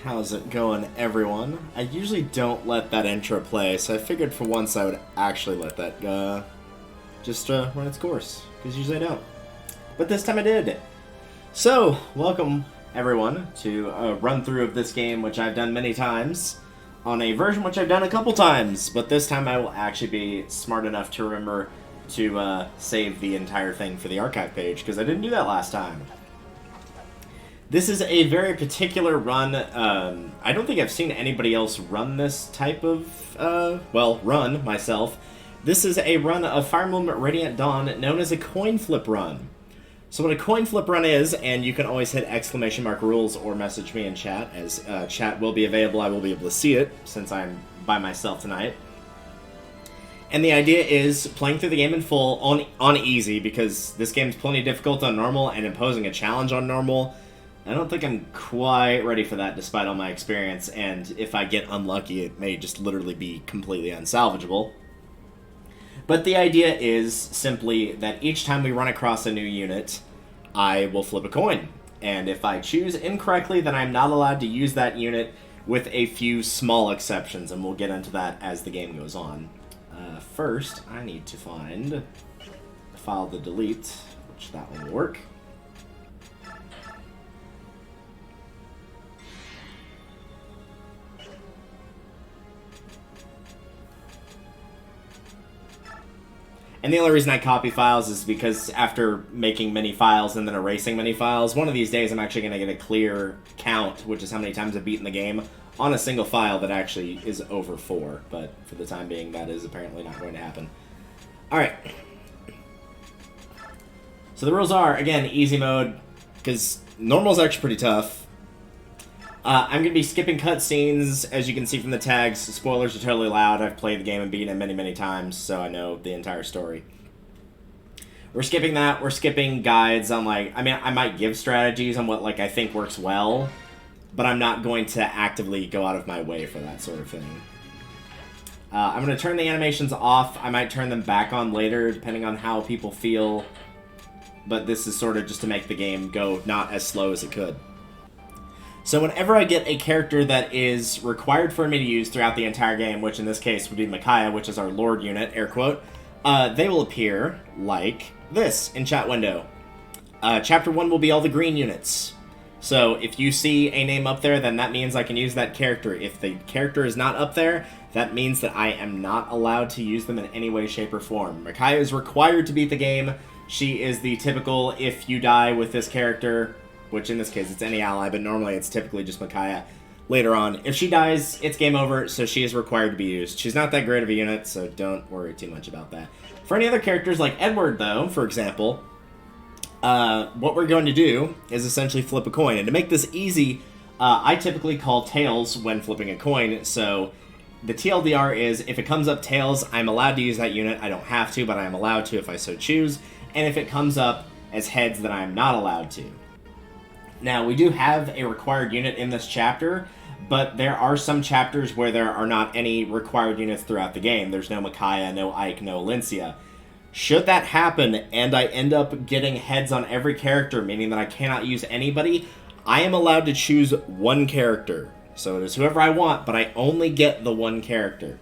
How's it going, everyone? I usually don't let that intro play, so I figured for once I would actually let that just run its course, because usually I don't. But this time I did. So, welcome, everyone, to a run-through of this game, which I've done many times, on a version which I've done a couple times, but this time I will actually be smart enough to remember to save the entire thing for the archive page, because I didn't do that last time. This is a very particular run. I don't think I've seen anybody else run this type of, run myself. This is a run of Fire Emblem Radiant Dawn known as a Coinflip run. So what a Coinflip run is, and you can always hit !rules or message me in chat, as chat will be available. I will be able to see it, since I'm by myself tonight. And the idea is playing through the game in full on easy, because this game's plenty difficult on normal, and imposing a challenge on normal. I don't think I'm quite ready for that despite all my experience, and if I get unlucky, it may just literally be completely unsalvageable. But the idea is simply that each time we run across a new unit, I will flip a coin. And if I choose incorrectly, then I'm not allowed to use that unit, with a few small exceptions, and we'll get into that as the game goes on. First, I need to find the file to delete, which that one will work. And the only reason I copy files is because after making many files and then erasing many files, one of these days I'm actually going to get a clear count, which is how many times I've beaten the game, on a single file that actually is over 4. But for the time being, that is apparently not going to happen. Alright. So the rules are, again, easy mode, because normal is actually pretty tough. I'm going to be skipping cutscenes, as you can see from the tags. Spoilers are totally loud. I've played the game and beaten it many, many times, so I know the entire story. We're skipping that. We're skipping guides on, I might give strategies on what, I think works well, but I'm not going to actively go out of my way for that sort of thing. I'm going to turn the animations off. I might turn them back on later, depending on how people feel, but this is sort of just to make the game go not as slow as it could. So whenever I get a character that is required for me to use throughout the entire game, which in this case would be Micaiah, which is our Lord unit, air quote, they will appear like this in chat window. Chapter 1 will be all the green units. So if you see a name up there, then that means I can use that character. If the character is not up there, that means that I am not allowed to use them in any way, shape, or form. Micaiah is required to beat the game. She is the typical, if you die with this character, which in this case it's any ally, but normally it's typically just Micaiah later on. If she dies, it's game over, so she is required to be used. She's not that great of a unit, so don't worry too much about that. For any other characters, like Edward, though, for example, what we're going to do is essentially flip a coin. And to make this easy, I typically call tails when flipping a coin, so the TLDR is, if it comes up tails, I'm allowed to use that unit. I don't have to, but I am allowed to if I so choose. And if it comes up as heads, then I am not allowed to. Now, we do have a required unit in this chapter, but there are some chapters where there are not any required units throughout the game. There's no Micaiah, no Ike, no Alencia. Should that happen, and I end up getting heads on every character, meaning that I cannot use anybody, I am allowed to choose one character. So it is whoever I want, but I only get the one character.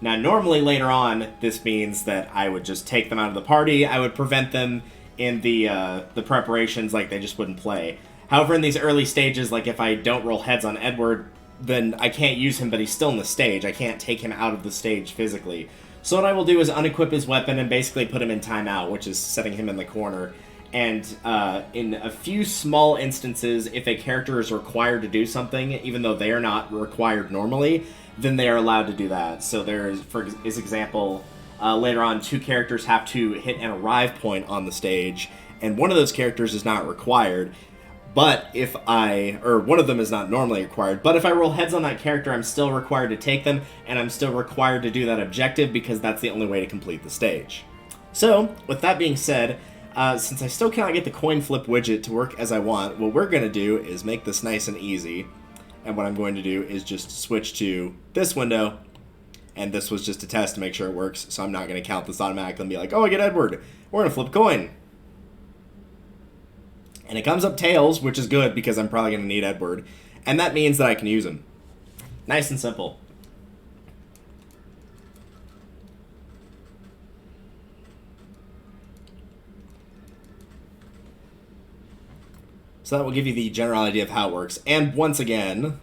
Now, normally later on, this means that I would just take them out of the party. I would prevent them in the preparations, like they just wouldn't play. However, in these early stages, like if I don't roll heads on Edward, then I can't use him, but he's still in the stage. I can't take him out of the stage physically. So what I will do is unequip his weapon and basically put him in timeout, which is setting him in the corner. And in a few small instances, if a character is required to do something, even though they are not required normally, then they are allowed to do that. So there is, for example, later on, 2 characters have to hit an arrive point on the stage, and one of those characters is not required. But one of them is not normally required, but if I roll heads on that character, I'm still required to take them, and I'm still required to do that objective, because that's the only way to complete the stage. So, with that being said, since I still cannot get the coin flip widget to work as I want, what we're going to do is make this nice and easy, and what I'm going to do is just switch to this window, and this was just a test to make sure it works, so I'm not going to count this automatically and be like, oh, I get Edward, we're going to flip a coin. And it comes up tails, which is good because I'm probably going to need Edward. And that means that I can use them. Nice and simple. So that will give you the general idea of how it works. And once again,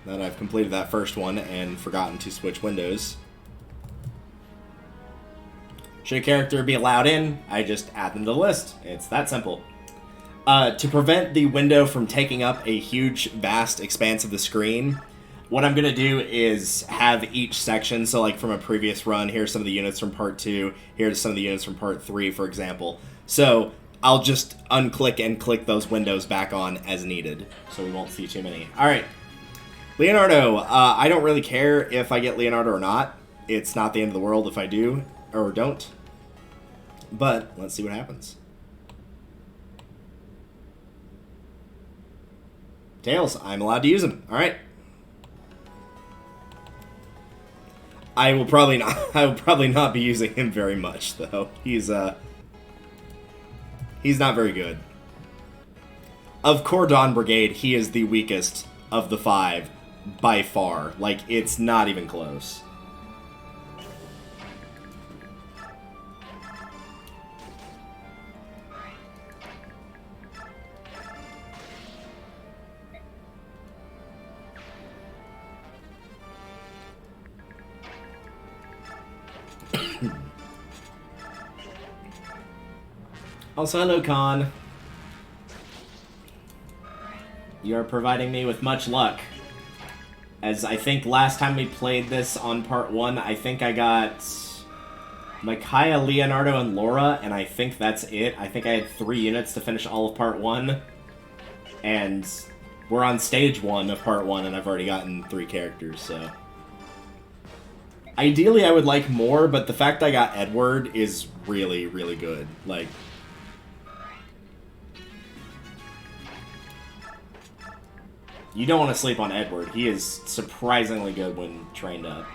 now that I've completed that first one and forgotten to switch windows, should a character be allowed in, I just add them to the list. It's that simple. To prevent the window from taking up a huge, vast expanse of the screen, what I'm going to do is have each section, so like from a previous run, here's some of the units from Part 2, here's some of the units from Part 3, for example. So I'll just unclick and click those windows back on as needed, so we won't see too many. Alright, Leonardo. I don't really care if I get Leonardo or not. It's not the end of the world if I do or don't. But let's see what happens. Tails, I'm allowed to use him. Alright. I will probably not be using him very much, though. He's not very good. Of Cordon Brigade, he is the weakest of the 5 by far. Like, it's not even close. Also, hello, Khan. You are providing me with much luck. As I think last time we played this on Part 1, I think I got Micaiah, Leonardo, and Laura, and I think that's it. I think I had 3 units to finish all of Part 1. And we're on Stage 1 of Part 1, and I've already gotten 3 characters, so... Ideally, I would like more, but the fact I got Edward is really, really good. Like... You don't want to sleep on Edward. He is surprisingly good when trained up.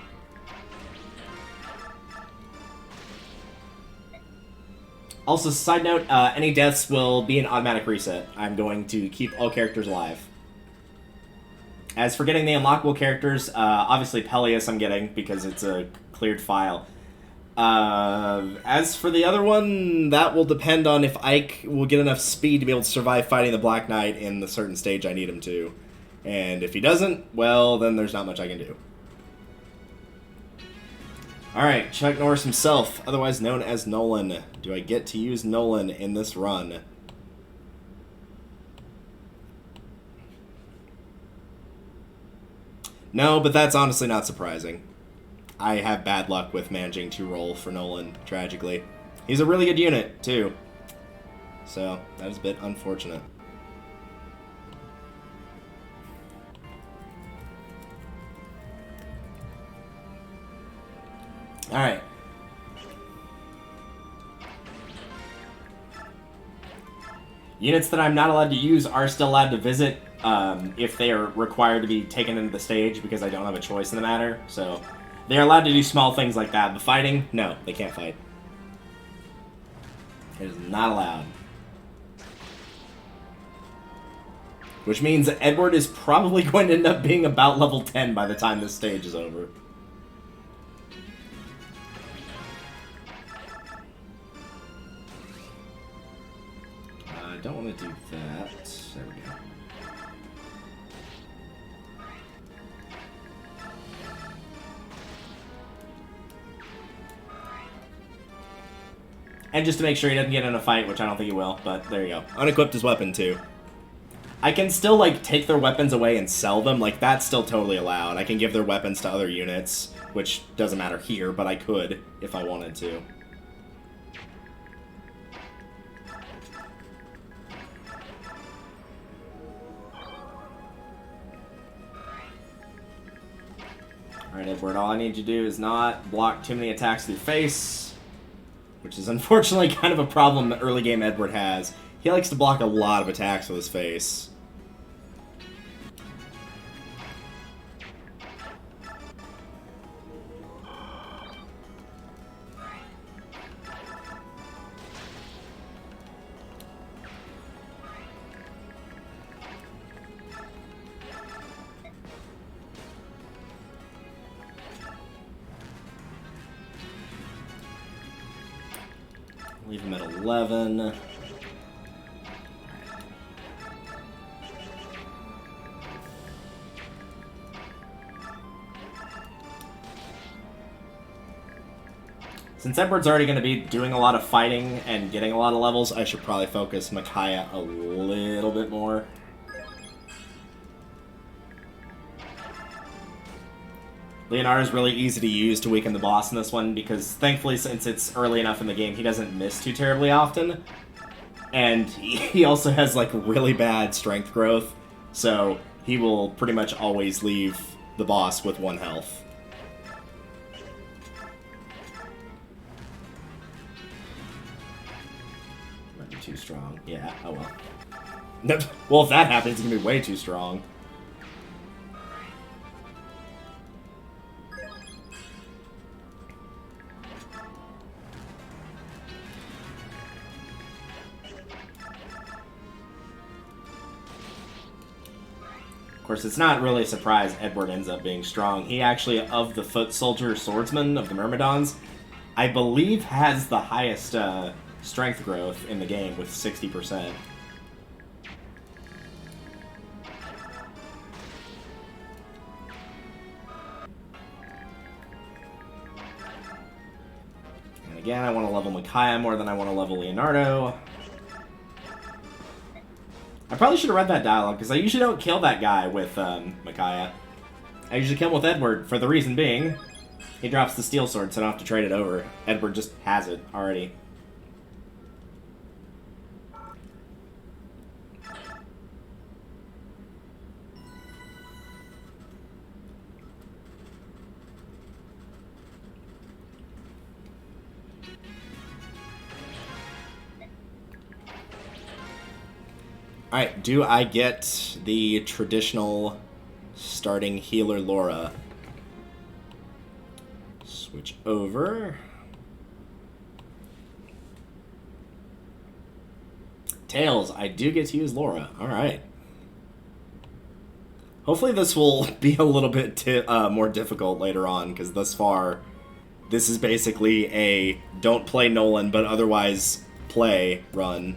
Also, side note, any deaths will be an automatic reset. I'm going to keep all characters alive. As for getting the unlockable characters, obviously Peleus I'm getting because it's a cleared file. As for the other one, that will depend on if Ike will get enough speed to be able to survive fighting the Black Knight in the certain stage I need him to. And if he doesn't, well, then there's not much I can do. Alright, Chuck Norris himself, otherwise known as Nolan. Do I get to use Nolan in this run? No, but that's honestly not surprising. I have bad luck with managing to roll for Nolan, tragically. He's a really good unit, too. So, that is a bit unfortunate. Alright. Units that I'm not allowed to use are still allowed to visit if they are required to be taken into the stage because I don't have a choice in the matter. So they're allowed to do small things like that. But fighting, no, they can't fight. It is not allowed. Which means that Edward is probably going to end up being about level 10 by the time this stage is over. I don't want to do that. There we go. And just to make sure he doesn't get in a fight, which I don't think he will, but there you go. Unequipped his weapon, too. I can still, like, take their weapons away and sell them. Like, that's still totally allowed. I can give their weapons to other units, which doesn't matter here, but I could if I wanted to. Alright, Edward, all I need you to do is not block too many attacks through face, which is unfortunately kind of a problem that early game Edward has. He likes to block a lot of attacks with his face. Leave him at 11. Since Edward's already going to be doing a lot of fighting and getting a lot of levels, I should probably focus Micaiah a little bit more. Leonardo's really easy to use to weaken the boss in this one, because thankfully, since it's early enough in the game, he doesn't miss too terribly often. And he also has, like, really bad strength growth, so he will pretty much always leave the boss with 1 health. Too strong. Yeah, oh well. Well, if that happens, it's gonna be way too strong. Of course, it's not really a surprise Edward ends up being strong. He actually, of the foot soldier swordsmen of the Myrmidons, I believe has the highest, strength growth in the game with 60%. And again, I want to level Micaiah more than I want to level Leonardo. I probably should have read that dialogue, because I usually don't kill that guy with Micaiah. I usually kill him with Edward, for the reason being, he drops the steel sword, so I don't have to trade it over. Edward just has it already. Alright, do I get the traditional starting healer Laura? Switch over. Tails, I do get to use Laura. Alright. Hopefully this will be a little bit more difficult later on, because thus far, this is basically a don't play Nolan, but otherwise play run.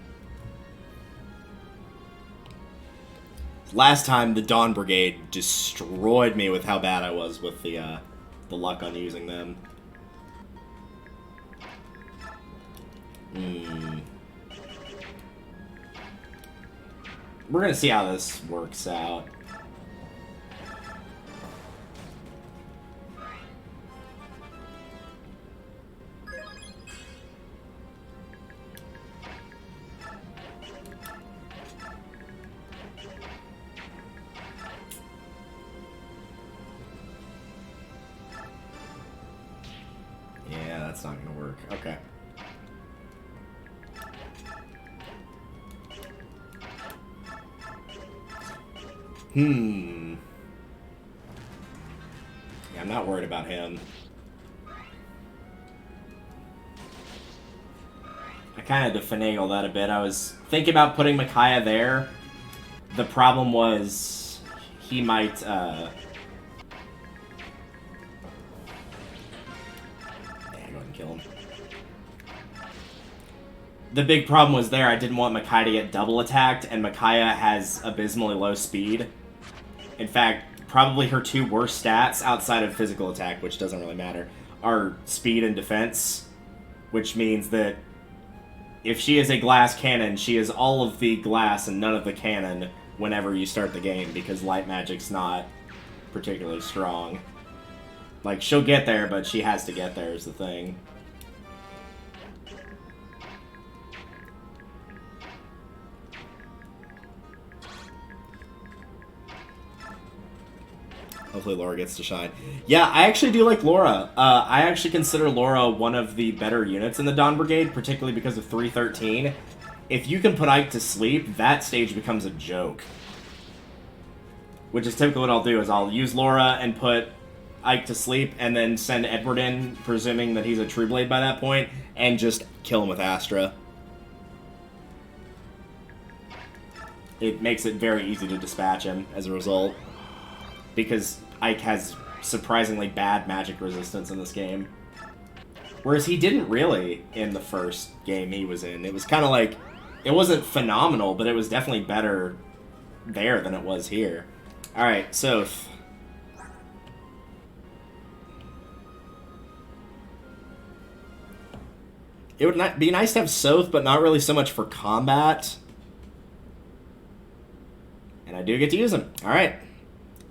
Last time, the Dawn Brigade destroyed me with how bad I was with the luck on using them. We're gonna see how this works out. That's not gonna work. Okay. Yeah, I'm not worried about him. I kind of had to finagle that a bit. I was thinking about putting Micaiah there. The problem was he might, kill him. The big problem was there, I didn't want Micaiah to get double attacked, and Micaiah has abysmally low speed. In fact, probably her 2 worst stats, outside of physical attack, which doesn't really matter, are speed and defense, which means that if she is a glass cannon, she is all of the glass and none of the cannon whenever you start the game, because light magic's not particularly strong. Like, she'll get there, but she has to get there is the thing. Hopefully Laura gets to shine. Yeah, I actually do like Laura. I actually consider Laura one of the better units in the Dawn Brigade, particularly because of 313. If you can put Ike to sleep, that stage becomes a joke. Which is typically what I'll do, is I'll use Laura and put Ike to sleep, and then send Edward in, presuming that he's a True Blade by that point, and just kill him with Astra. It makes it very easy to dispatch him as a result, because Ike has surprisingly bad magic resistance in this game. Whereas he didn't really in the first game he was in. It was kind of like, it wasn't phenomenal, but it was definitely better there than it was here. Alright, so... It would be nice to have Soth, but not really so much for combat. And I do get to use him. Alright.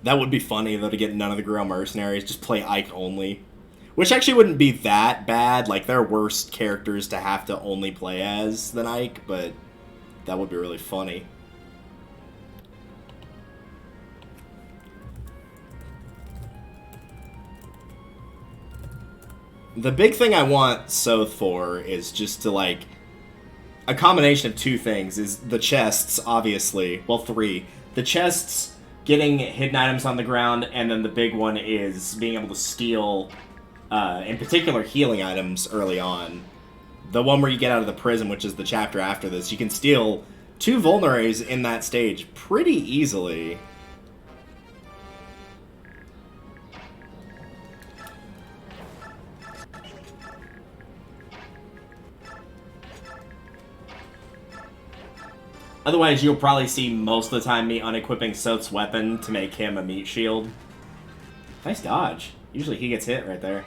That would be funny, though, to get none of the Grail Mercenaries. Just play Ike only. Which actually wouldn't be that bad. Like, there are worse characters to have to only play as than Ike, but that would be really funny. The big thing I want Soth for is just to, like, a combination of two things. Is the chests, obviously. Well, three. The chests, getting hidden items on the ground, and then the big one is being able to steal, in particular, healing items early on. The one where you get out of the prison, which is the chapter after this, you can steal 2 vulneraries in that stage pretty easily. Otherwise, you'll probably see most of the time me unequipping Soth's weapon to make him a meat shield. Nice dodge. Usually he gets hit right there.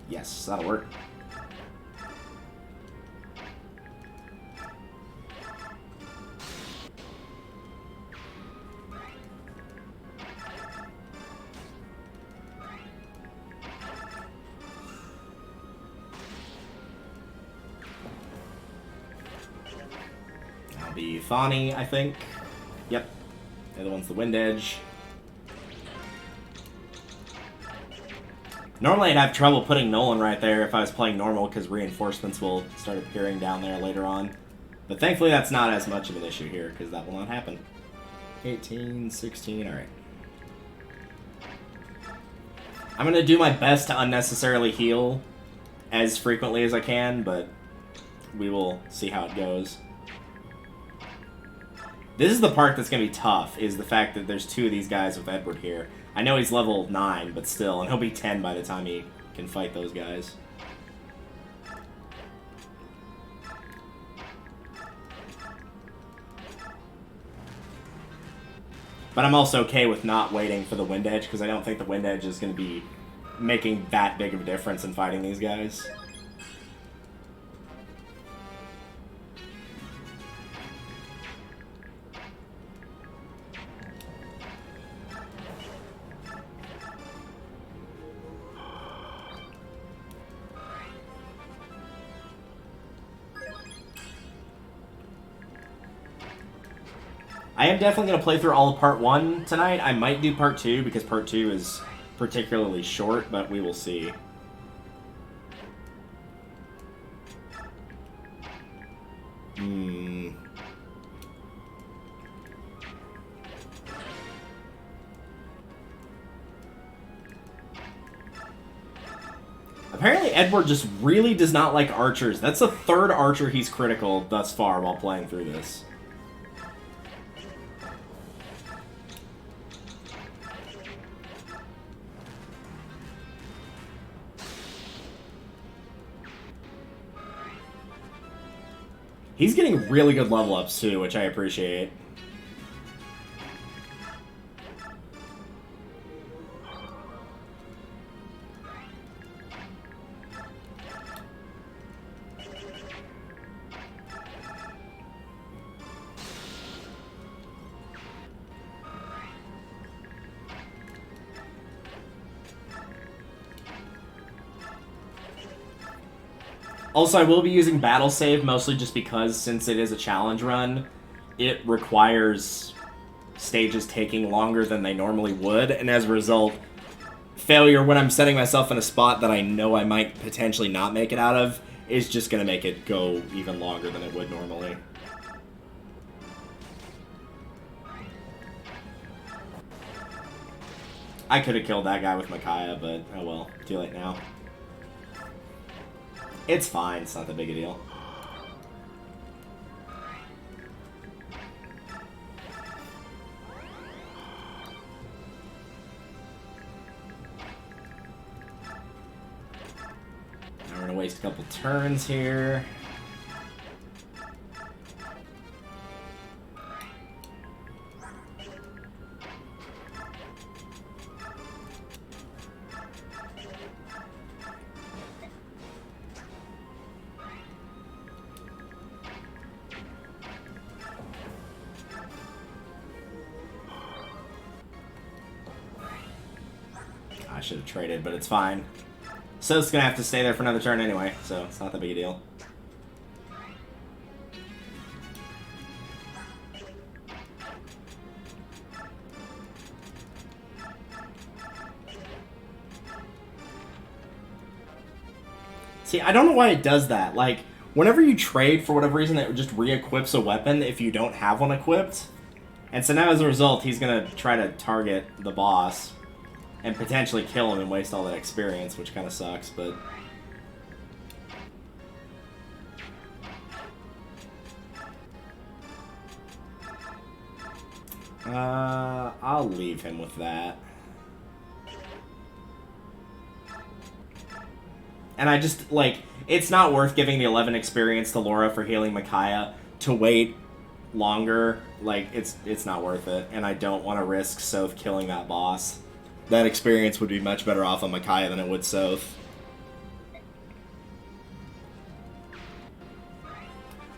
Yes, that'll work. That'll be Thani, I think. Yep. The other one's the Wind Edge. Normally I'd have trouble putting Nolan right there if I was playing normal, because reinforcements will start appearing down there later on. But thankfully that's not as much of an issue here, because that will not happen. 18, 16, alright. I'm going to do my best to unnecessarily heal as frequently as I can, but we will see how it goes. This is the part that's going to be tough, is the fact that there's 2 of these guys with Edward here. I know he's level 9, but still, and he'll be 10 by the time he can fight those guys. But I'm also okay with not waiting for the Wind Edge, because I don't think the Wind Edge is going to be making that big of a difference in fighting these guys. I am definitely going to play through all of Part 1 tonight. I might do Part 2, because Part 2 is particularly short, but we will see. Apparently Edward just really does not like archers. That's the 3rd archer he's critical thus far while playing through this. He's getting really good level ups too, which I appreciate. Also, I will be using Battle Save, mostly just because, since it is a challenge run, it requires stages taking longer than they normally would, and as a result, failure when I'm setting myself in a spot that I know I might potentially not make it out of is just going to make it go even longer than it would normally. I could have killed that guy with Micaiah, but oh well, too late now. It's fine, it's not that big a deal. gonna waste a couple turns here. I should have traded, but it's fine. Soth's gonna have to stay there for another turn anyway, so it's not that big a deal. See, I don't know why it does that. Like, whenever you trade, for whatever reason, it just re-equips a weapon if you don't have one equipped. And so now, as a result, he's gonna try to target the boss and potentially kill him and waste all that experience, which kind of sucks, but... I'll leave him with that. And I just, like, it's not worth giving the 11 experience to Laura for healing Micaiah to wait longer. Like, it's not worth it, and I don't want to risk Soth killing that boss. That experience would be much better off on Micaiah than it would Soth.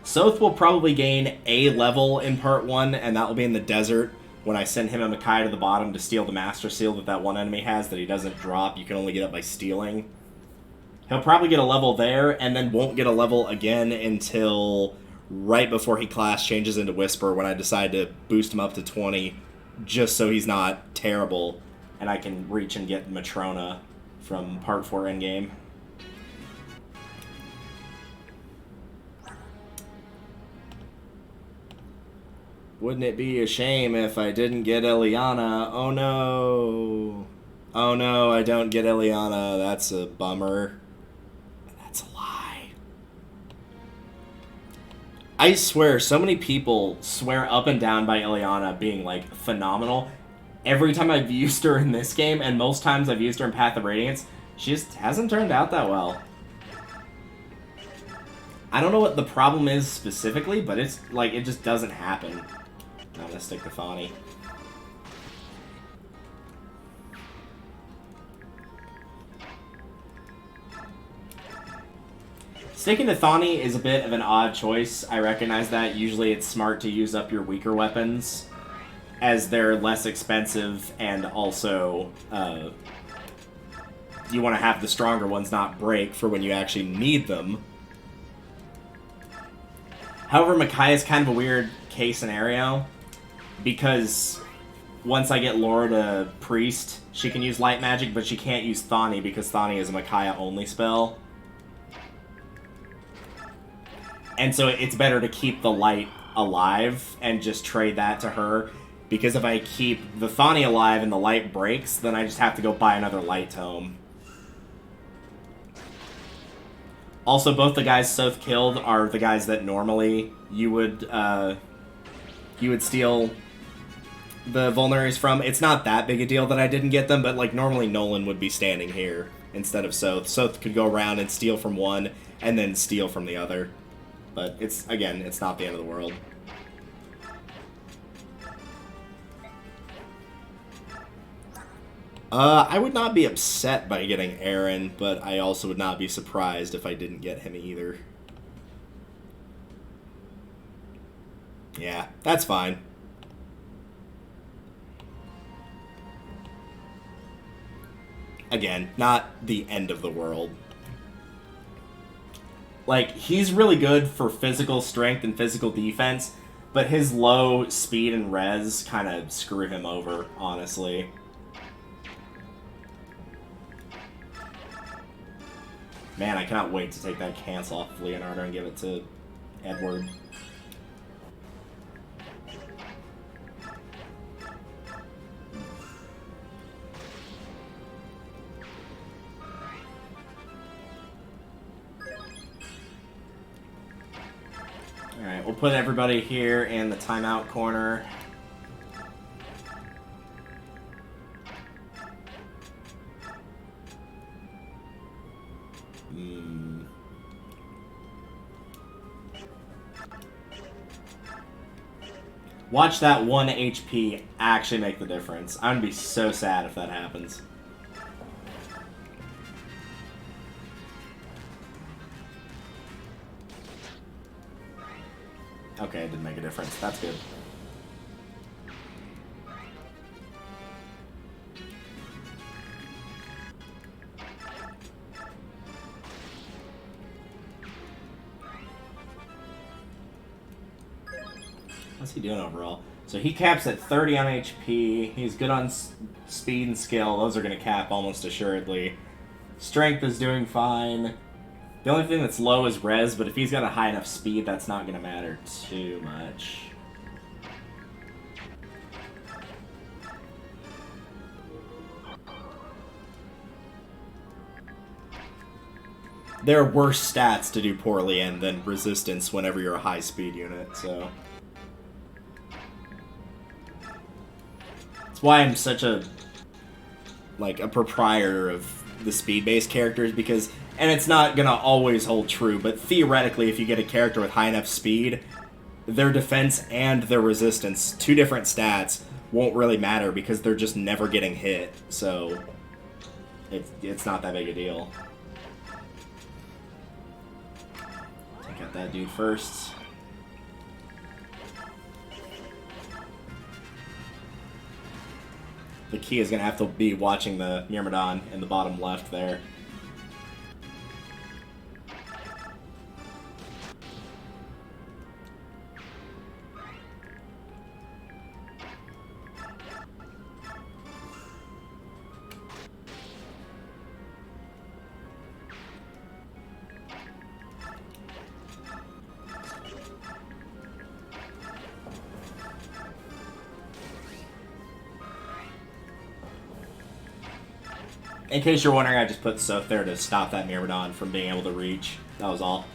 Soth will probably gain a level in part 1, and that will be in the desert, when I send him and Micaiah to the bottom to steal the Master Seal that one enemy has that he doesn't drop. You can only get it by stealing. He'll probably get a level there, and then won't get a level again until right before he class changes into Whisper, when I decide to boost him up to 20, just so he's not terrible, and I can reach and get Matrona from Part 4 endgame. Wouldn't it be a shame if I didn't get Eliana? Oh no. Oh no, I don't get Eliana. That's a bummer. That's a lie. I swear, so many people swear up and down by Eliana being, like, phenomenal. Every time I've used her in this game, and most times I've used her in Path of Radiance, she just hasn't turned out that well. I don't know what the problem is specifically, but it's, like, it just doesn't happen. I'm gonna stick with Thani. Sticking to Thani is a bit of an odd choice. I recognize that. Usually it's smart to use up your weaker weapons, as they're less expensive, and also you want to have the stronger ones not break for when you actually need them. However, Micaiah is kind of a weird case scenario, because once I get Laura to Priest, she can use Light Magic, but she can't use Thani, because Thani is a Micaiah-only spell. And so it's better to keep the Light alive and just trade that to her, because if I keep the Thani alive and the Light breaks, then I just have to go buy another Light Tome. Also, both the guys Soth killed are the guys that normally you would steal the vulneraries from. It's not that big a deal that I didn't get them, but, like, normally Nolan would be standing here instead of Soth. Soth could go around and steal from one and then steal from the other. But it's, again, it's not the end of the world. I would not be upset by getting Aaron, but I also would not be surprised if I didn't get him either. Yeah, that's fine. Again, not the end of the world. Like, he's really good for physical strength and physical defense, but his low speed and res kind of screw him over, honestly. Man, I cannot wait to take that cancel off of Leonardo and give it to Edward. Alright, we'll put everybody here in the timeout corner. Watch that 1 HP actually make the difference. I'm gonna be so sad if that happens. Okay, it didn't make a difference. That's good. What's he doing overall? So he caps at 30 on HP. He's good on speed and skill. Those are going to cap almost assuredly. Strength is doing fine. The only thing that's low is res, but if he's got a high enough speed, that's not going to matter too much. There are worse stats to do poorly in than resistance whenever you're a high speed unit, so... That's why I'm such a proprietor of the speed-based characters, because... And it's not gonna always hold true, but theoretically, if you get a character with high enough speed, their defense and their resistance, 2 different stats, won't really matter because they're just never getting hit, so... It's not that big a deal. Take out that dude first. The key is going to have to be watching the Myrmidon in the bottom left there. In case you're wondering, I just put Soth there to stop that Myrmidon from being able to reach. That was all.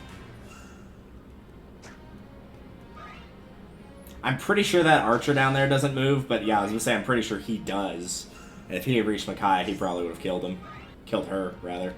I'm pretty sure that archer down there doesn't move, but yeah, I was gonna say I'm pretty sure he does. And if he had reached Micaiah, he probably would have killed him. Killed her, rather.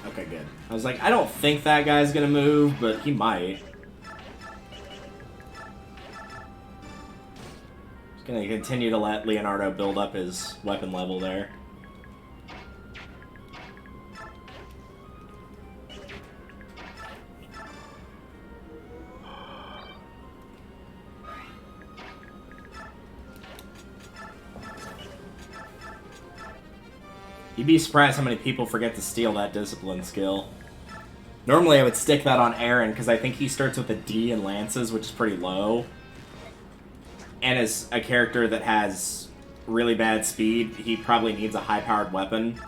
Okay, good. I was like, I don't think that guy's gonna move, but he might. Just gonna continue to let Leonardo build up his weapon level there. You'd be surprised how many people forget to steal that discipline skill. Normally I would stick that on Aaron, because I think he starts with a D in Lances, which is pretty low. And as a character that has really bad speed, he probably needs a high-powered weapon.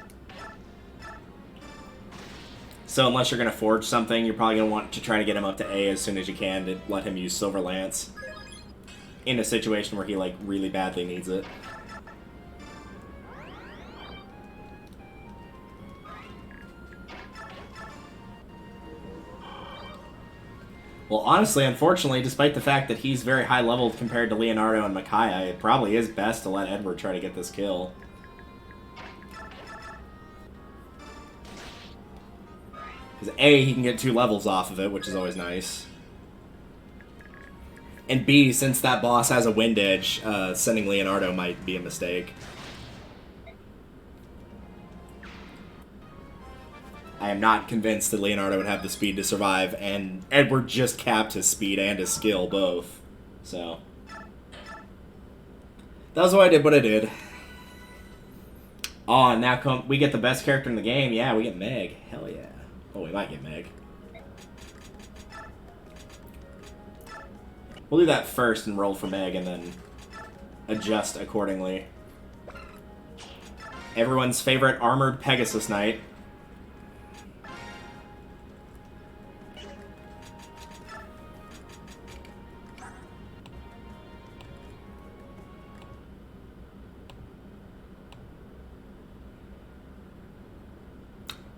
So unless you're going to forge something, you're probably going to want to try to get him up to A as soon as you can to let him use Silver Lance. In a situation where he, like, really badly needs it. Well, honestly, unfortunately, despite the fact that he's very high-leveled compared to Leonardo and Micaiah, it probably is best to let Edward try to get this kill. Because A, he can get 2 levels off of it, which is always nice. And B, since that boss has a wind edge, sending Leonardo might be a mistake. I am not convinced that Leonardo would have the speed to survive, and Edward just capped his speed and his skill both. So that was why I did what I did. Oh, and now we get the best character in the game. Yeah, we get Meg. Hell yeah. Oh, we might get Meg. We'll do that first and roll for Meg, and then adjust accordingly. Everyone's favorite armored Pegasus Knight.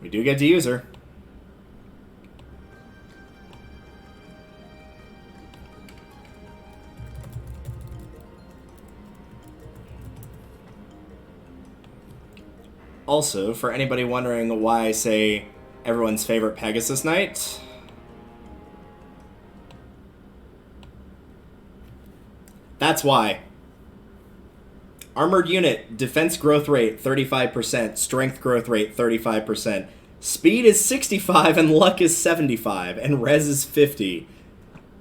We do get to use her. Also, for anybody wondering why I say everyone's favorite Pegasus Knight, that's why. Armored unit, defense growth rate 35%, strength growth rate 35%, speed is 65 and luck is 75, and res is 50.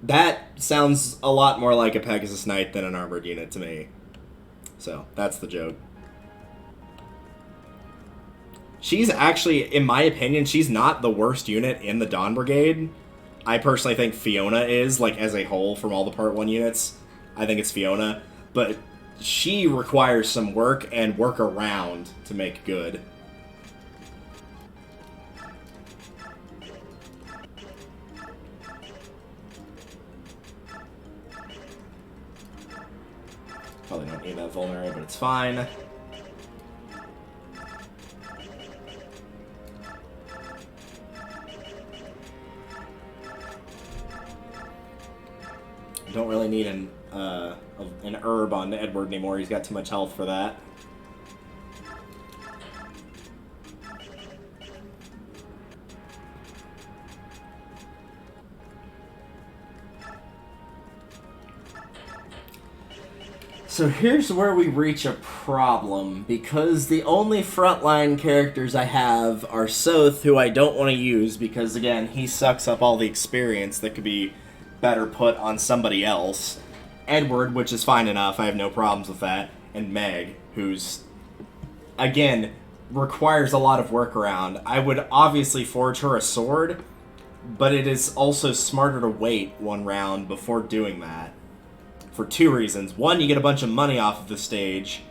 That sounds a lot more like a Pegasus Knight than an armored unit to me. So, that's the joke. She's actually, in my opinion, she's not the worst unit in the Dawn Brigade. I personally think Fiona is, like, as a whole, from all the Part 1 units. I think it's Fiona. But she requires some work and work around to make good. Probably don't need that vulnerary, but it's fine. Don't really need an herb on Edward anymore. He's got too much health for that. So here's where we reach a problem, because the only frontline characters I have are Soth, who I don't want to use because, again, he sucks up all the experience that could be better put on somebody else. Edward, which is fine enough, I have no problems with that. And Meg, who's, again, requires a lot of workaround. I would obviously forge her a sword, but it is also smarter to wait one round before doing that. For two reasons. One, you get a bunch of money off of the stage.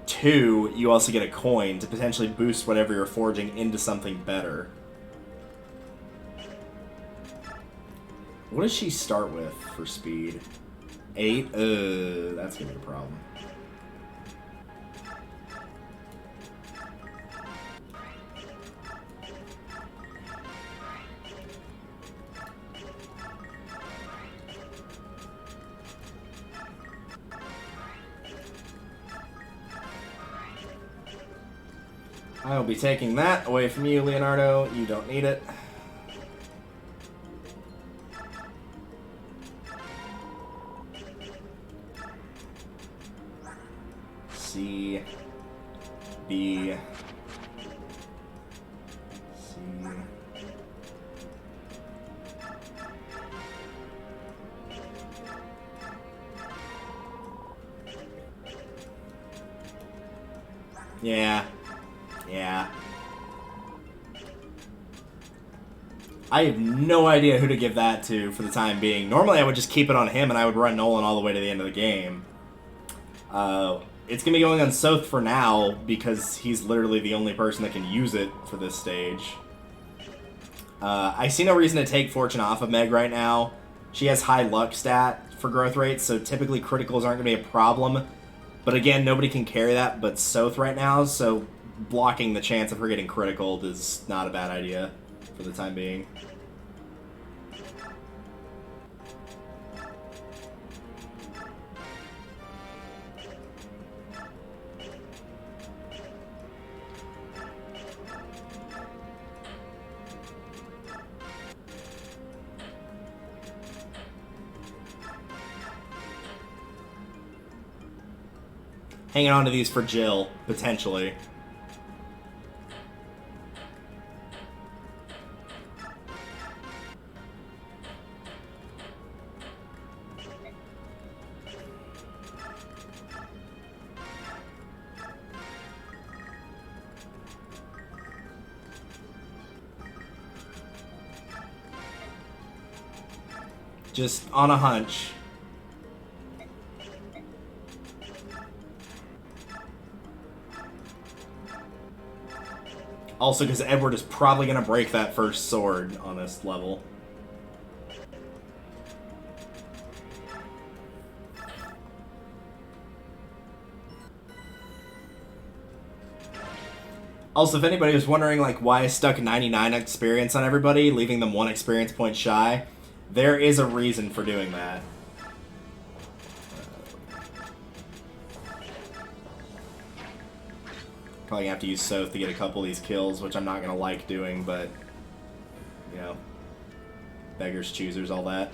Two, you also get a coin to potentially boost whatever you're forging into something better. What does she start with for speed? 8? That's gonna be a problem. I will be taking that away from you, Leonardo. You don't need it. C, B, C. Yeah. Yeah. I have no idea who to give that to for the time being. Normally I would just keep it on him and I would run Nolan all the way to the end of the game. It's going to be going on Soth for now because he's literally the only person that can use it for this stage. I see no reason to take Fortune off of Meg right now. She has high luck stat for growth rates, so typically criticals aren't going to be a problem. But again, nobody can carry that but Soth right now, so blocking the chance of her getting critical is not a bad idea for the time being. Hanging on to these for Jill, potentially. Just on a hunch. Also, because Edward is probably going to break that first sword on this level. Also, if anybody was wondering, like, why I stuck 99 experience on everybody, leaving them 1 experience point shy, there is a reason for doing that. Probably have to use Soth to get a couple of these kills, which I'm not going to like doing, but, you know, beggars, choosers, all that.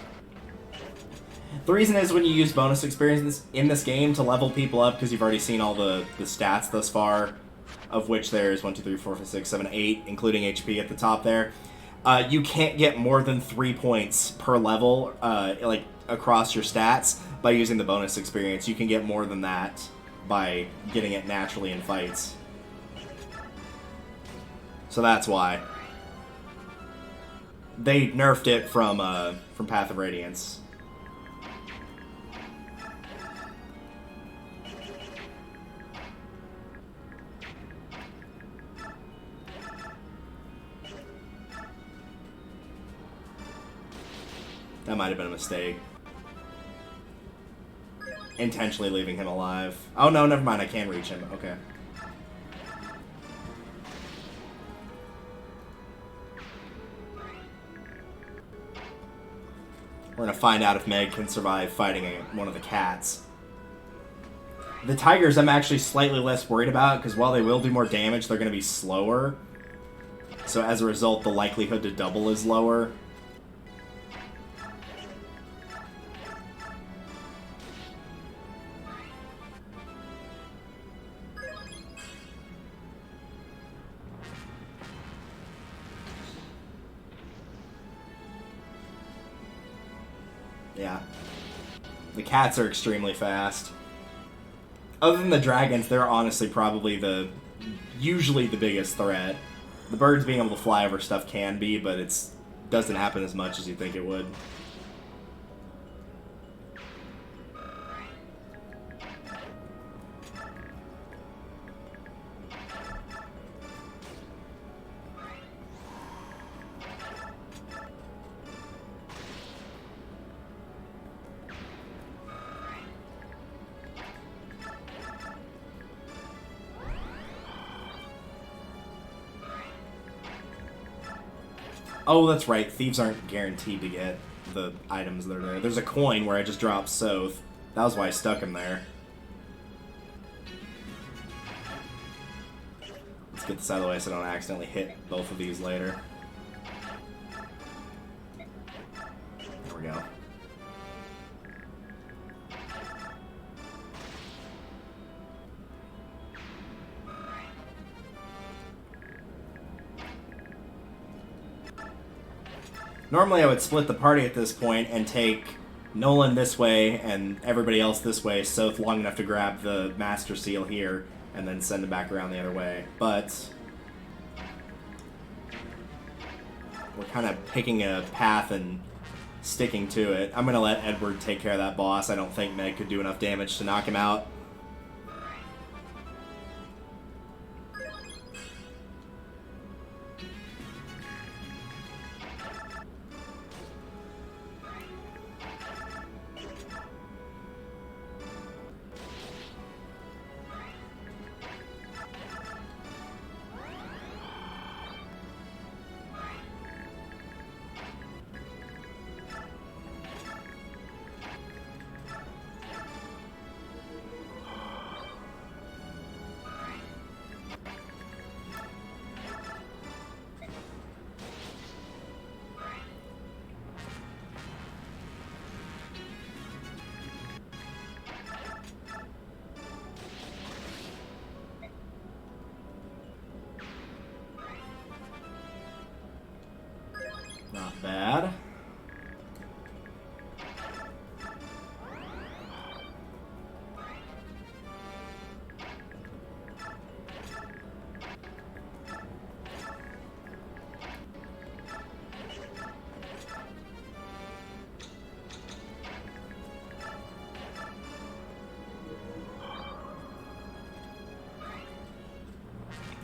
The reason is when you use bonus experience in this game to level people up, because you've already seen all the stats thus far, of which there's 1, 2, 3, 4, 5, 6, 7, 8, including HP at the top there, you can't get more than 3 points per level, like, across your stats by using the bonus experience. You can get more than that by getting it naturally in fights. So that's why. They nerfed it from Path of Radiance. That might have been a mistake. Intentionally leaving him alive. Oh no, never mind, I can reach him. Okay. We're gonna find out if Meg can survive fighting one of the cats. The tigers I'm actually slightly less worried about, because while they will do more damage, they're gonna be slower. So as a result, the likelihood to double is lower. Yeah. The cats are extremely fast. Other than the dragons, they're honestly probably usually the biggest threat. The birds being able to fly over stuff can be, but it doesn't happen as much as you think it would. Oh, that's right. Thieves aren't guaranteed to get the items that are there. There's a coin where I just dropped Soth. That was why I stuck him there. Let's get this out of the way so I don't accidentally hit both of these later. There we go. Normally I would split the party at this point and take Nolan this way and everybody else this way, so it's long enough to grab the Master Seal here and then send him back around the other way. But we're kind of picking a path and sticking to it. I'm going to let Edward take care of that boss. I don't think Meg could do enough damage to knock him out.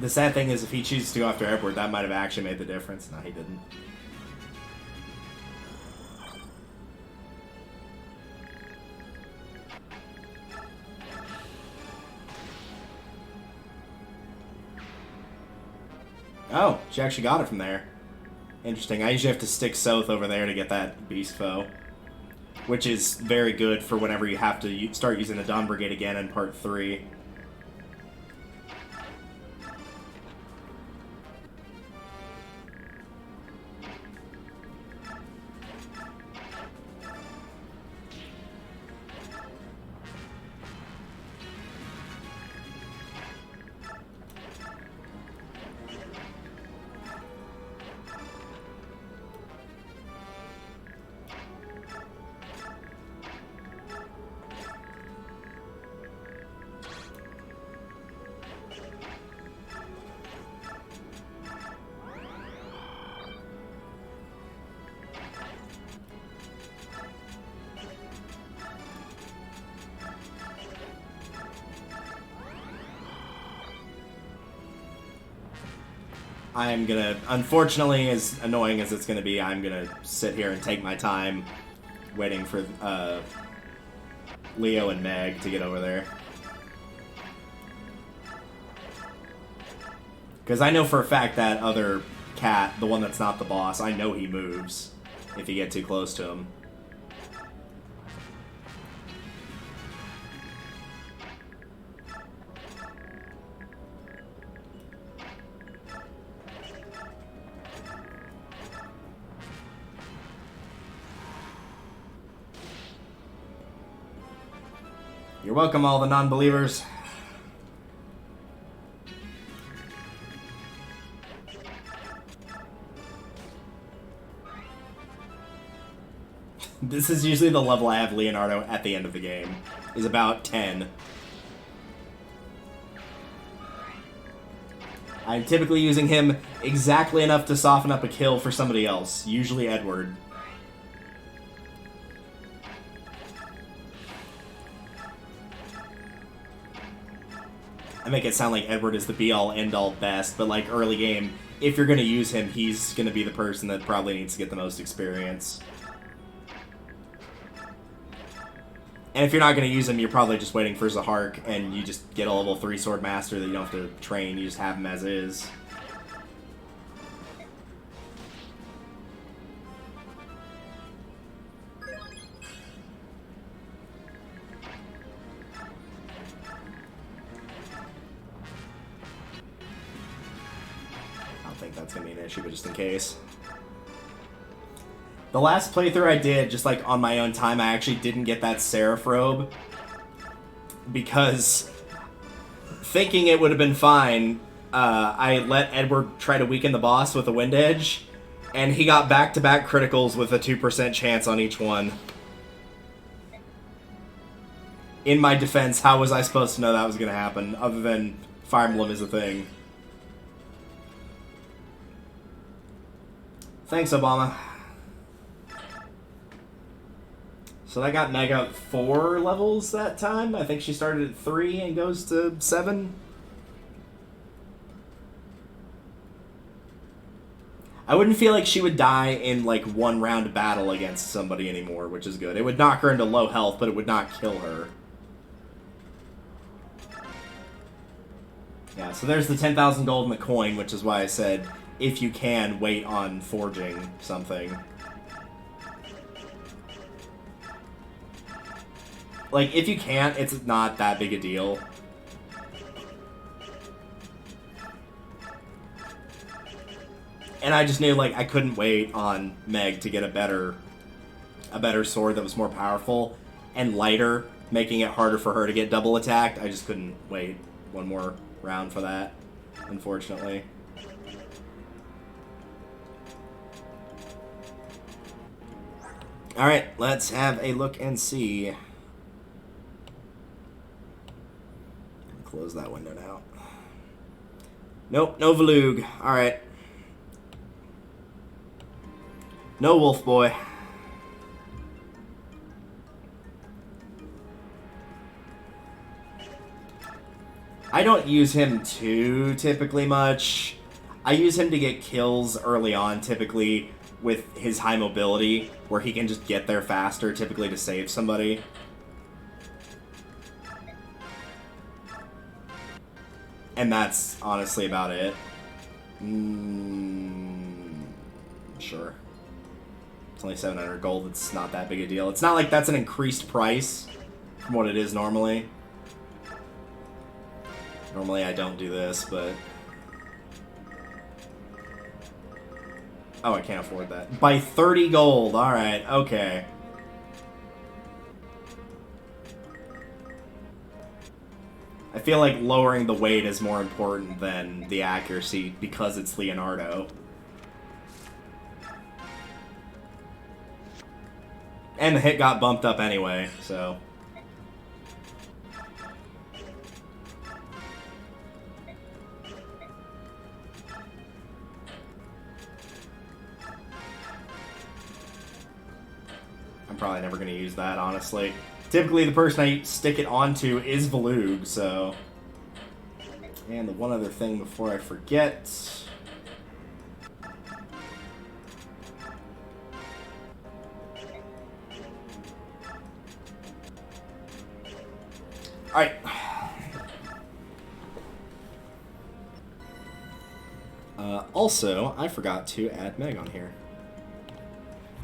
The sad thing is, if he chooses to go after Edward, that might have actually made the difference. No, he didn't. Oh, she actually got it from there. Interesting. I usually have to stick Soth over there to get that Beast Foe, which is very good for whenever you have to start using the Dawn Brigade again in Part 3. I'm gonna, unfortunately, as annoying as it's gonna be, I'm gonna sit here and take my time waiting for Leo and Meg to get over there. Because I know for a fact that other cat, the one that's not the boss, I know he moves if you get too close to him. You're welcome, all the non-believers. This is usually the level I have Leonardo at the end of the game. Is about 10. I'm typically using him exactly enough to soften up a kill for somebody else, usually Edward. I make it sound like Edward is the be-all, end-all best, but like early game, if you're going to use him, he's going to be the person that probably needs to get the most experience. And if you're not going to use him, you're probably just waiting for Zahark, and you just get a level 3 Sword Master that you don't have to train, you just have him as is. That's gonna be an issue, but just in case. The last playthrough I did, just like on my own time, I actually didn't get that Seraph Robe because thinking it would have been fine, I let Edward try to weaken the boss with a Wind Edge, and he got back-to-back criticals with a 2% chance on each one. In my defense, how was I supposed to know that was gonna happen, other than Fire Emblem is a thing? Thanks, Obama. So that got Meg up 4 levels that time. I think she started at 3 and goes to 7. I wouldn't feel like she would die in like one round battle against somebody anymore, which is good. It would knock her into low health, but it would not kill her. Yeah, so there's the 10,000 gold in the coin, which is why I said, if you can, wait on forging something. Like, if you can't, it's not that big a deal. And I just knew, like, I couldn't wait on Meg to get a better sword that was more powerful and lighter, making it harder for her to get double attacked. I just couldn't wait one more round for that, unfortunately. Alright, let's have a look and see. Close that window now. Nope, no Valug. Alright. No Wolf Boy. I don't use him too typically much. I use him to get kills early on, typically with his high mobility, where he can just get there faster, typically to save somebody. And that's honestly about it. Sure. It's only 700 gold. It's not that big a deal. It's not like that's an increased price from what it is normally. Normally I don't do this, but... Oh, I can't afford that. By 30 gold. Alright, okay. I feel like lowering the weight is more important than the accuracy because it's Leonardo. And the hit got bumped up anyway, so... I'm probably never going to use that, honestly. Typically, the person I stick it onto is Volug, so... And the one other thing before I forget... Alright. Also, I forgot to add Meg on here.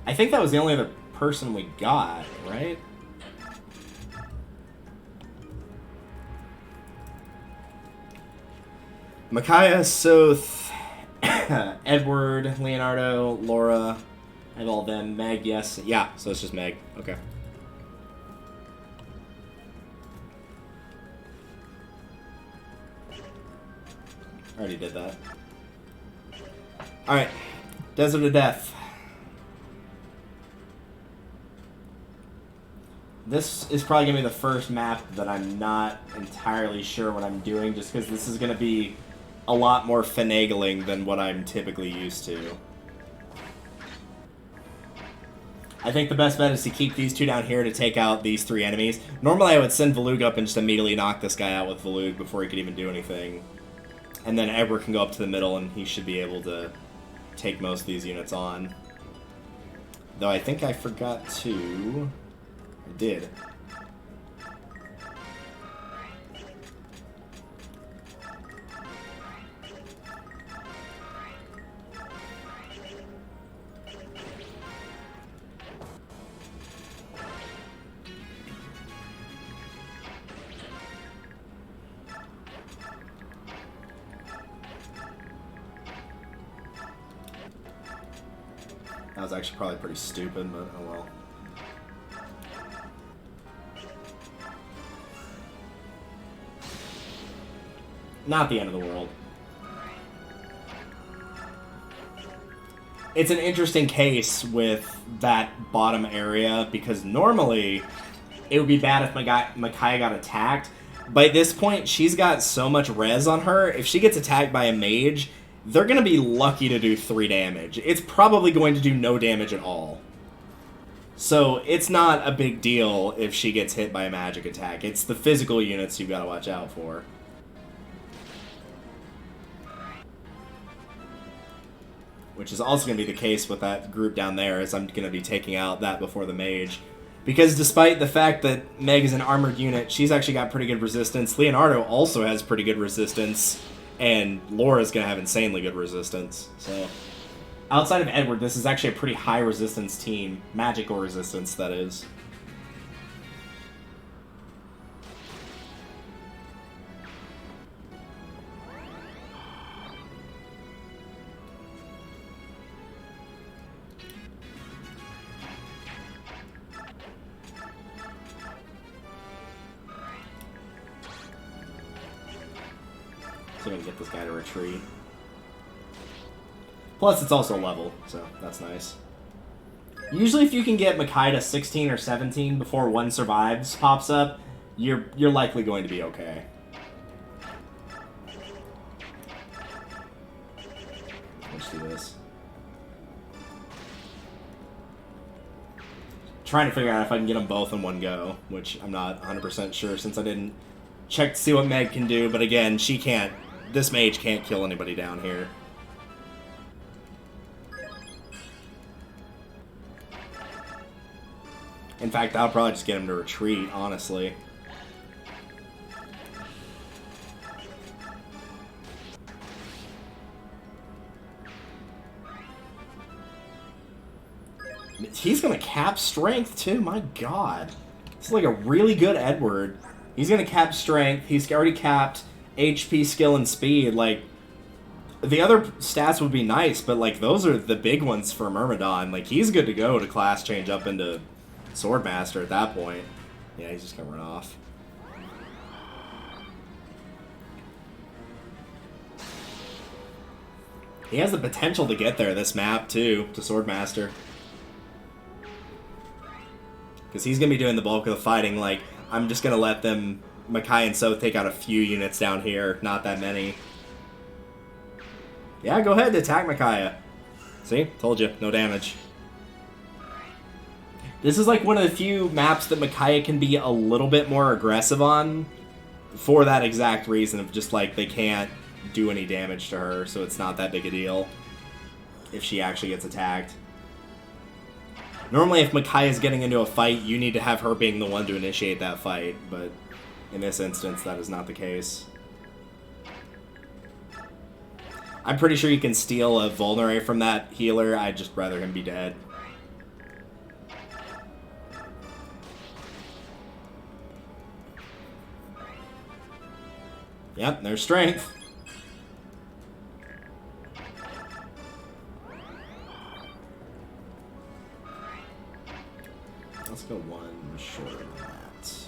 I think that was the only other person we got, right? Micaiah, Soth, Edward, Leonardo, Laura. I have all them. Meg, yes. Yeah, so it's just Meg. Okay. Already did that. Alright. Desert of Death. This is probably going to be the first map that I'm not entirely sure what I'm doing, just because this is going to be a lot more finagling than what I'm typically used to. I think the best bet is to keep these two down here to take out these three enemies. Normally I would send Volug up and just immediately knock this guy out with Volug before he could even do anything. And then Edward can go up to the middle and he should be able to take most of these units on. Though I think I forgot to... I did. That was actually probably pretty stupid, but oh well. Not the end of the world. It's an interesting case with that bottom area, because normally it would be bad if Micaiah got attacked. By this point, she's got so much res on her, if she gets attacked by a mage, they're going to be lucky to do 3 damage. It's probably going to do no damage at all. So it's not a big deal if she gets hit by a magic attack. It's the physical units you've got to watch out for. Which is also going to be the case with that group down there, as I'm going to be taking out that before the mage. Because despite the fact that Meg is an armored unit, she's actually got pretty good resistance. Leonardo also has pretty good resistance. And Laura's going to have insanely good resistance. So, outside of Edward, this is actually a pretty high resistance team. Magical resistance, that is. So we can get this guy to retreat. Plus, it's also level, so that's nice. Usually, if you can get Micaiah to 16 or 17 before one survives pops up, you're likely going to be okay. Let's do this. Trying to figure out if I can get them both in one go, which I'm not 100% sure since I didn't check to see what Meg can do, but again, she can't. This mage can't kill anybody down here. In fact, I'll probably just get him to retreat, honestly. He's gonna cap strength, too, my god. This is like a really good Edward. He's gonna cap strength, he's already capped HP, skill, and speed. Like, the other stats would be nice, but, like, those are the big ones for Myrmidon. Like, he's good to go to class change up into Swordmaster at that point. Yeah, he's just gonna run off. He has the potential to get there, this map, too, to Swordmaster. Because he's going to be doing the bulk of the fighting. Like, I'm just going to let them, Makai and So, take out a few units down here. Not that many. Yeah, go ahead and attack Micaiah. See? Told you. No damage. This is like one of the few maps that Micaiah can be a little bit more aggressive on. For that exact reason of just like, they can't do any damage to her. So it's not that big a deal. If she actually gets attacked. Normally, if Micaiah's getting into a fight, you need to have her being the one to initiate that fight, but in this instance, that is not the case. I'm pretty sure you can steal a Vulnerate from that healer. I'd just rather him be dead. Yep, there's strength. Let's go one shorter than that.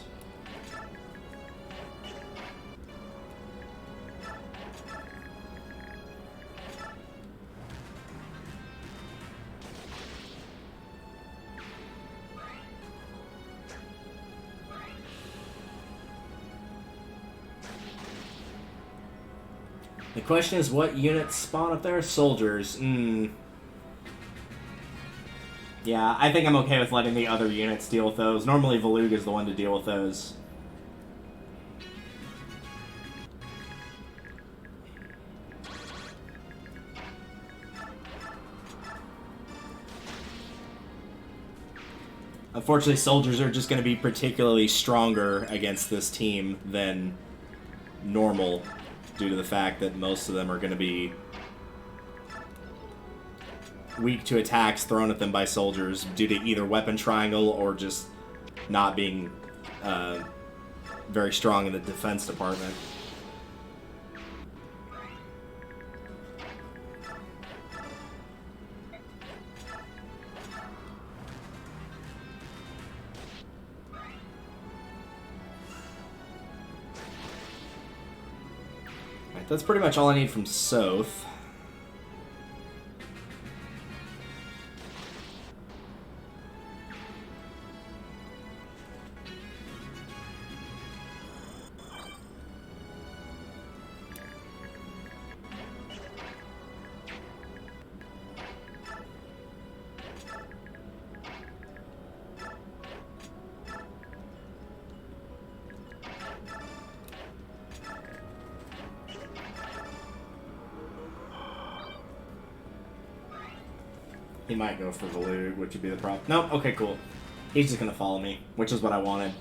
The question is, what units spawn up there? Soldiers. Yeah, I think I'm okay with letting the other units deal with those. Normally, Valug is the one to deal with those. Unfortunately, soldiers are just going to be particularly stronger against this team than normal, due to the fact that most of them are going to be weak to attacks thrown at them by soldiers due to either weapon triangle or just not being very strong in the defense department. Alright, that's pretty much all I need from Soth. He might go for Valug, which would be the problem. Nope, okay, cool. He's just gonna follow me, which is what I wanted.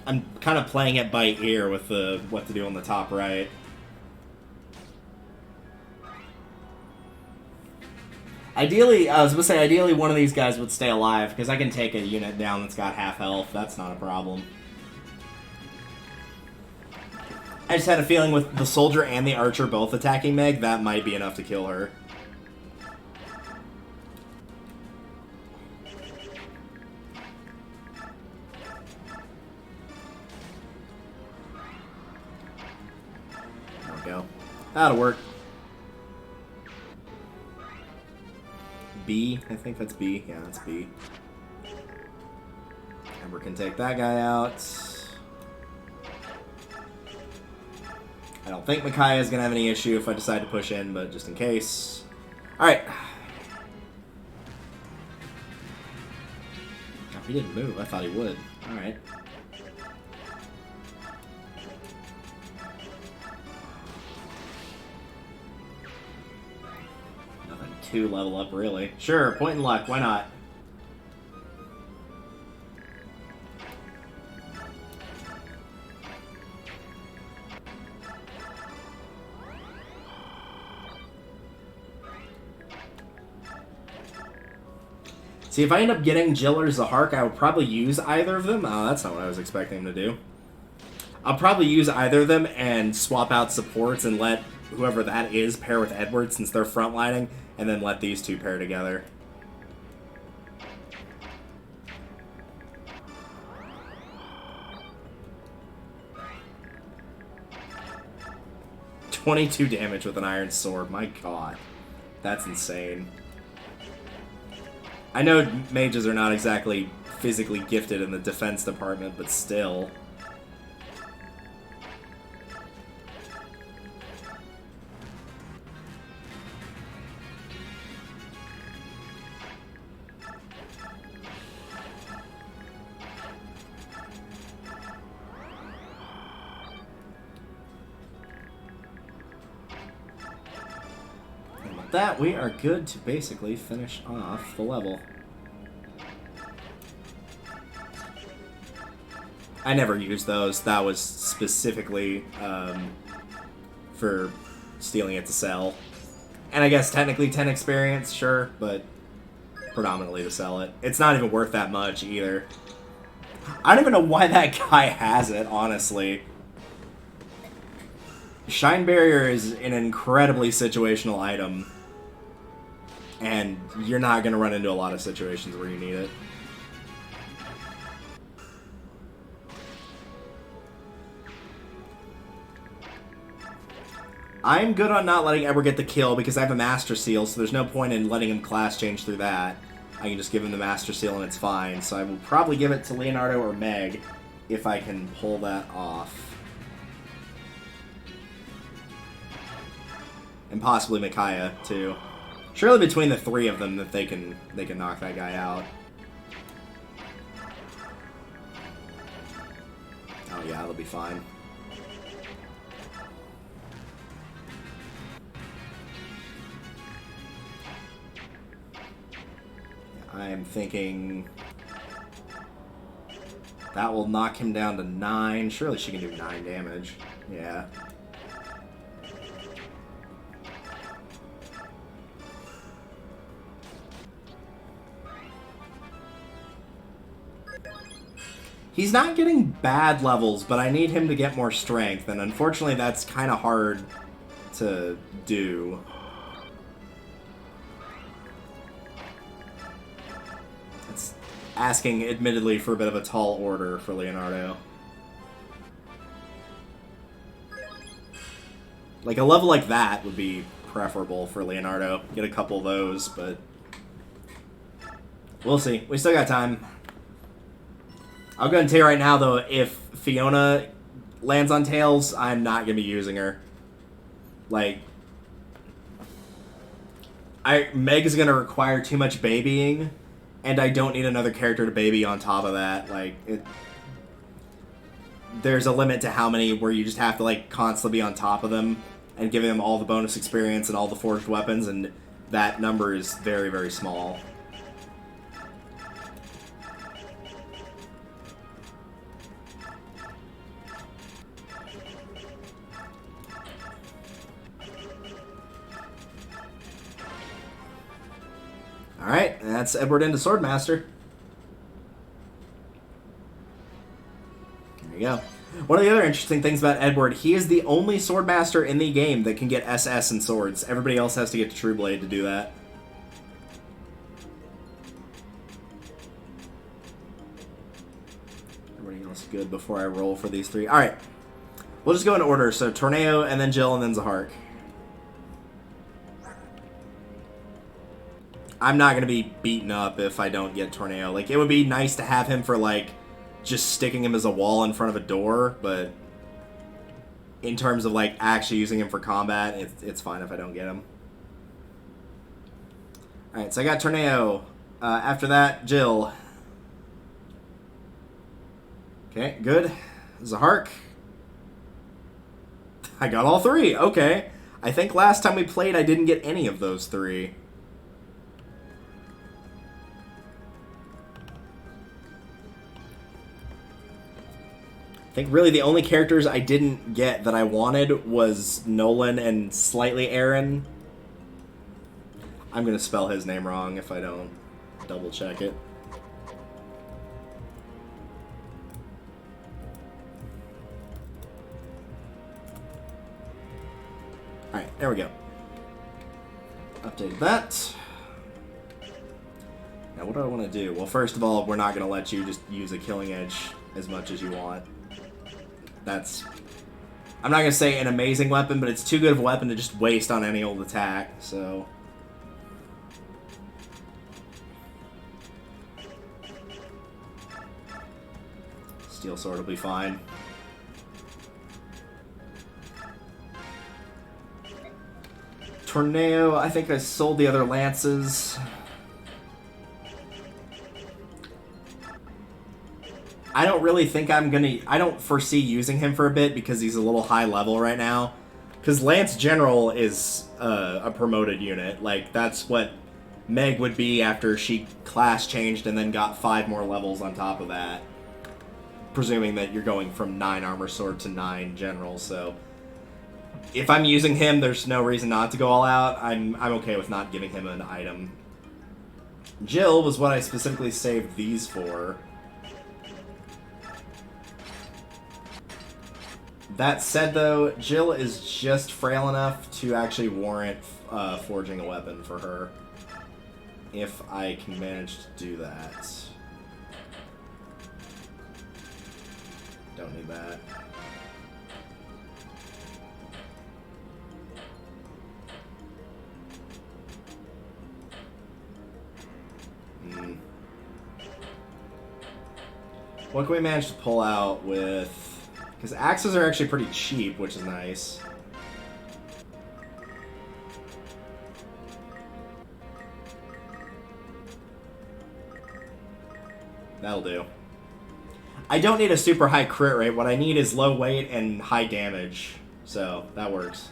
I'm kind of playing it by ear with the what to do on the top right. Ideally, I was going to say, ideally one of these guys would stay alive, because I can take a unit down that's got half health. That's not a problem. I just had a feeling with the soldier and the archer both attacking Meg, that might be enough to kill her. we go. That'll work. B, I think that's B. Yeah, that's B. Ember can take that guy out. I don't think Micaiah is going to have any issue if I decide to push in, but just in case. Alright. Oh, he didn't move. I thought he would. Alright. Nothing too level up, really. Sure, point in luck. Why not? See, if I end up getting Jill or Zahark, I would probably use either of them. Oh, that's not what I was expecting him to do. I'll probably use either of them and swap out supports and let whoever that is pair with Edward since they're frontlining, and then let these two pair together. $22 damage with an iron sword. My god. That's insane. I know mages are not exactly physically gifted in the defense department, but still. That, we are good to basically finish off the level. I never used those. That was specifically for stealing it to sell. And I guess technically 10 experience, sure, but predominantly to sell it. It's not even worth that much either. I don't even know why that guy has it, honestly. Shine Barrier is an incredibly situational item. And you're not going to run into a lot of situations where you need it. I'm good on not letting Edward get the kill because I have a Master Seal, so there's no point in letting him class change through that. I can just give him the Master Seal and it's fine. So I will probably give it to Leonardo or Meg if I can pull that off. And possibly Micaiah, too. Surely between the three of them that they can knock that guy out. Oh yeah, they'll be fine. I'm thinking that will knock him down to 9. Surely she can do 9 damage. Yeah. He's not getting bad levels, but I need him to get more strength, and unfortunately that's kind of hard to do. It's asking, admittedly, for a bit of a tall order for Leonardo. Like, a level like that would be preferable for Leonardo. Get a couple of those, but we'll see. We still got time. I'll go ahead and tell you right now, though, if Fiona lands on Tails, I'm not going to be using her. Like, Meg is going to require too much babying, and I don't need another character to baby on top of that. Like, there's a limit to how many where you just have to, like, constantly be on top of them and giving them all the bonus experience and all the forged weapons, and that number is very, very small. Alright, that's Edward into Swordmaster. There you go. One of the other interesting things about Edward, he is the only Swordmaster in the game that can get SS in swords. Everybody else has to get to True Blade to do that. Everybody else good before I roll for these three. Alright. We'll just go in order. So Tornado, and then Jill, and then Zahark. I'm not going to be beaten up if I don't get Tornado. Like, it would be nice to have him for, like, just sticking him as a wall in front of a door, but in terms of, like, actually using him for combat, it's fine if I don't get him. Alright, so I got Tornado. After that, Jill. Okay, good. Zahark. I got all three. Okay. I think last time we played, I didn't get any of those three. I think really the only characters I didn't get that I wanted was Nolan and slightly Aaron. I'm going to spell his name wrong if I don't double check it. Alright, there we go. Updated that. Now what do I want to do? Well, first of all, we're not going to let you just use a Killing Edge as much as you want. That's... I'm not going to say an amazing weapon, but it's too good of a weapon to just waste on any old attack, so... Steel Sword will be fine. Tornado, I think I sold the other lances. I don't really think I'm gonna... I don't foresee using him for a bit because he's a little high level right now. Because Lance General is a promoted unit. Like, that's what Meg would be after she class changed and then got 5 more levels on top of that. Presuming that you're going from 9 Armor Sword to 9 General, so... If I'm using him, there's no reason not to go all out. I'm okay with not giving him an item. Jill was what I specifically saved these for. That said, though, Jill is just frail enough to actually warrant forging a weapon for her. If I can manage to do that. Don't need that. What can we manage to pull out with... Because axes are actually pretty cheap, which is nice. That'll do. I don't need a super high crit rate. What I need is low weight and high damage. So, that works.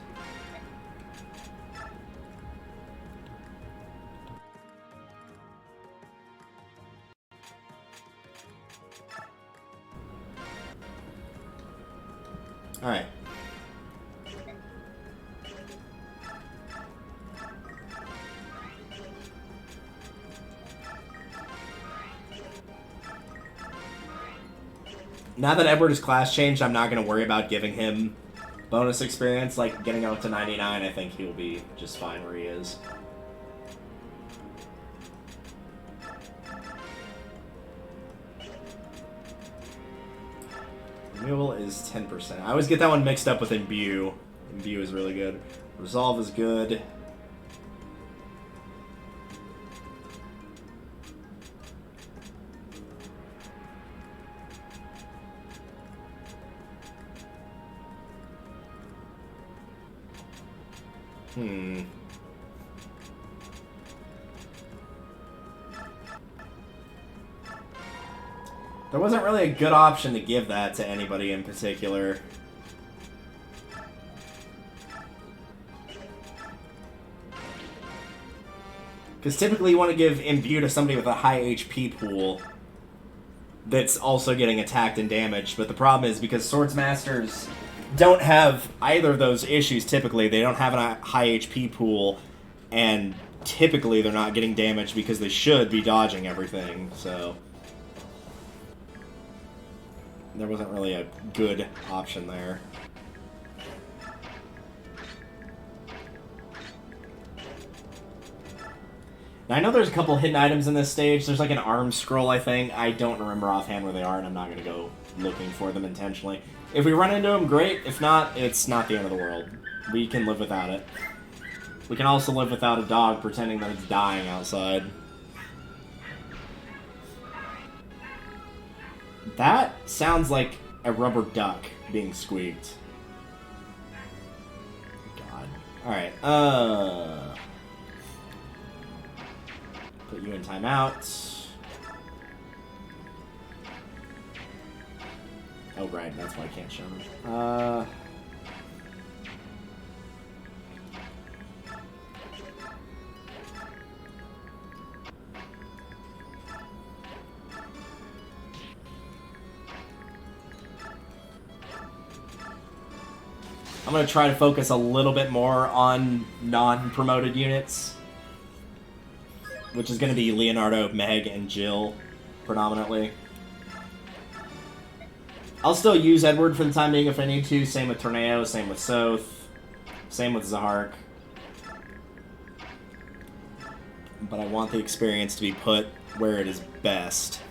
Alright. Now that Edward's class changed, I'm not going to worry about giving him bonus experience. Like, getting out to 99, I think he'll be just fine where he is. Renewal is 10%. I always get that one mixed up with Imbue. Imbue is really good. Resolve is good. There wasn't really a good option to give that to anybody in particular. Because typically you want to give Imbue to somebody with a high HP pool that's also getting attacked and damaged, but the problem is because Swordsmasters don't have either of those issues typically. They don't have a high HP pool, and typically they're not getting damaged because they should be dodging everything, so... There wasn't really a good option there. Now, I know there's a couple hidden items in this stage. There's like an arm scroll, I think. I don't remember offhand where they are, and I'm not going to go looking for them intentionally. If we run into him, great. If not, it's not the end of the world. We can live without it. We can also live without a dog pretending that it's dying outside. That sounds like a rubber duck being squeaked. God. Alright, put you in timeout. Oh, right, that's why I can't show them. I'm going to try to focus a little bit more on non-promoted units, which is going to be Leonardo, Meg, and Jill, predominantly. I'll still use Edward for the time being if I need to. Same with Torneo, same with Soth, same with Zahark. But I want the experience to be put where it is best.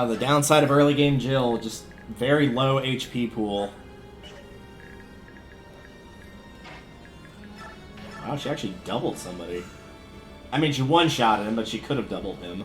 The downside of early game Jill, just very low HP pool. Wow, she actually doubled somebody. I mean, she one-shotted him, but she could have doubled him.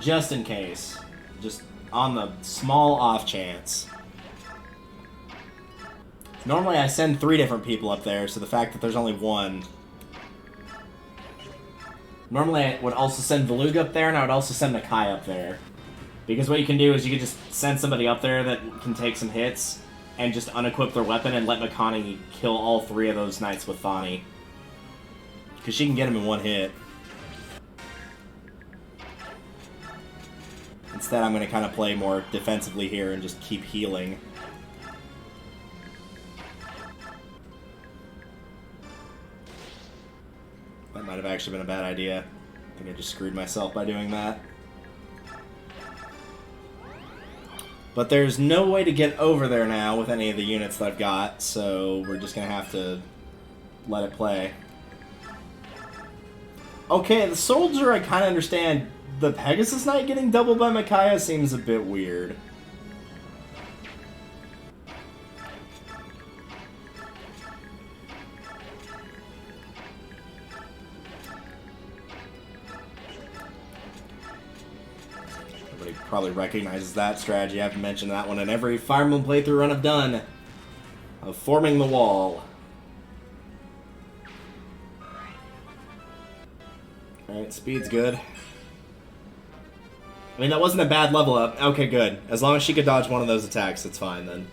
Just in case. Just on the small off chance. Normally I send 3 different people up there, so the fact that there's only one... Normally I would also send Valug up there, and I would also send Nakai up there. Because what you can do is you can just send somebody up there that can take some hits, and just unequip their weapon and let Makani kill all 3 of those knights with Thani. Because she can get him in one hit. Instead, I'm going to kind of play more defensively here and just keep healing. That might have actually been a bad idea. I think I just screwed myself by doing that. But there's no way to get over there now with any of the units that I've got, so we're just going to have to let it play. Okay, the soldier I kind of understand. The Pegasus Knight getting doubled by Micaiah seems a bit weird. Everybody probably recognizes that strategy. I've mentioned that one in every Fire Emblem playthrough run I've done. Of forming the wall. Alright, speed's good. I mean, that wasn't a bad level up. Okay, good. As long as she could dodge one of those attacks, it's fine then.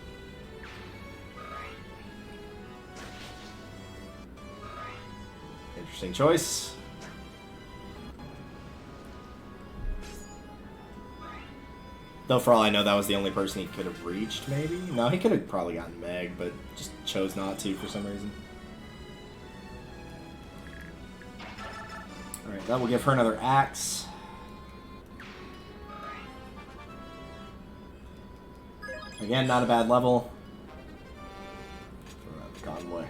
Interesting choice. Though for all I know, that was the only person he could have reached, maybe? No, he could have probably gotten Meg, but just chose not to for some reason. Alright, that will give her another axe. Again, not a bad level. Convoy.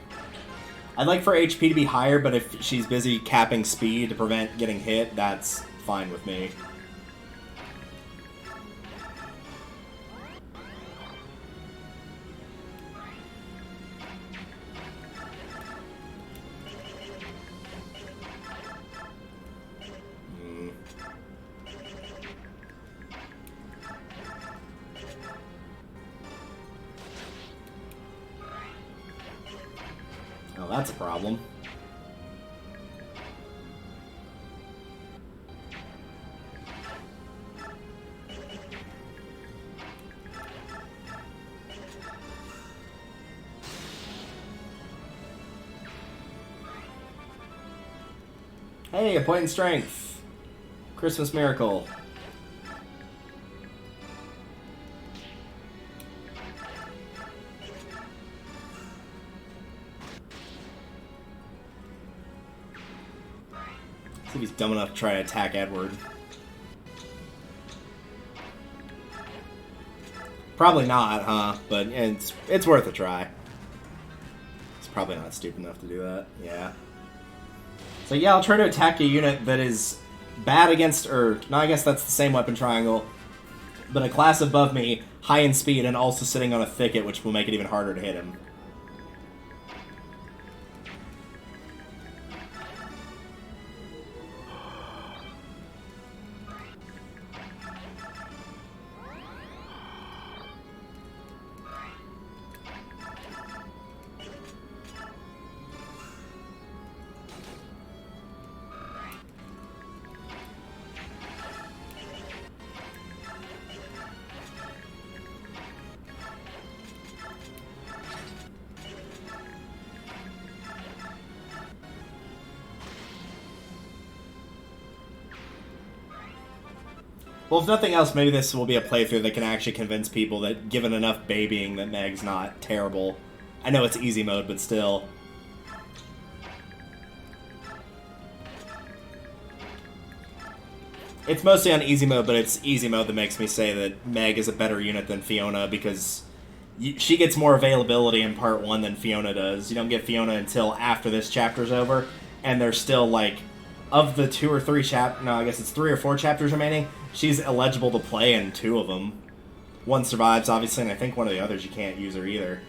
I'd like for HP to be higher, but if she's busy capping speed to prevent getting hit, that's fine with me. Oh, that's a problem. Hey, a point in strength. Christmas miracle. See if he's dumb enough to try to attack Edward. Probably not, huh? But it's worth a try. He's probably not stupid enough to do that. Yeah. So yeah, I'll try to attack a unit that is bad against, or no, I guess that's the same weapon triangle, but a class above me, high in speed, and also sitting on a thicket, which will make it even harder to hit him. Well, if nothing else, maybe this will be a playthrough that can actually convince people that, given enough babying, that Meg's not terrible. I know it's easy mode, but still. It's mostly on easy mode, but it's easy mode that makes me say that Meg is a better unit than Fiona, because she gets more availability in part 1 than Fiona does. You don't get Fiona until after this chapter's over, and there's still, like, of the 2 or 3 no, I guess it's 3 or 4 chapters remaining, she's eligible to play in 2 of them. One survives, obviously, and I think one of the others you can't use her either.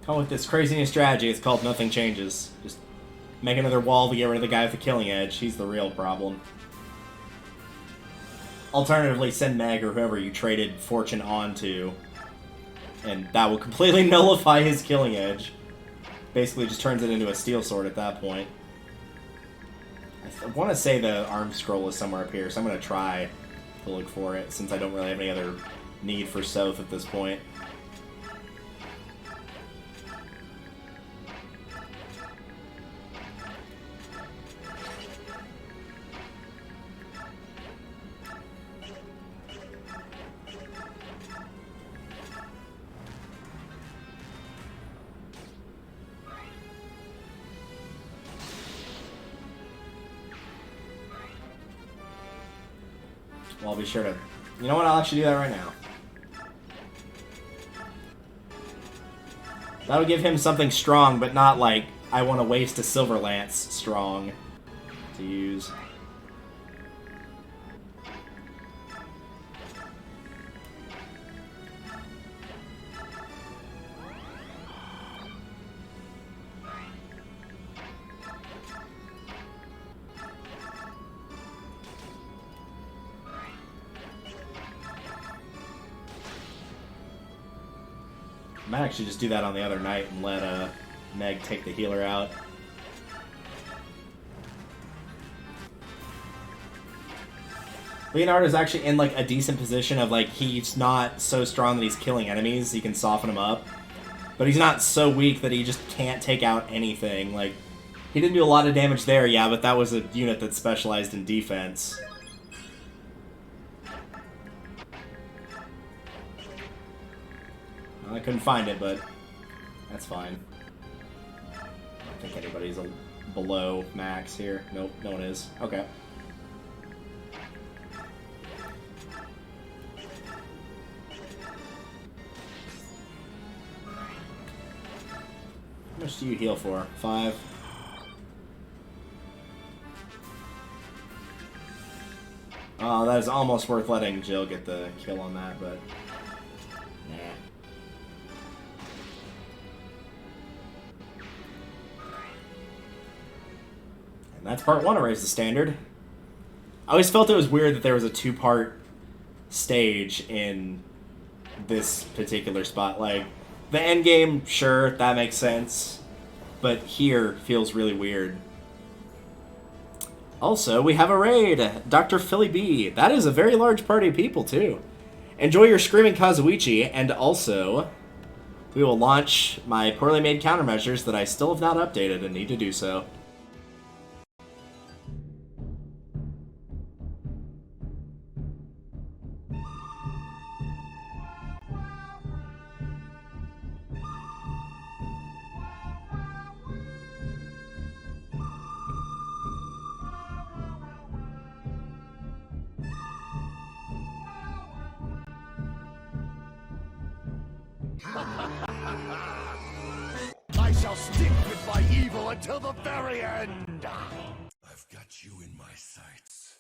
Come with this crazy new strategy. It's called Nothing Changes. Just make another wall to get rid of the guy with the killing edge. He's the real problem. Alternatively, send Meg or whoever you traded Fortune on to, and that will completely nullify his killing edge. Basically just turns it into a steel sword at that point. I want to say the arm scroll is somewhere up here, so I'm going to try to look for it, since I don't really have any other need for Soth at this point. Well, I'll be sure to... You know what? I'll actually do that right now. That'll give him something strong, but not like, I want to waste a Silver Lance strong to use. I might actually just do that on the other night and let Meg take the healer out. Leonardo's actually in like a decent position of like he's not so strong that he's killing enemies, he can soften him up. But he's not so weak that he just can't take out anything. Like, he didn't do a lot of damage there, yeah, but that was a unit that specialized in defense. Well, I couldn't find it, but that's fine. I don't think anybody's below max here. Nope, no one is. Okay. How much do you heal for? 5? Oh, that is almost worth letting Jill get the kill on that, but... nah. And that's part 1 of Raise the Standard. I always felt it was weird that there was a 2-part stage in this particular spot. Like, the end game, sure, that makes sense. But here feels really weird. Also, we have a raid. Dr. Philly B. That is a very large party of people, too. Enjoy your Screaming Kazuichi, and also, we will launch my poorly made countermeasures that I still have not updated and need to do so. I shall stick with my evil until the very end! I've got you in my sights.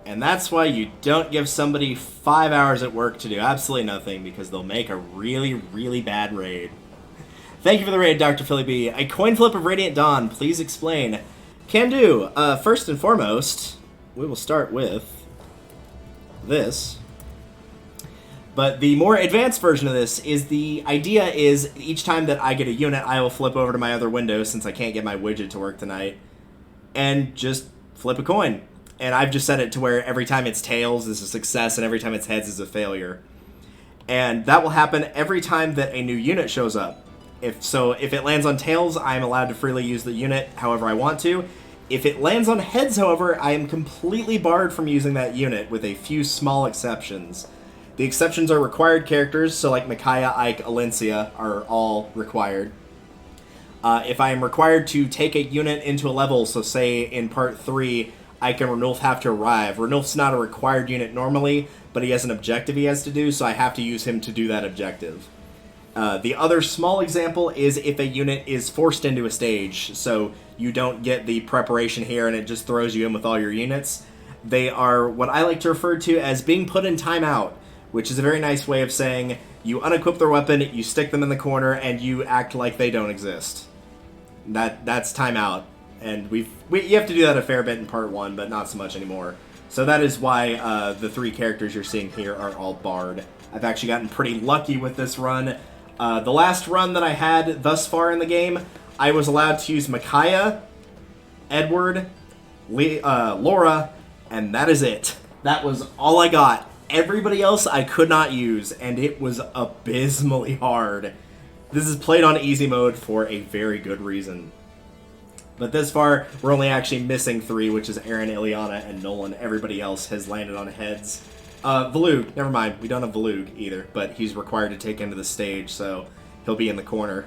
And that's why you don't give somebody 5 hours at work to do absolutely nothing, because they'll make a really, really bad raid. Thank you for the raid, Dr. Philly B. A coin flip of Radiant Dawn, please explain. Can do. First and foremost, we will start with this. But the more advanced version of this is the idea is each time that I get a unit, I will flip over to my other window since I can't get my widget to work tonight, and just flip a coin. And I've just set it to where every time it's tails is a success and every time it's heads is a failure. And that will happen every time that a new unit shows up. If it lands on tails, I am allowed to freely use the unit however I want to. If it lands on heads, however, I am completely barred from using that unit with a few small exceptions. The exceptions are required characters, so like Micaiah, Ike, Alencia are all required. If I am required to take a unit into a level, so say in part 3, Ike and Ranulf have to arrive. Ranulf's not a required unit normally, but he has an objective he has to do, so I have to use him to do that objective. The other small example is if a unit is forced into a stage, so you don't get the preparation here and it just throws you in with all your units. They are what I like to refer to as being put in timeout, which is a very nice way of saying you unequip their weapon, you stick them in the corner, and you act like they don't exist. That's timeout. And you have to do that a fair bit in part 1, but not so much anymore. So that is why the 3 characters you're seeing here are all barred. I've actually gotten pretty lucky with this run. The last run that I had thus far in the game, I was allowed to use Micaiah, Edward, Laura, and that is it. That was all I got. Everybody else I could not use, and it was abysmally hard. This is played on easy mode for a very good reason. But this far, we're only actually missing 3, which is Aaron, Ileana, and Nolan. Everybody else has landed on heads. Valug, never mind. We don't have Valug either, but he's required to take into the stage, so he'll be in the corner.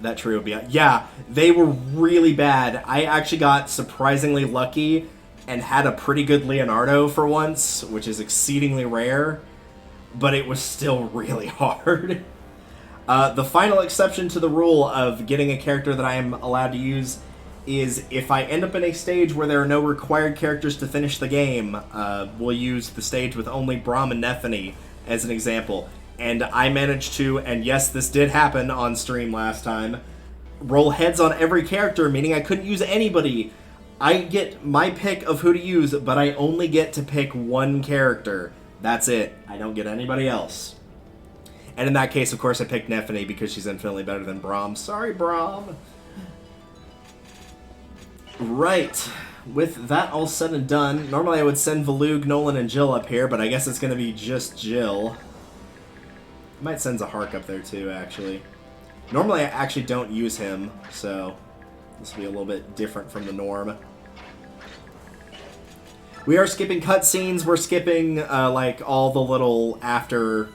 That tree will be out. Yeah, they were really bad. I actually got surprisingly lucky and had a pretty good Leonardo for once, which is exceedingly rare, but it was still really hard. The final exception to the rule of getting a character that I am allowed to use is if I end up in a stage where there are no required characters to finish the game, we'll use the stage with only Braum and Nephany as an example. And I managed to, and yes, this did happen on stream last time, roll heads on every character, meaning I couldn't use anybody. I get my pick of who to use, but I only get to pick one character. That's it. I don't get anybody else. And in that case, of course, I picked Nephany because she's infinitely better than Braum. Sorry, Braum. Right. With that all said and done, normally I would send Valug, Nolan, and Jill up here, but I guess it's going to be just Jill. I might send Zahark up there too, actually. Normally I actually don't use him, so this will be a little bit different from the norm. We are skipping cutscenes. We're skipping, like, all the little after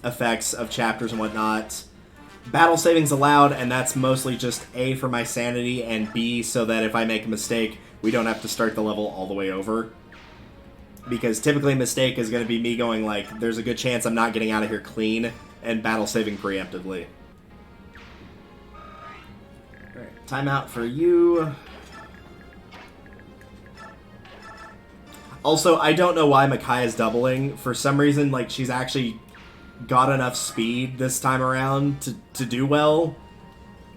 effects of chapters and whatnot. Battle savings allowed, and that's mostly just A, for my sanity, and B, so that if I make a mistake, we don't have to start the level all the way over. Because typically a mistake is going to be me going, like, there's a good chance I'm not getting out of here clean, and battle saving preemptively. Alright, timeout for you. Also, I don't know why Micaiah's doubling. For some reason, like, she's actually got enough speed this time around to do well,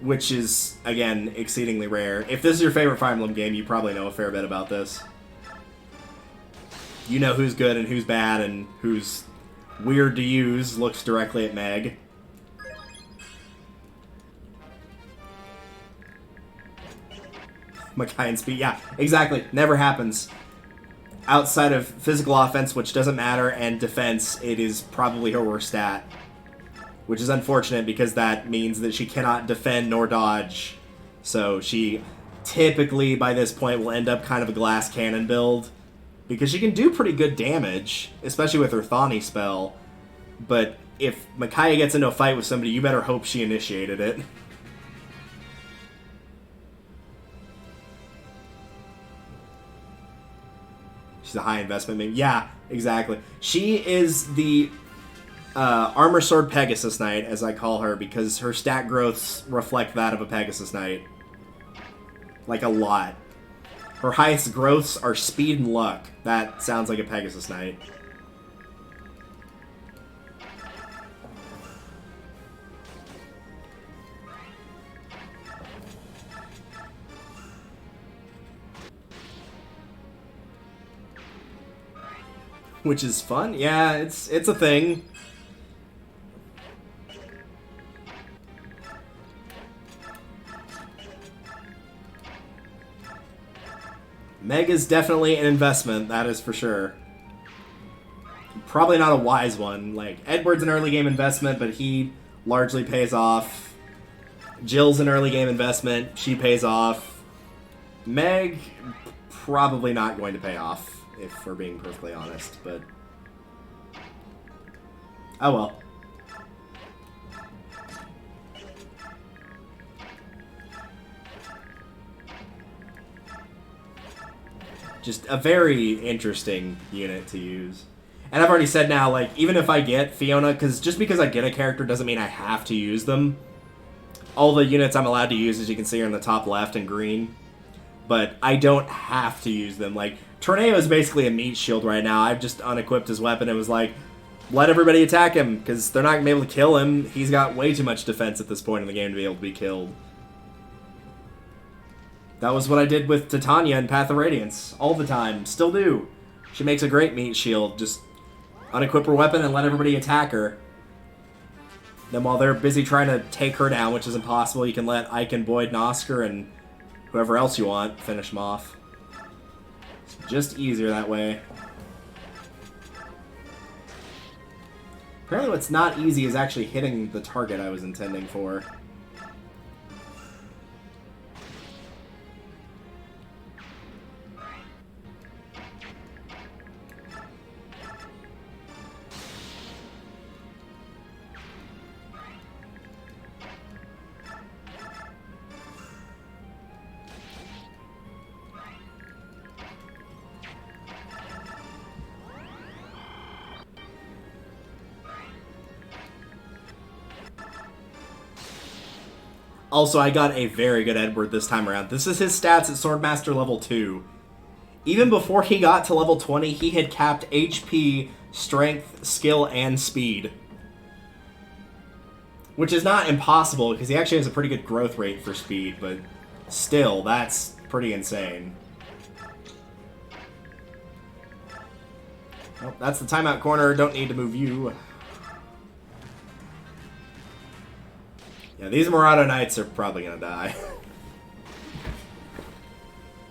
which is, again, exceedingly rare. If this is your favorite Fire Emblem game, you probably know a fair bit about this. You know who's good and who's bad and who's weird to use. Looks directly at Meg. Micaiah and speed, yeah, exactly. Never happens. Outside of physical offense, which doesn't matter, and defense, it is probably her worst stat. Which is unfortunate because that means that she cannot defend nor dodge. So she typically, by this point, will end up kind of a glass cannon build. Because she can do pretty good damage, especially with her Thani spell. But if Micaiah gets into a fight with somebody, you better hope she initiated it. She's a high investment, maybe. Yeah, exactly. She is the Armor Sword Pegasus Knight, as I call her, because her stat growths reflect that of a Pegasus Knight. Like, a lot. Her highest growths are speed and luck. That sounds like a Pegasus Knight. Which is fun. Yeah, it's a thing. Meg is definitely an investment, that is for sure. Probably not a wise one. Like, Edward's an early game investment, but he largely pays off. Jill's an early game investment, she pays off. Meg, probably not going to pay off, if we're being perfectly honest, but... oh well. Just a very interesting unit to use. And I've already said now, like, even if I get Fiona, because just because I get a character doesn't mean I have to use them. All the units I'm allowed to use, as you can see, are in the top left in green. But I don't have to use them. Like, Tornado is basically a meat shield right now. I've just unequipped his weapon and was like, let everybody attack him, because they're not going to be able to kill him. He's got way too much defense at this point in the game to be able to be killed. That was what I did with Titania in Path of Radiance. All the time. Still do. She makes a great meat shield. Just unequip her weapon and let everybody attack her. Then while they're busy trying to take her down, which is impossible, you can let Ike and Boyd and Oscar and whoever else you want finish them off. It's just easier that way. Apparently what's not easy is actually hitting the target I was intending for. Also, I got a very good Edward this time around. This is his stats at Swordmaster level 2. Even before he got to level 20, he had capped HP, strength, skill, and speed. Which is not impossible, because he actually has a pretty good growth rate for speed, but still, that's pretty insane. Oh, that's the timeout corner. Don't need to move you. Yeah, these Murata Knights are probably gonna die.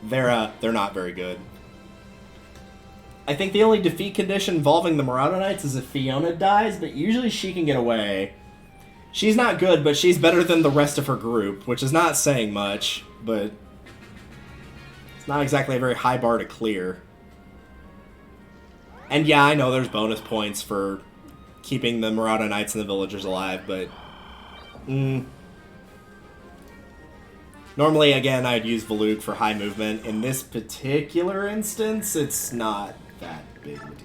They're not very good. I think the only defeat condition involving the Murata Knights is if Fiona dies, but usually she can get away. She's not good, but she's better than the rest of her group, which is not saying much, but it's not exactly a very high bar to clear. And yeah, I know there's bonus points for keeping the Murata Knights and the villagers alive, but normally, again, I'd use Volug for high movement. In this particular instance, it's not that big of a deal.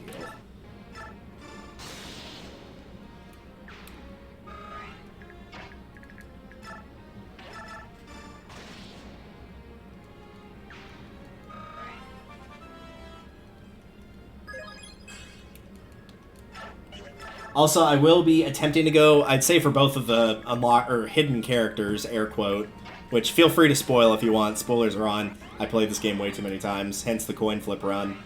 Also, I will be attempting to go, I'd say for both of the unlock or hidden characters, air quote, which feel free to spoil if you want. Spoilers are on. I played this game way too many times, hence the coin flip run.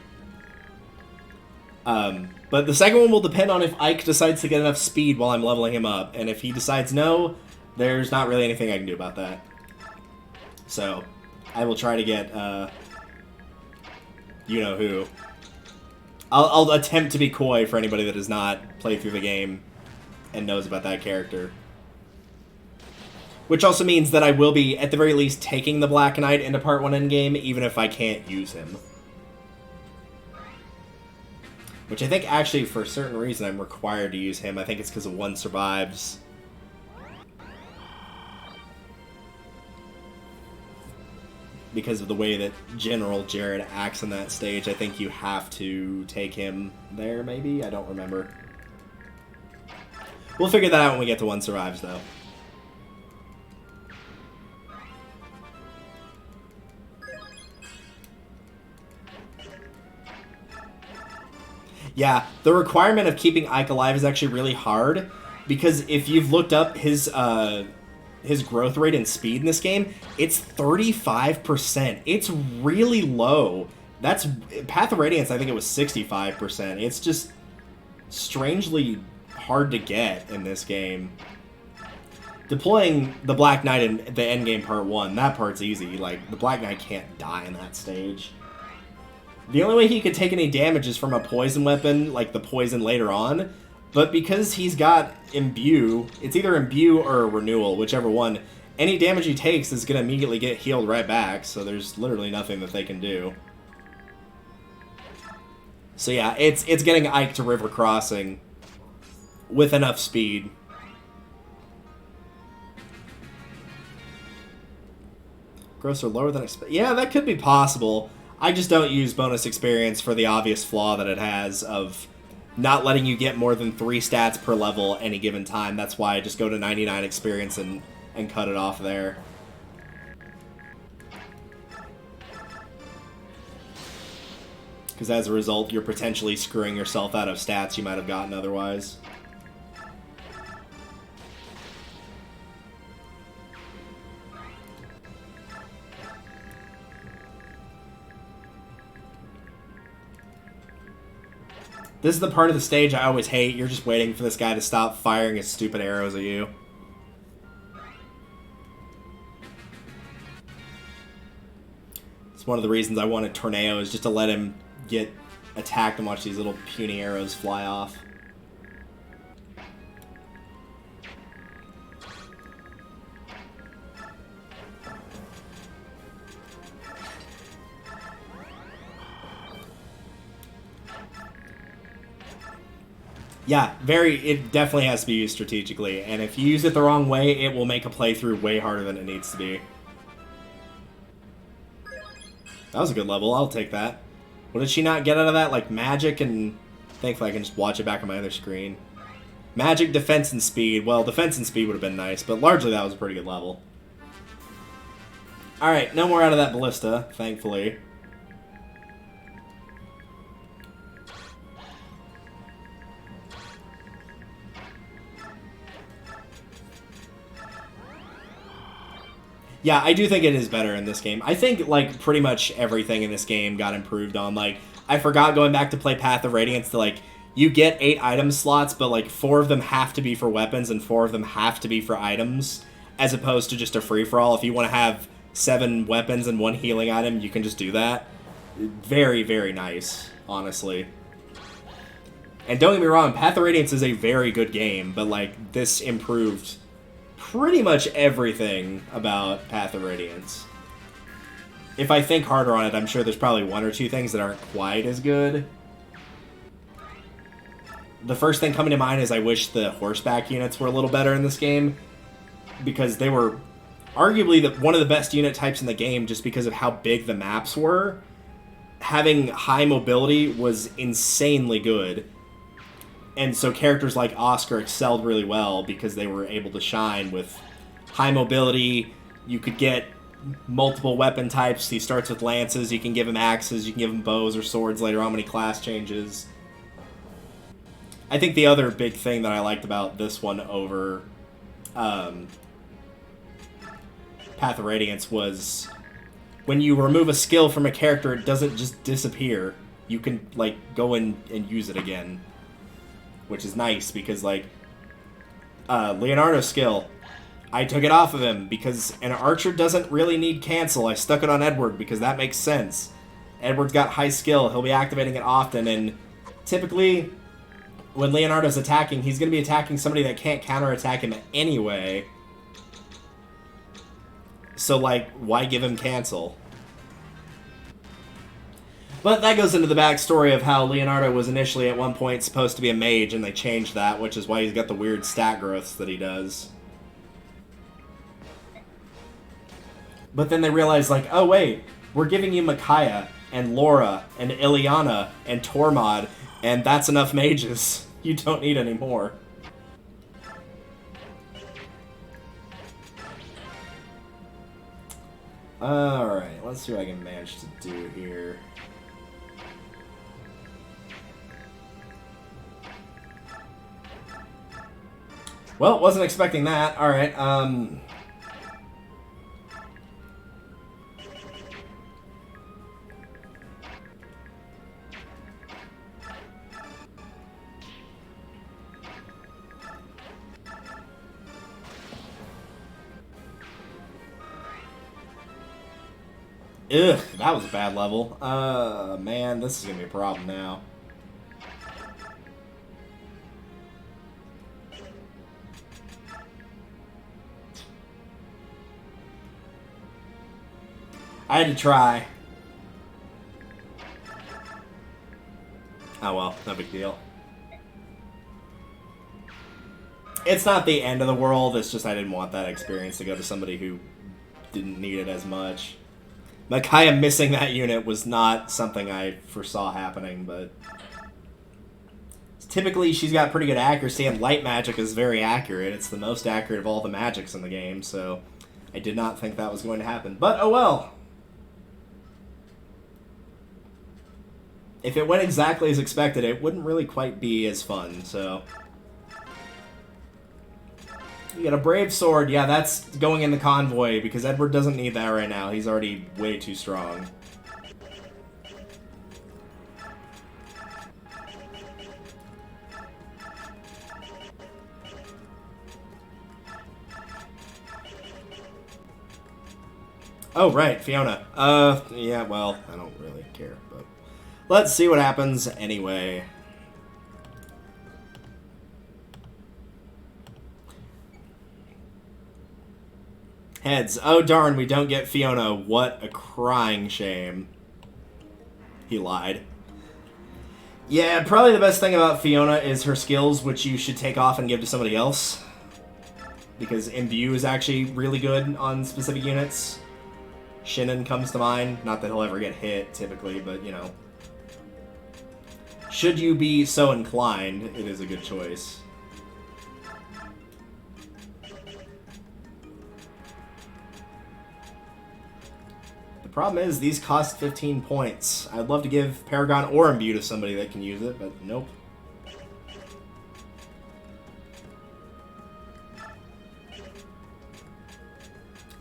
But the second one will depend on if Ike decides to get enough speed while I'm leveling him up, and if he decides no, there's not really anything I can do about that. So, I will try to get, you-know-who. I'll attempt to be coy for anybody that has not played through the game and knows about that character. Which also means that I will be, at the very least, taking the Black Knight into Part 1 endgame, even if I can't use him. Which I think, actually, for a certain reason, I'm required to use him. I think it's because of One Survives. Because of the way that General Jared acts on that stage, I think you have to take him there, maybe? I don't remember. We'll figure that out when we get to One Survives, though. Yeah, the requirement of keeping Ike alive is actually really hard, because if you've looked up his growth rate and speed in this game, it's 35%. It's really low. That's Path of Radiance, I think it was 65%. It's just strangely hard to get in this game. Deploying the Black Knight in the endgame part 1, that part's easy. Like, the Black Knight can't die in that stage. The only way he could take any damage is from a poison weapon, like the poison later on. But because he's got Imbue, it's either Imbue or Renewal, whichever one, any damage he takes is going to immediately get healed right back, so there's literally nothing that they can do. So yeah, it's getting Ike to River Crossing with enough speed. Gross or lower than expected. Yeah, that could be possible. I just don't use bonus experience for the obvious flaw that it has of not letting you get more than 3 stats per level any given time. That's why I just go to 99 experience and cut it off there. Because as a result, you're potentially screwing yourself out of stats you might have gotten otherwise. This is the part of the stage I always hate. You're just waiting for this guy to stop firing his stupid arrows at you. It's one of the reasons I wanted Tornado, is just to let him get attacked and watch these little puny arrows fly off. Yeah, it definitely has to be used strategically, and if you use it the wrong way, it will make a playthrough way harder than it needs to be. That was a good level, I'll take that. What did she not get out of that? Like magic and... Thankfully I can just watch it back on my other screen. Magic, defense, and speed. Well, defense and speed would have been nice, but largely that was a pretty good level. Alright, no more out of that ballista, thankfully. Yeah, I do think it is better in this game. I think, like, pretty much everything in this game got improved on. Like, I forgot going back to play Path of Radiance to, like, you get 8 item slots, but, like, 4 of them have to be for weapons and 4 of them have to be for items, as opposed to just a free-for-all. If you want to have 7 weapons and 1 healing item, you can just do that. Very, very nice, honestly. And don't get me wrong, Path of Radiance is a very good game, but, like, this improved pretty much everything about Path of Radiance. If I think harder on it, I'm sure there's probably 1 or 2 things that aren't quite as good. The first thing coming to mind is I wish the horseback units were a little better in this game, because they were arguably one of the best unit types in the game just because of how big the maps were. Having high mobility was insanely good. And so characters like Oscar excelled really well because they were able to shine with high mobility. You could get multiple weapon types. He starts with lances. You can give him axes. You can give him bows or swords later on when he class changes. I think the other big thing that I liked about this one over Path of Radiance was when you remove a skill from a character, it doesn't just disappear. You can, like, go in and use it again. Which is nice, because, like, Leonardo's skill, I took it off of him, because an archer doesn't really need cancel. I stuck it on Edward, because that makes sense. Edward's got high skill, he'll be activating it often, and typically, when Leonardo's attacking, he's going to be attacking somebody that can't counterattack him anyway. So, like, why give him cancel? But that goes into the backstory of how Leonardo was initially at one point supposed to be a mage, and they changed that, which is why he's got the weird stat growths that he does. But then they realized, like, oh wait, we're giving you Micaiah, and Laura, and Ileana, and Tormod, and that's enough mages. You don't need any more. Alright, let's see what I can manage to do here. Well, wasn't expecting that. Alright, ugh, that was a bad level. Man, this is gonna be a problem now. I had to try. Oh well, no big deal. It's not the end of the world, it's just I didn't want that experience to go to somebody who didn't need it as much. Micaiah missing that unit was not something I foresaw happening, but typically she's got pretty good accuracy, and light magic is very accurate. It's the most accurate of all the magics in the game, so I did not think that was going to happen. But oh well. If it went exactly as expected, it wouldn't really quite be as fun, so... You got a Brave Sword. Yeah, that's going in the convoy, because Edward doesn't need that right now. He's already way too strong. Oh, right, Fiona. Yeah, well, I don't really care, but... Let's see what happens anyway. Heads. Oh darn, we don't get Fiona. What a crying shame. He lied. Yeah, probably the best thing about Fiona is her skills, which you should take off and give to somebody else. Because Imbue is actually really good on specific units. Shinnon comes to mind. Not that he'll ever get hit, typically, but, you know. Should you be so inclined, it is a good choice. The problem is, these cost 15 points. I'd love to give Paragon or Imbue to somebody that can use it, but nope.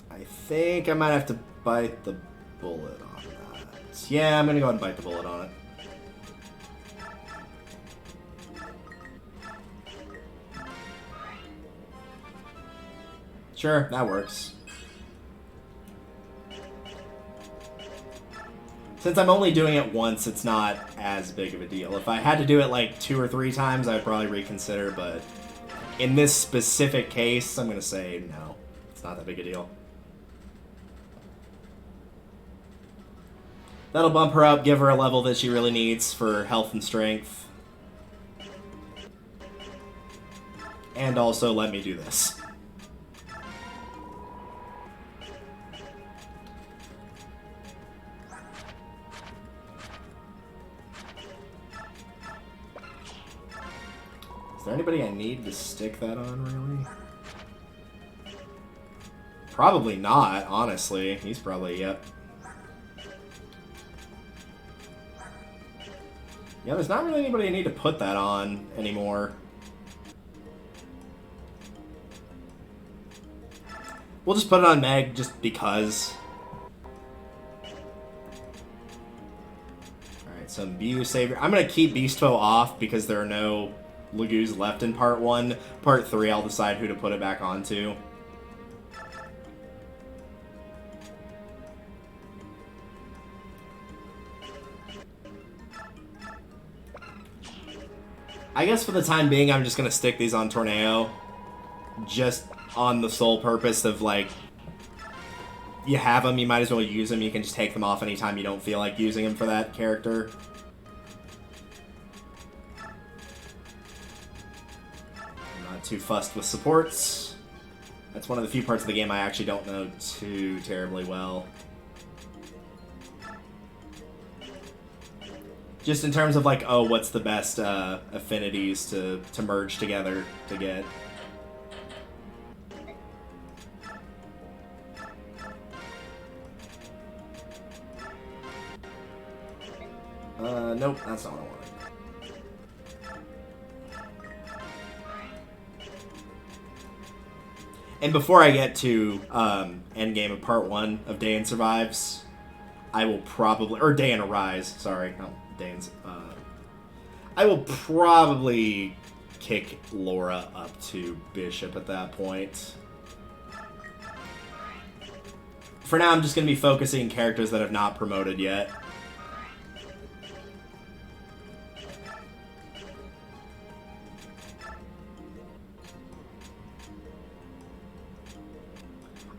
I think I might have to bite the bullet on that. Yeah, I'm gonna go ahead and bite the bullet on it. Sure, that works. Since I'm only doing it once, it's not as big of a deal. If I had to do it like 2 or 3 times, I'd probably reconsider, but in this specific case, I'm gonna say no. It's not that big a deal. That'll bump her up, give her a level that she really needs for health and strength. And also let me do this. Is there anybody I need to stick that on, really? Probably not, honestly. He's probably, yep. Yeah, there's not really anybody I need to put that on anymore. We'll just put it on Meg, just because. Alright, so Imbue Savior. I'm going to keep Beastfoe off because there are no Lagoos left in Part 1. Part 3, I'll decide who to put it back onto. I guess for the time being, I'm just going to stick these on Tornado. Just on the sole purpose of, like, you have them, you might as well use them. You can just take them off anytime you don't feel like using them for that character. I'm not too fussed with supports. That's one of the few parts of the game I actually don't know too terribly well. Just in terms of, like, oh, what's the best affinities to merge together to get. Nope, that's not what I wanted. And before I get to endgame of Part 1 of Daein Survives, I will probably... Or Daein Arise, sorry. No, Daein's... I will probably kick Laura up to Bishop at that point. For now, I'm just going to be focusing characters that have not promoted yet.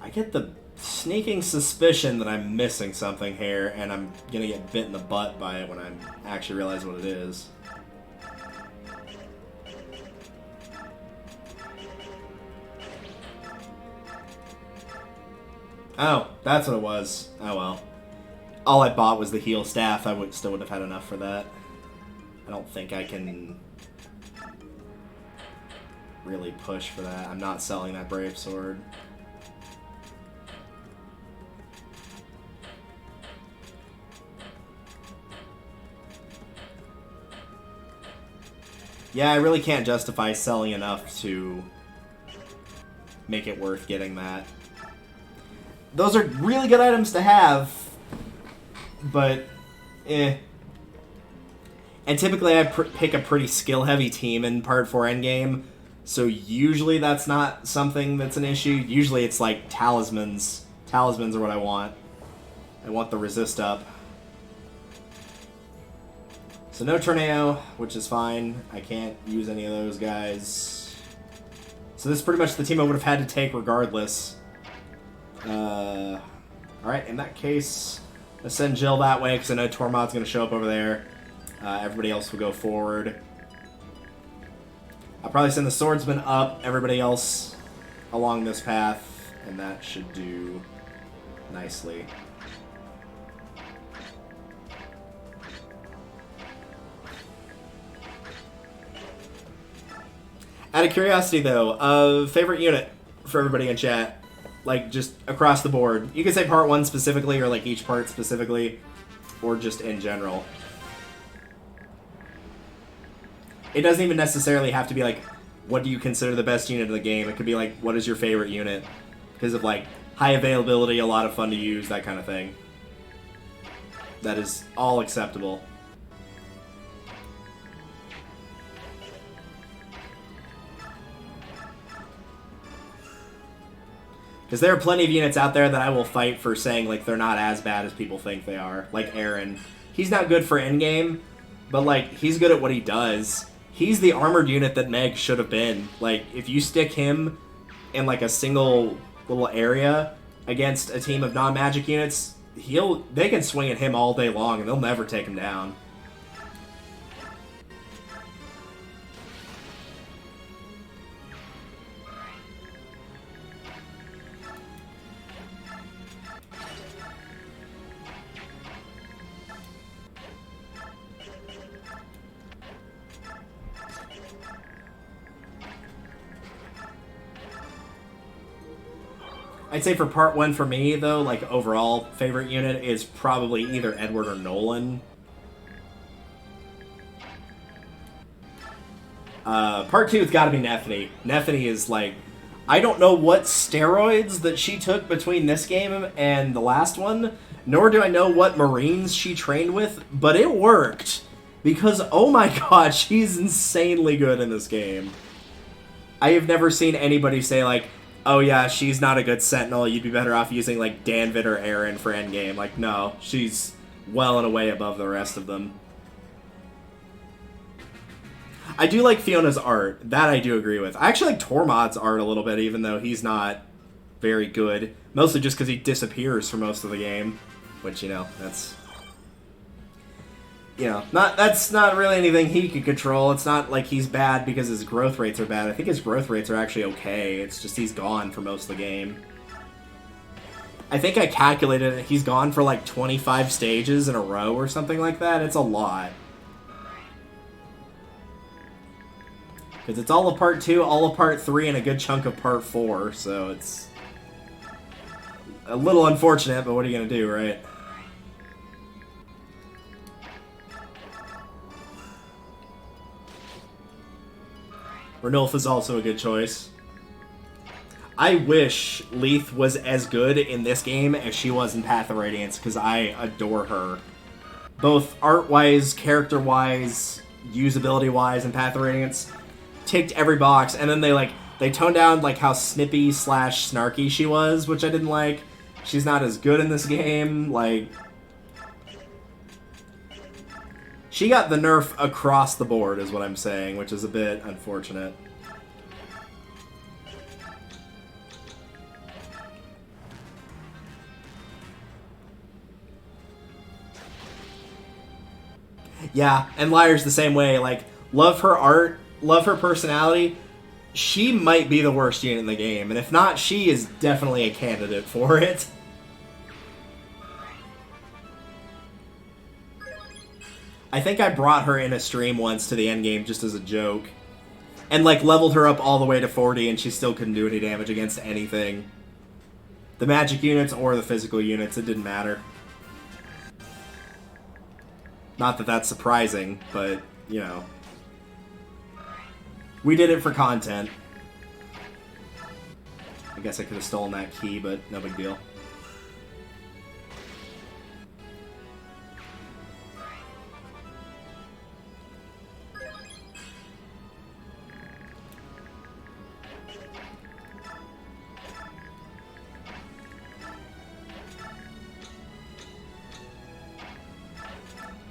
I get the sneaking suspicion that I'm missing something here, and I'm gonna get bit in the butt by it when I actually realize what it is. Oh, that's what it was. Oh well. All I bought was the heal staff. I still would have had enough for that. I don't think I can really push for that. I'm not selling that Brave Sword. Yeah, I really can't justify selling enough to make it worth getting that. Those are really good items to have, but eh. And typically I pick a pretty skill-heavy team in Part 4 endgame, so usually that's not something that's an issue. Usually it's like talismans. Talismans are what I want. I want the resist up. So no Tornado, which is fine. I can't use any of those guys. So this is pretty much the team I would have had to take regardless. Alright, in that case, let's send Jill that way, because I know Tormod's going to show up over there. Everybody else will go forward. I'll probably send the Swordsman up, everybody else along this path, and that should do nicely. Out of curiosity, though, favorite unit for everybody in chat? Like, just across the board. You can say Part 1 specifically, or like each part specifically, or just in general. It doesn't even necessarily have to be like, what do you consider the best unit of the game? It could be like, what is your favorite unit? Because of like, high availability, a lot of fun to use, that kind of thing. That is all acceptable. Because there are plenty of units out there that I will fight for saying, like, they're not as bad as people think they are. Like Aaron. He's not good for endgame, but, like, he's good at what he does. He's the armored unit that Meg should have been. Like, if you stick him in, like, a single little area against a team of non-magic units, they can swing at him all day long, and they'll never take him down. I'd say for part 1 for me, though, like, overall favorite unit is probably either Edward or Nolan. Part 2 has got to be Nephany. Nephany is, like... I don't know what steroids that she took between this game and the last one, nor do I know what Marines she trained with, but it worked. Because, oh my god, she's insanely good in this game. I have never seen anybody say, like, oh yeah, she's not a good Sentinel, you'd be better off using, like, Danvid or Aaron for endgame. Like, no, she's well and away above the rest of them. I do like Fiona's art. That I do agree with. I actually like Tormod's art a little bit, even though he's not very good. Mostly just because he disappears for most of the game. Which, you know, that's... You know, that's not really anything he can control. It's not like he's bad because his growth rates are bad. I think his growth rates are actually okay. It's just he's gone for most of the game. I think I calculated it. He's gone for like 25 stages in a row or something like that. It's a lot. Because it's all of part 2, all of part 3, and a good chunk of part 4. So it's a little unfortunate, but what are you going to do, right? Ranulf is also a good choice. I wish Leith was as good in this game as she was in Path of Radiance, because I adore her. Both art-wise, character-wise, usability-wise in Path of Radiance, ticked every box, and then they toned down like how snippy / snarky she was, which I didn't like. She's not as good in this game, like... She got the nerf across the board, is what I'm saying, which is a bit unfortunate. Yeah, and Lyre's the same way. Like, love her art, love her personality. She might be the worst unit in the game, and if not, she is definitely a candidate for it. I think I brought her in a stream once to the endgame just as a joke. And, like, leveled her up all the way to 40 and she still couldn't do any damage against anything. The magic units or the physical units, it didn't matter. Not that that's surprising, but, you know. We did it for content. I guess I could have stolen that key, but no big deal.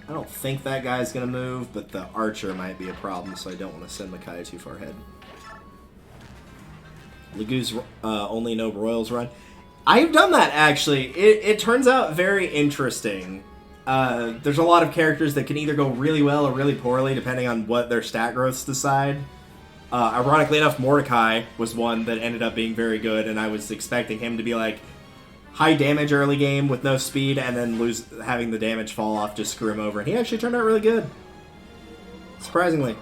I don't think that guy's going to move, but the archer might be a problem, so I don't want to send Micaiah too far ahead. Legu's only no Royals run. I've done that, actually. It turns out very interesting. There's a lot of characters that can either go really well or really poorly, depending on what their stat growths decide. Ironically enough, Mordecai was one that ended up being very good, and I was expecting him to be like, high damage early game with no speed, and then having the damage fall off, just screw him over. And he actually turned out really good. Surprisingly.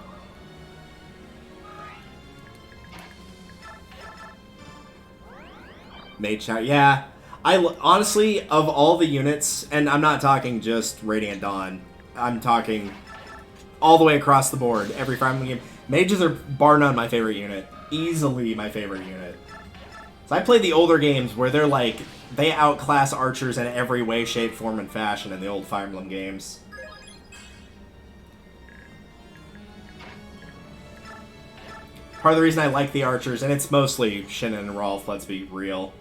Mage Tower, yeah. Honestly, of all the units, and I'm not talking just Radiant Dawn, I'm talking all the way across the board, every Fire Emblem game, mages are bar none my favorite unit. Easily my favorite unit. So I played the older games where they're like, they outclass archers in every way, shape, form, and fashion in the old Fire Emblem games. Part of the reason I like the archers, and it's mostly Shinnon and Rolf, let's be real,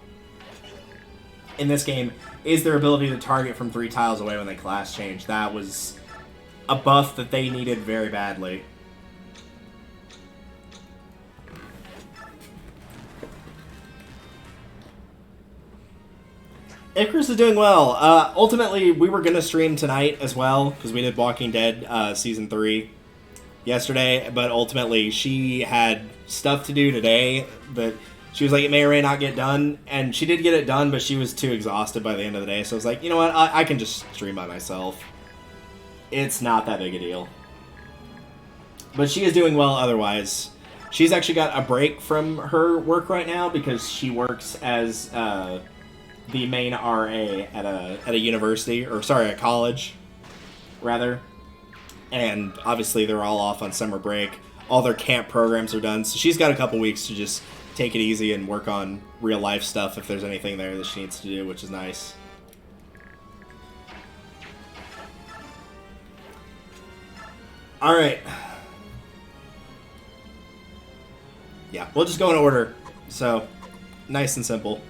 in this game, is their ability to target from 3 tiles away when they class change. That was a buff that they needed very badly. Icarus is doing well. Ultimately, we were going to stream tonight as well, because we did Walking Dead Season 3 yesterday, but ultimately she had stuff to do today that she was like, it may or may not get done, and she did get it done, but she was too exhausted by the end of the day, so I was like, you know what, I can just stream by myself. It's not that big a deal. But she is doing well otherwise. She's actually got a break from her work right now because she works as the main RA at a university, or sorry, a college, rather. And obviously they're all off on summer break. All their camp programs are done, so she's got a couple weeks to just take it easy and work on real life stuff if there's anything there that she needs to do, which is nice. Alright. Yeah, we'll just go in order. So, nice and simple.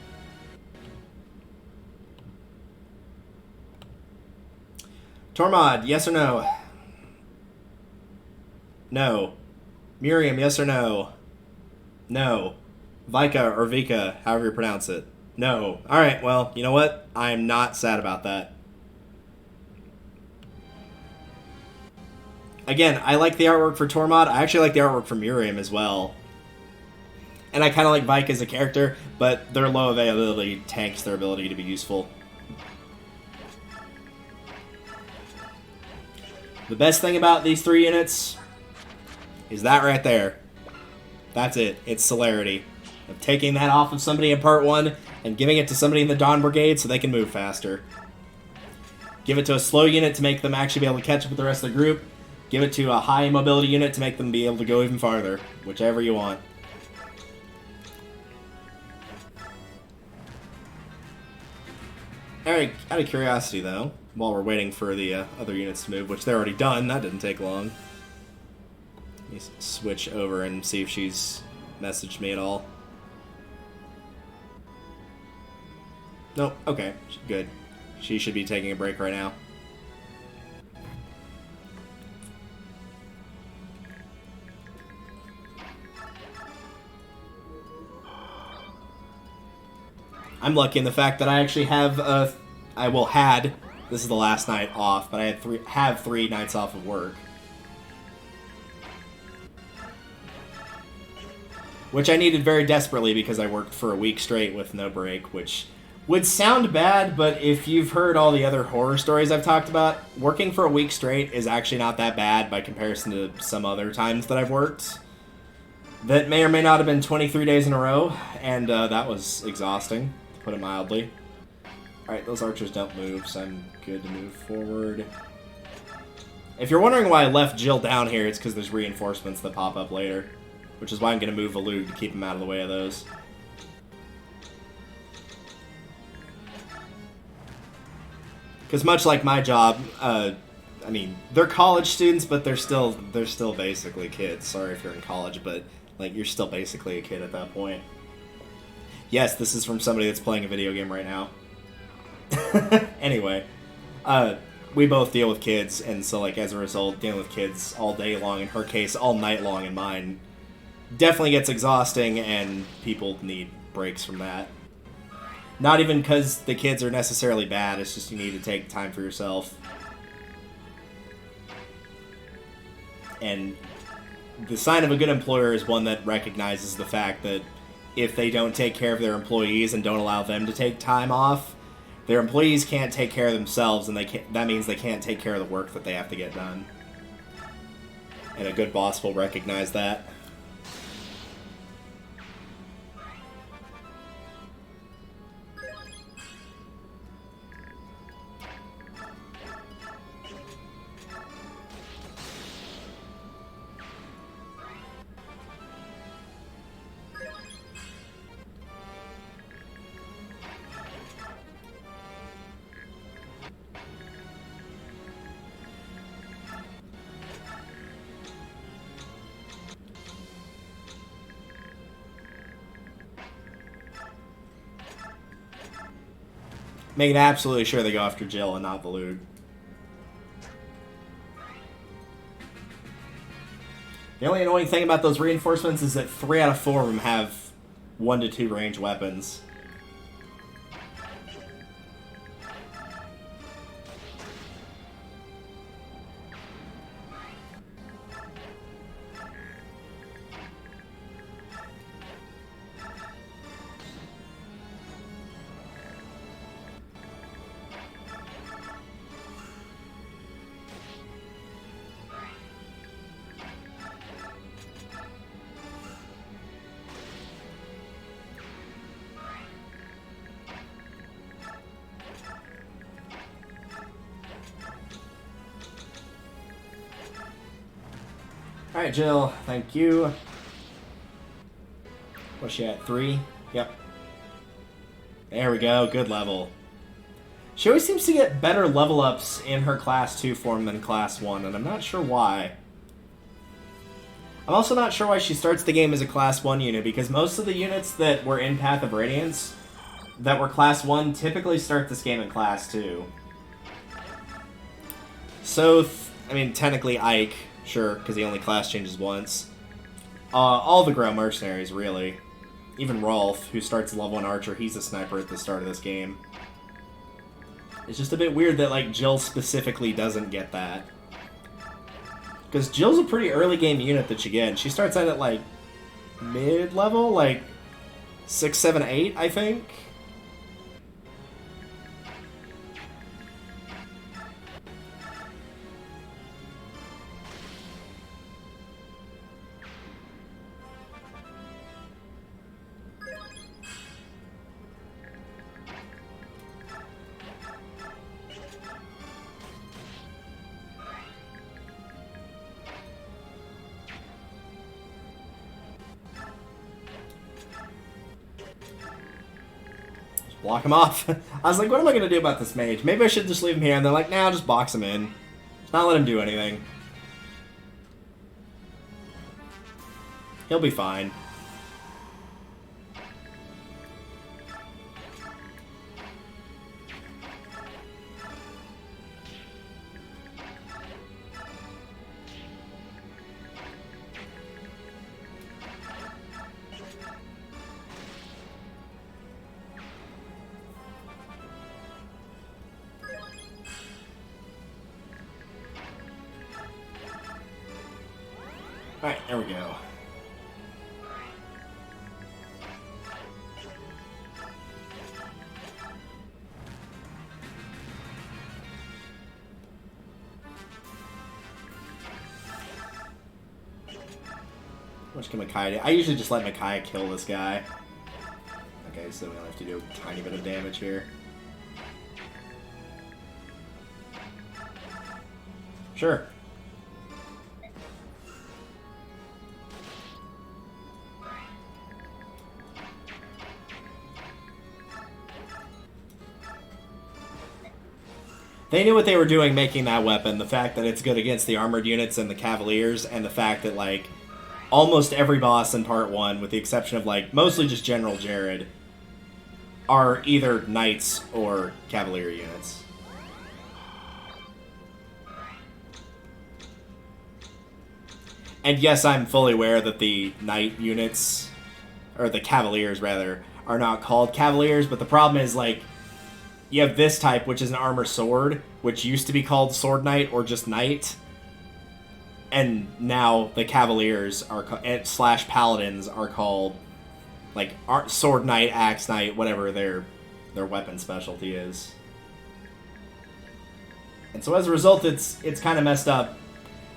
Tormod, yes or no? No. Miriam, yes or no? No. Vika or Vika, however you pronounce it. No. Alright, well, you know what? I'm not sad about that. Again, I like the artwork for Tormod. I actually like the artwork for Miriam as well. And I kind of like Vika as a character, but their low availability tanks their ability to be useful. The best thing about these 3 units is that right there. That's it. It's celerity. Of taking that off of somebody in part 1 and giving it to somebody in the Dawn Brigade so they can move faster. Give it to a slow unit to make them actually be able to catch up with the rest of the group. Give it to a high mobility unit to make them be able to go even farther. Whichever you want. Alright, out of curiosity though, while we're waiting for the other units to move, which they're already done, that didn't take long. Let me switch over and see if she's messaged me at all. Nope, okay, good. She should be taking a break right now. I'm lucky in the fact that I actually have this is the last night off, but I have 3 nights off of work. Which I needed very desperately because I worked for a week straight with no break, which would sound bad, but if you've heard all the other horror stories I've talked about, working for a week straight is actually not that bad by comparison to some other times that I've worked. That may or may not have been 23 days in a row, and that was exhausting, to put it mildly. Alright, those archers don't move, so I'm good to move forward. If you're wondering why I left Jill down here, it's because there's reinforcements that pop up later. Which is why I'm going to move Valug to keep him out of the way of those. Because much like my job, I mean, they're college students, but they're still basically kids. Sorry if you're in college, but like you're still basically a kid at that point. Yes, this is from somebody that's playing a video game right now. Anyway, we both deal with kids, and so like as a result, dealing with kids all day long, in her case, all night long in mine, definitely gets exhausting, and people need breaks from that. Not even because the kids are necessarily bad, it's just you need to take time for yourself. And the sign of a good employer is one that recognizes the fact that if they don't take care of their employees and don't allow them to take time off, their employees can't take care of themselves, and that means they can't take care of the work that they have to get done. And a good boss will recognize that. making absolutely sure they go after Jill and not the Luke. The only annoying thing about those reinforcements is that 3 out of 4 of them have 1 to 2 range weapons. Alright, Jill, thank you. What's she at? 3? Yep. There we go, good level. She always seems to get better level ups in her Class 2 form than Class 1, and I'm not sure why. I'm also not sure why she starts the game as a Class 1 unit, because most of the units that were in Path of Radiance that were Class 1 typically start this game in Class 2. So, I mean, technically Ike, sure, because he only class changes once. All the Grow Mercenaries, really. Even Rolf, who starts level 1 Archer, he's a sniper at the start of this game. It's just a bit weird that, like, Jill specifically doesn't get that. Because Jill's a pretty early game unit that you get. She starts out at, like, mid-level, like 6, 7, 8, I think. Block him off. I was like, what am I going to do about this mage? Maybe I should just leave him here. And they're like, nah, I'll just box him in. Just not let him do anything. He'll be fine. Alright, there we go. How much can Micaiah do? I usually just let Micaiah kill this guy. Okay, so we only have to do a tiny bit of damage here. Sure. They knew what they were doing making that weapon. The fact that it's good against the armored units and the Cavaliers, and the fact that, like, almost every boss in Part 1, with the exception of, like, mostly just General Jared, are either Knights or Cavalier units. And yes, I'm fully aware that the Knight units, or the Cavaliers, rather, are not called Cavaliers, but the problem is, like, you have this type, which is an armor sword, which used to be called Sword Knight or just Knight. And now the Cavaliers are slash Paladins are called, like, Sword Knight, Axe Knight, whatever their weapon specialty is. And so as a result, it's kind of messed up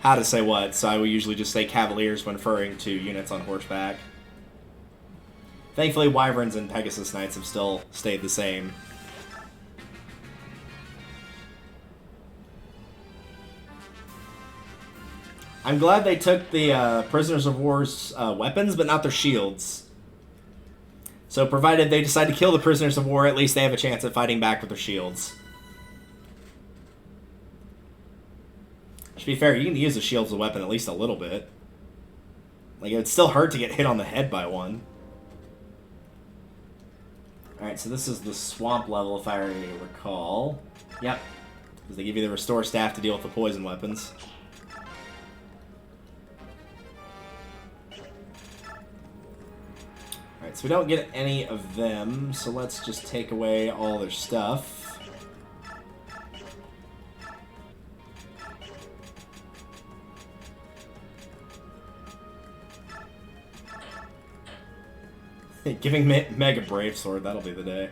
how to say what. So I will usually just say Cavaliers when referring to units on horseback. Thankfully, Wyverns and Pegasus Knights have still stayed the same. I'm glad they took the Prisoners of War's weapons, but not their shields. So provided they decide to kill the Prisoners of War, at least they have a chance at fighting back with their shields. To be fair, you can use the shield as a weapon at least a little bit. Like, it would still hurt to get hit on the head by one. Alright, so this is the swamp level, if I already recall. Yep. Because they give you the restore staff to deal with the poison weapons. Alright, so we don't get any of them, so let's just take away all their stuff. Giving Meg a brave sword, that'll be the day.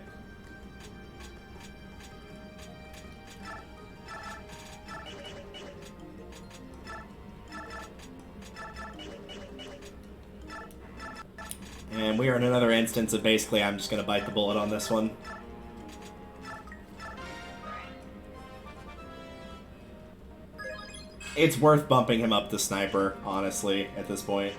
And we are in another instance of basically I'm just going to bite the bullet on this one. It's worth bumping him up to sniper, honestly, at this point.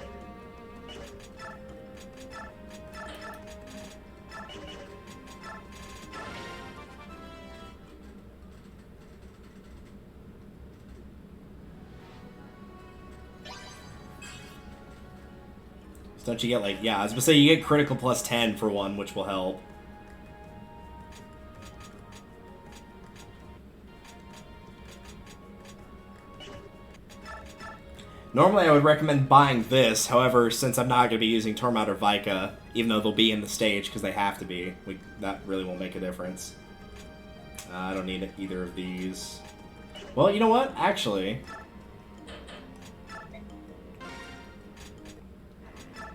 Don't you get, like, yeah, I was gonna say you get critical plus 10 for one, which will help. Normally I would recommend buying this, however, since I'm not going to be using Tormod or Vika, even though they'll be in the stage, because they have to be, that really won't make a difference. I don't need either of these. Well, you know what? Actually...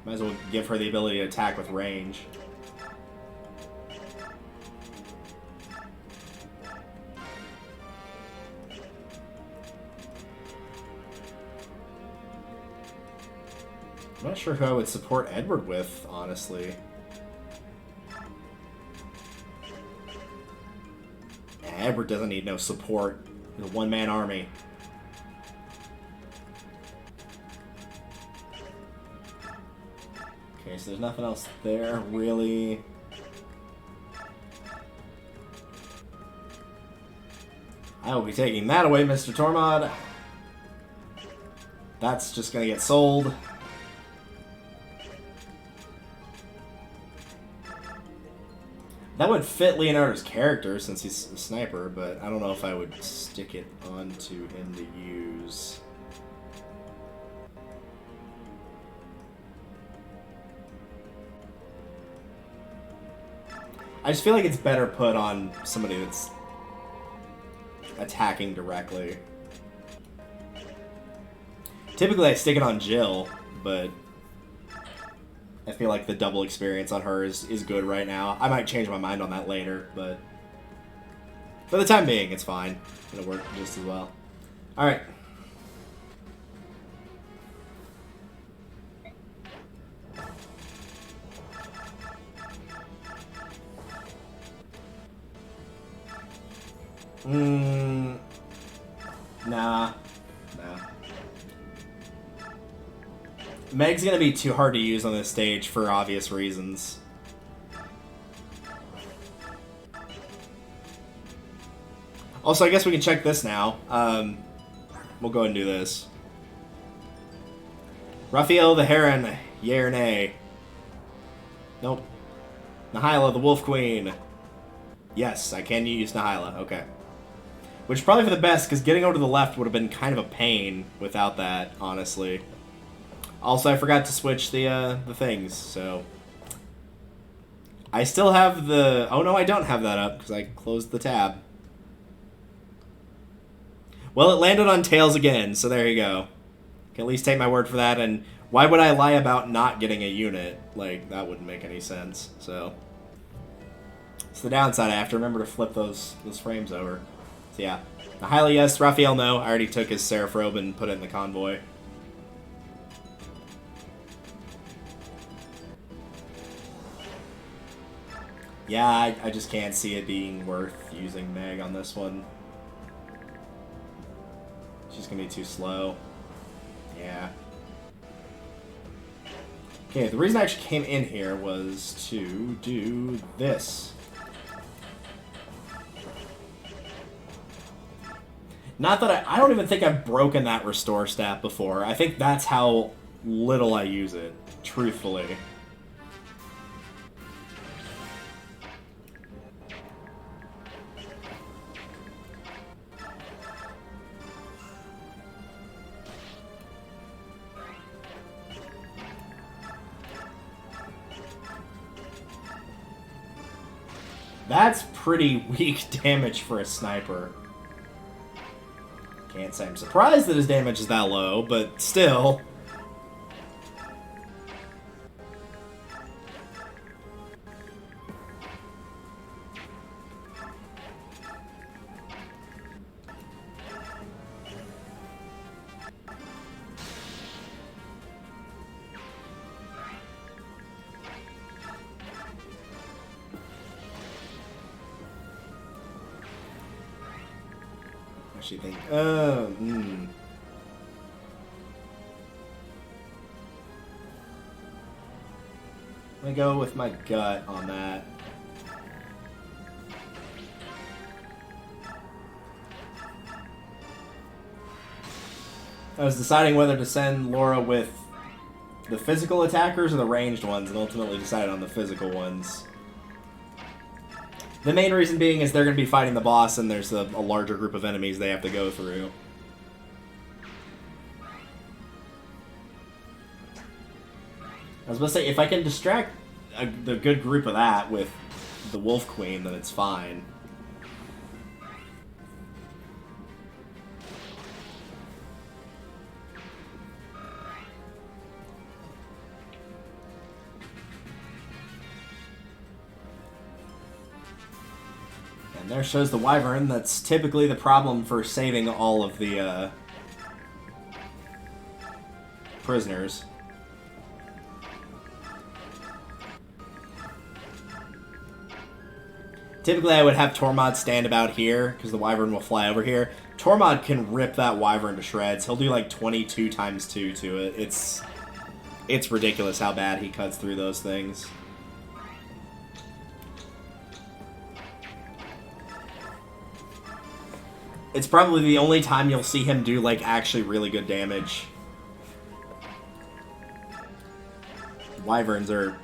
might as well give her the ability to attack with range. I'm not sure who I would support Edward with, honestly. Edward doesn't need no support. He's a one-man army. Okay, so there's nothing else there, really. I will be taking that away, Mr. Tormod. That's just gonna get sold. That would fit Leonardo's character since he's a sniper, but I don't know if I would stick it onto him to use. I just feel like it's better put on somebody that's attacking directly. Typically I stick it on Jill, but I feel like the double experience on her is good right now. I might change my mind on that later, but for the time being, it's fine. It'll work just as well. Alright. Nah. Meg's gonna be too hard to use on this stage for obvious reasons. Also, I guess we can check this now. We'll go ahead and do this. Raphael the Heron, yay or nay? Nope. Nihila the Wolf Queen. Yes, I can use Nihila, okay. Which is probably for the best, because getting over to the left would have been kind of a pain without that, honestly. Also, I forgot to switch the things, so... I still have the... Oh no, I don't have that up, because I closed the tab. Well, it landed on Tails again, so there you go. Can at least take my word for that, and why would I lie about not getting a unit? Like, that wouldn't make any sense, so... It's the downside. I have to remember to flip those frames over. So yeah. Nihila, yes. Raphael, no. I already took his Seraph Robe and put it in the convoy. Yeah, I just can't see it being worth using Meg on this one. She's gonna be too slow. Yeah. Okay, the reason I actually came in here was to do this. Not that I don't even think I've broken that restore stat before. I think that's how little I use it, truthfully. That's pretty weak damage for a sniper. Can't say I'm surprised that his damage is that low, but still. Actually think, let me go with my gut on that. I was deciding whether to send Laura with the physical attackers or the ranged ones, and ultimately decided on the physical ones. The main reason being is they're going to be fighting the boss, and there's a larger group of enemies they have to go through. I was about to say, if I can distract the good group of that with the Wolf Queen, then it's fine. And there shows the Wyvern. That's typically the problem for saving all of the prisoners. Typically, I would have Tormod stand about here, because the Wyvern will fly over here. Tormod can rip that Wyvern to shreds. He'll do like 22 times 2 to it. It's ridiculous how bad he cuts through those things. It's probably the only time you'll see him do like actually really good damage. Wyverns are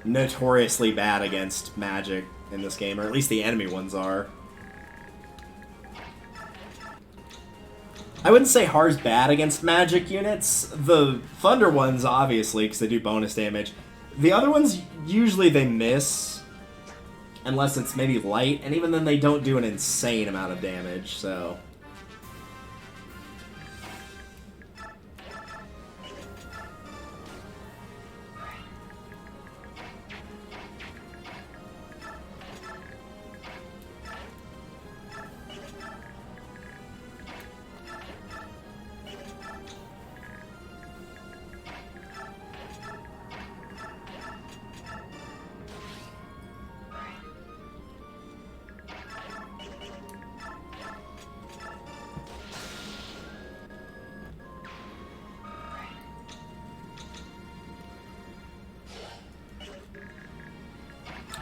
notoriously bad against magic in this game, or at least the enemy ones are. I wouldn't say Har's bad against magic units. The Thunder ones, obviously, because they do bonus damage. The other ones, usually they miss, unless it's maybe light, and even then they don't do an insane amount of damage, so...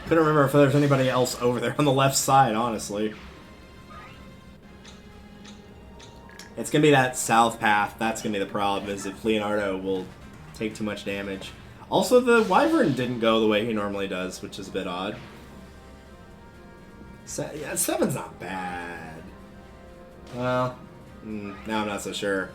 Couldn't remember if there's anybody else over there on the left side, honestly. It's going to be that south path. That's going to be the problem, is if Leonardo will take too much damage. Also, the Wyvern didn't go the way he normally does, which is a bit odd. Yeah, 7's not bad. Well, now I'm not so sure.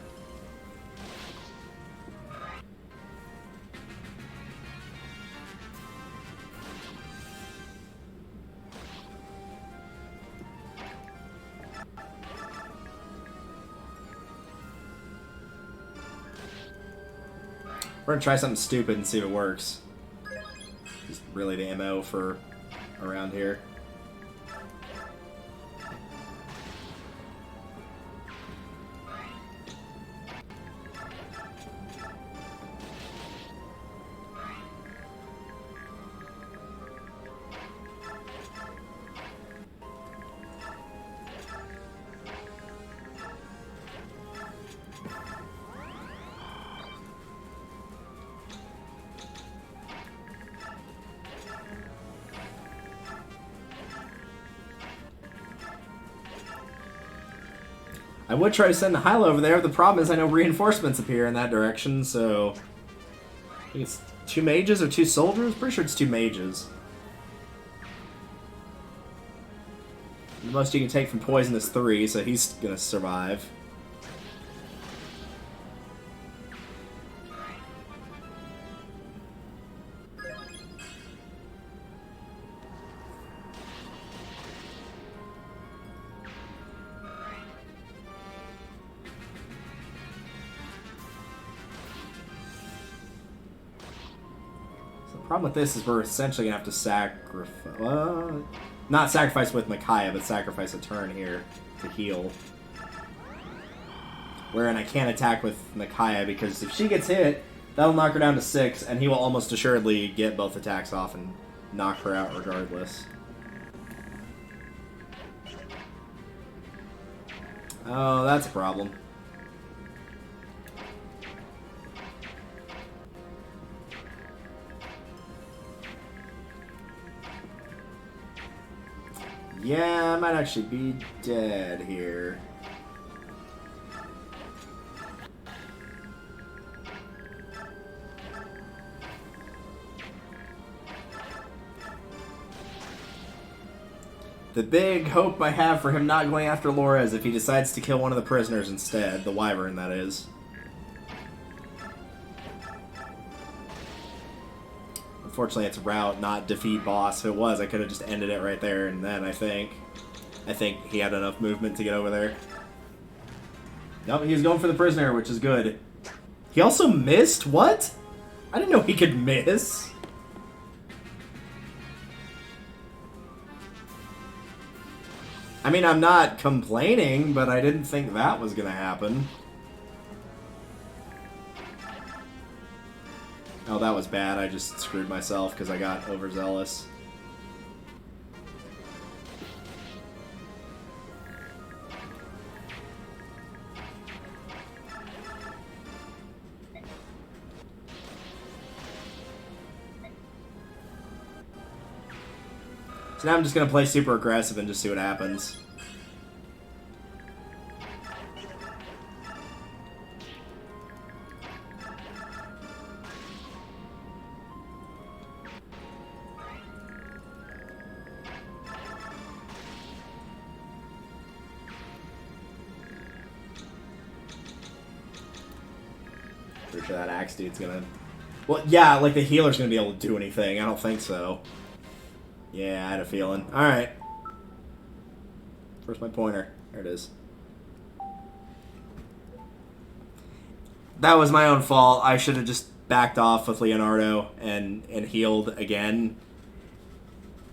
We're gonna try something stupid and see if it works. Just really the MO for around here. I would try to send the Hyla over there. The problem is I know reinforcements appear in that direction, so... I think it's 2 mages or 2 soldiers? Pretty sure it's 2 mages. The most you can take from poison is 3, so he's gonna survive. Problem with this is we're essentially going to have to sacrifice... not sacrifice with Micaiah, but sacrifice a turn here to heal. Wherein I can't attack with Micaiah, because if she gets hit, that'll knock her down to 6, and he will almost assuredly get both attacks off and knock her out regardless. Oh, that's a problem. Yeah, I might actually be dead here. The big hope I have for him not going after Laura is if he decides to kill one of the prisoners instead. The Wyvern, that is. Unfortunately, it's route, not defeat boss. If it was, I could have just ended it right there and then, I think. I think he had enough movement to get over there. Nope, he was going for the prisoner, which is good. He also missed? What? I didn't know he could miss. I mean, I'm not complaining, but I didn't think that was going to happen. Oh, that was bad. I just screwed myself because I got overzealous. So now I'm just going to play super aggressive and just see what happens. Pretty sure that axe dude's gonna... Well, yeah, like the healer's gonna be able to do anything. I don't think so. Yeah, I had a feeling. Alright. Where's my pointer? There it is. That was my own fault. I should have just backed off with Leonardo and healed again.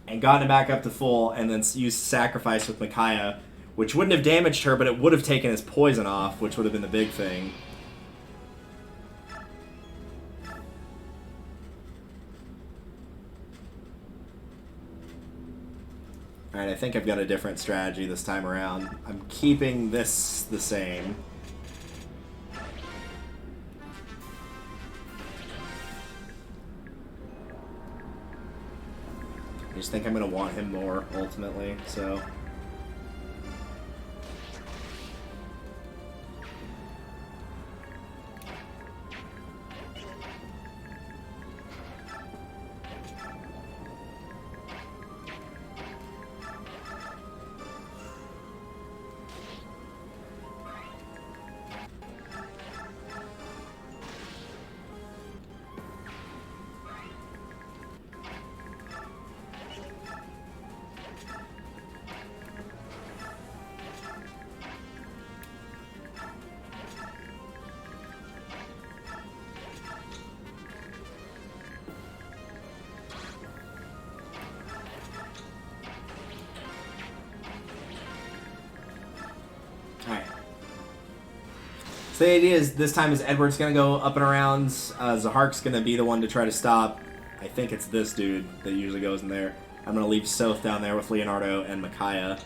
And gotten it back up to full, and then used Sacrifice with Micaiah, which wouldn't have damaged her, but it would have taken his poison off, which would have been the big thing. Alright, I think I've got a different strategy this time around. I'm keeping this the same. I just think I'm going to want him more, ultimately, so... So the idea is this time is Edward's going to go up and around, Zahark's going to be the one to try to stop. I think it's this dude that usually goes in there. I'm going to leave Soth down there with Leonardo and Micaiah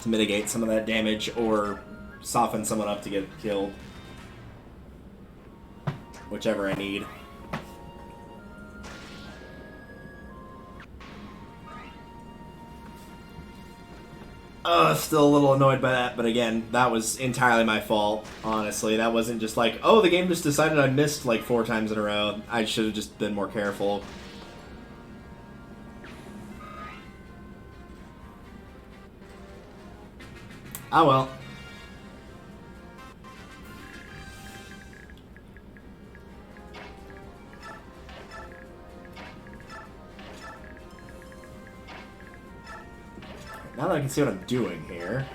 to mitigate some of that damage or soften someone up to get killed. Whichever I need. Still a little annoyed by that, but again, that was entirely my fault, honestly. That wasn't just like, oh, the game just decided I missed like 4 times in a row. I should have just been more careful. Oh well. Now that I can see what I'm doing here.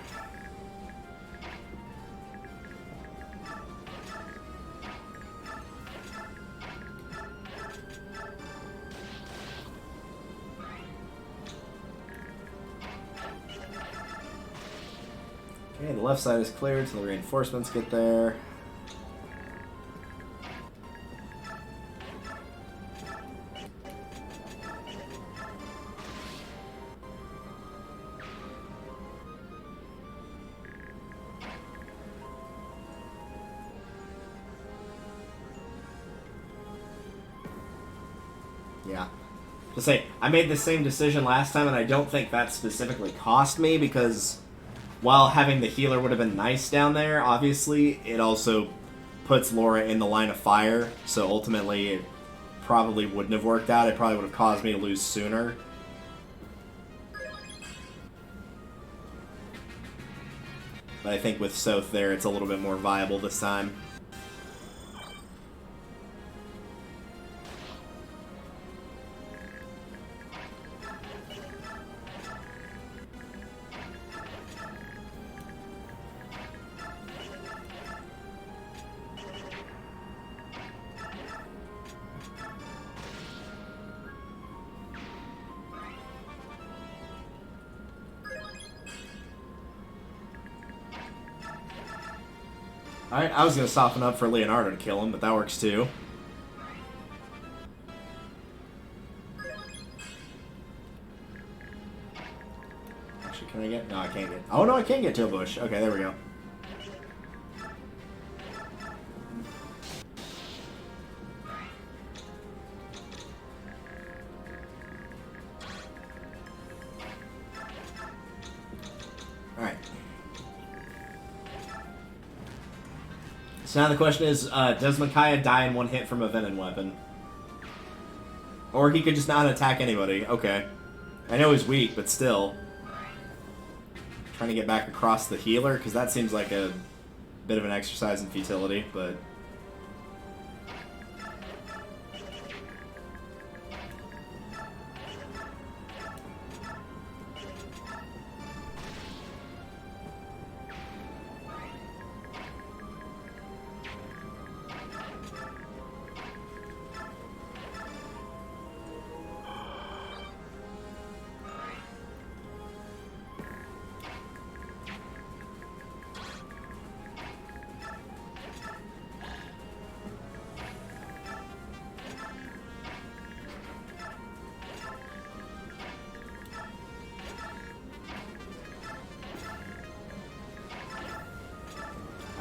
Okay, the left side is cleared until the reinforcements get there. Yeah. To say, I made the same decision last time, and I don't think that specifically cost me, because while having the healer would have been nice down there, obviously, it also puts Laura in the line of fire, so ultimately it probably wouldn't have worked out. It probably would have caused me to lose sooner. But I think with Soth there, it's a little bit more viable this time. Alright, I was going to soften up for Leonardo to kill him, but that works too. Actually, can I get... No, I can't get... Oh, no, I can get to a bush. Okay, there we go. Alright. So now the question is, does Micaiah die in one hit from a Venom weapon? Or he could just not attack anybody. Okay. I know he's weak, but still. Trying to get back across the healer, because that seems like a bit of an exercise in futility, but...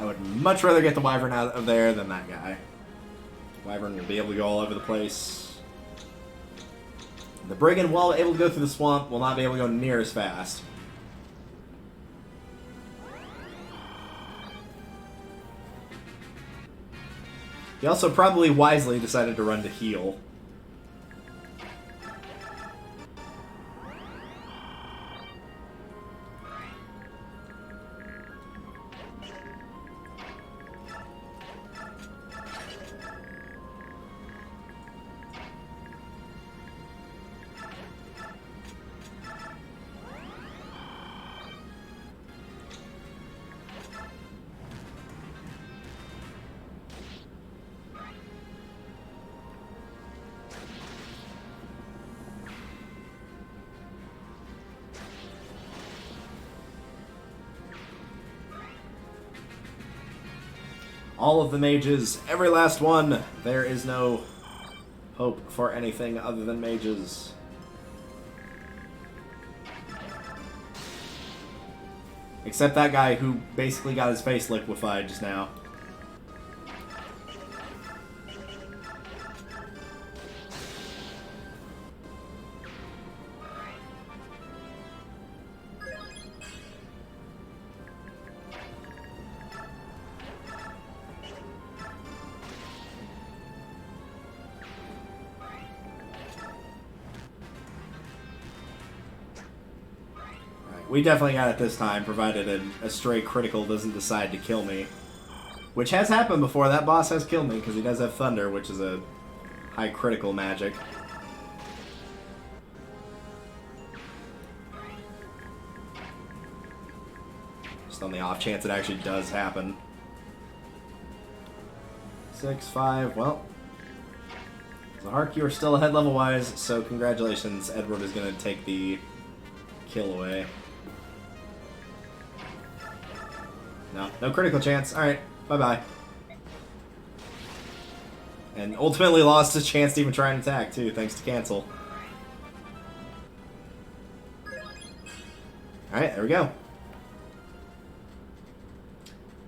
I would much rather get the Wyvern out of there than that guy. Wyvern will be able to go all over the place. The Brigand, while able to go through the swamp, will not be able to go near as fast. He also probably wisely decided to run to heal. All of the mages, every last one. There is no hope for anything other than mages. Except that guy who basically got his face liquefied just now. We definitely got it this time, provided a stray critical doesn't decide to kill me. Which has happened before. That boss has killed me, because he does have Thunder, which is a high critical magic. Just on the off chance it actually does happen. 6-5, well. Zahark, you are still ahead level-wise, so congratulations. Edward is going to take the kill away. No, no critical chance. Alright, bye-bye. And ultimately lost his chance to even try and attack, too, thanks to cancel. Alright, there we go.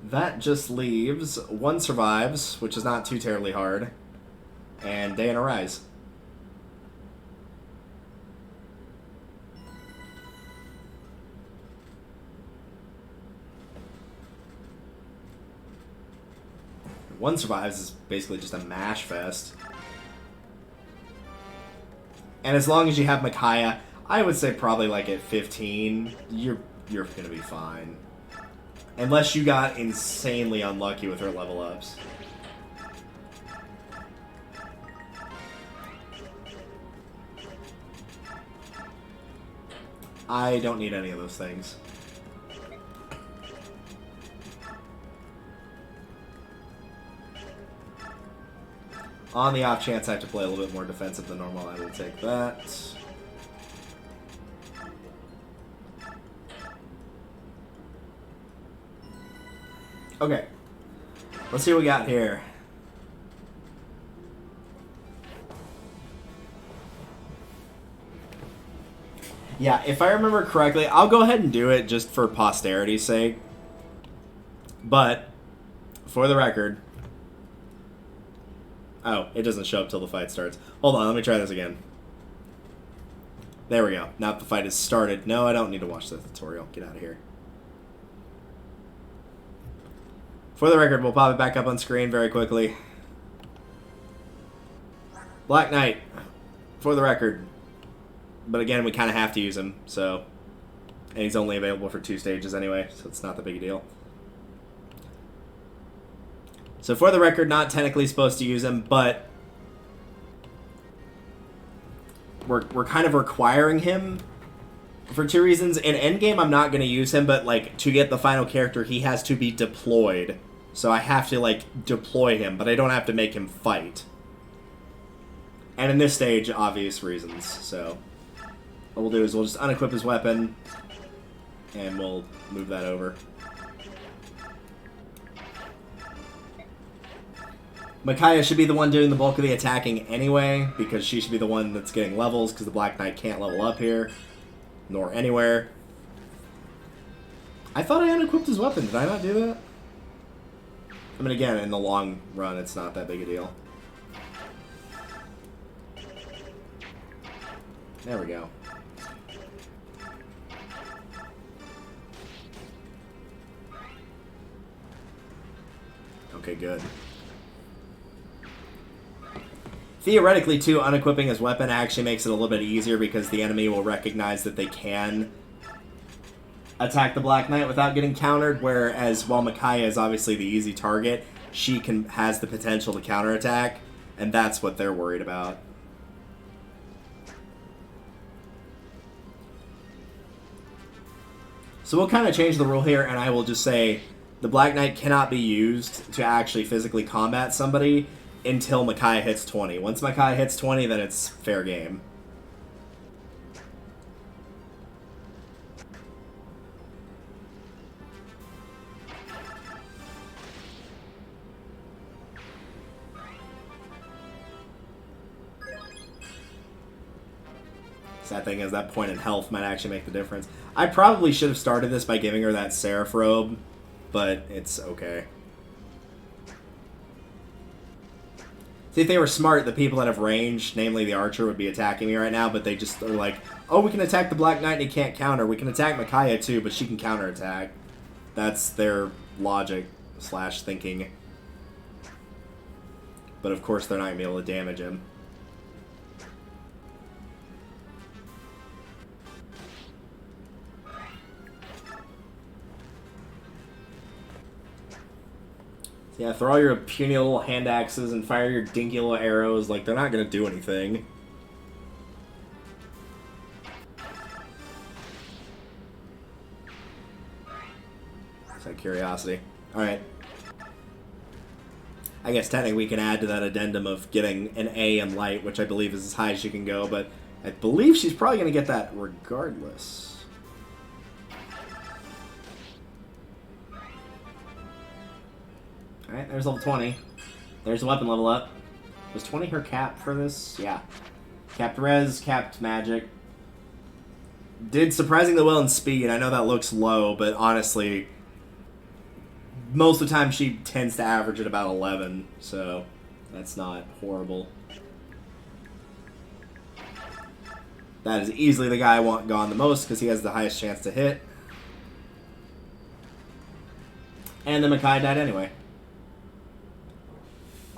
That just leaves one survives, which is not too terribly hard, and Day and Arise. One survives is basically just a mash fest. And as long as you have Micaiah, I would say probably like at 15, you're gonna be fine. Unless you got insanely unlucky with her level ups. I don't need any of those things. On the off chance I have to play a little bit more defensive than normal, I will take that. Okay. Let's see what we got here. Yeah, if I remember correctly, I'll go ahead and do it just for posterity's sake. But, for the record... Oh, it doesn't show up till the fight starts. Hold on, let me try this again. There we go. Now the fight has started. No, I don't need to watch the tutorial. Get out of here. For the record, we'll pop it back up on screen very quickly. Black Knight. For the record. But again, we kind of have to use him, so... And he's only available for 2 stages anyway, so it's not the big deal. So for the record, not technically supposed to use him, but... We're kind of requiring him for 2 reasons. In endgame, I'm not going to use him, but, like, to get the final character, he has to be deployed. So I have to, like, deploy him, but I don't have to make him fight. And in this stage, obvious reasons, so... What we'll do is we'll just unequip his weapon, and we'll move that over. Micaiah should be the one doing the bulk of the attacking anyway, because she should be the one that's getting levels, because the Black Knight can't level up here, nor anywhere. I thought I unequipped his weapon. Did I not do that? I mean, again, in the long run, it's not that big a deal. There we go. Okay, good. Theoretically, too, unequipping his weapon actually makes it a little bit easier because the enemy will recognize that they can attack the Black Knight without getting countered, whereas while Micaiah is obviously the easy target, she has the potential to counterattack, and that's what they're worried about. So we'll kind of change the rule here, and I will just say the Black Knight cannot be used to actually physically combat somebody until Micaiah hits 20. Once Micaiah hits 20, then it's fair game. Sad thing is that point in health might actually make the difference. I probably should have started this by giving her that Seraph robe, but it's okay. See, if they were smart, the people that have range, namely the archer, would be attacking me right now, but they just are like, oh, we can attack the Black Knight and he can't counter. We can attack Micaiah too, but she can counterattack. That's their logic slash thinking. But of course they're not going to be able to damage him. Yeah, throw all your puny little hand axes and fire your dinky little arrows. Like, they're not going to do anything. Just out of curiosity. Alright. I guess technically we can add to that addendum of getting an A in light, which I believe is as high as she can go, but I believe she's probably going to get that regardless. Alright, there's level 20. There's a weapon level up. Was 20 her cap for this? Yeah. Capped res, capped magic. Did surprisingly well in speed. I know that looks low, but honestly, most of the time she tends to average at about 11, so that's not horrible. That is easily the guy I want gone the most because he has the highest chance to hit. And then Makai died anyway.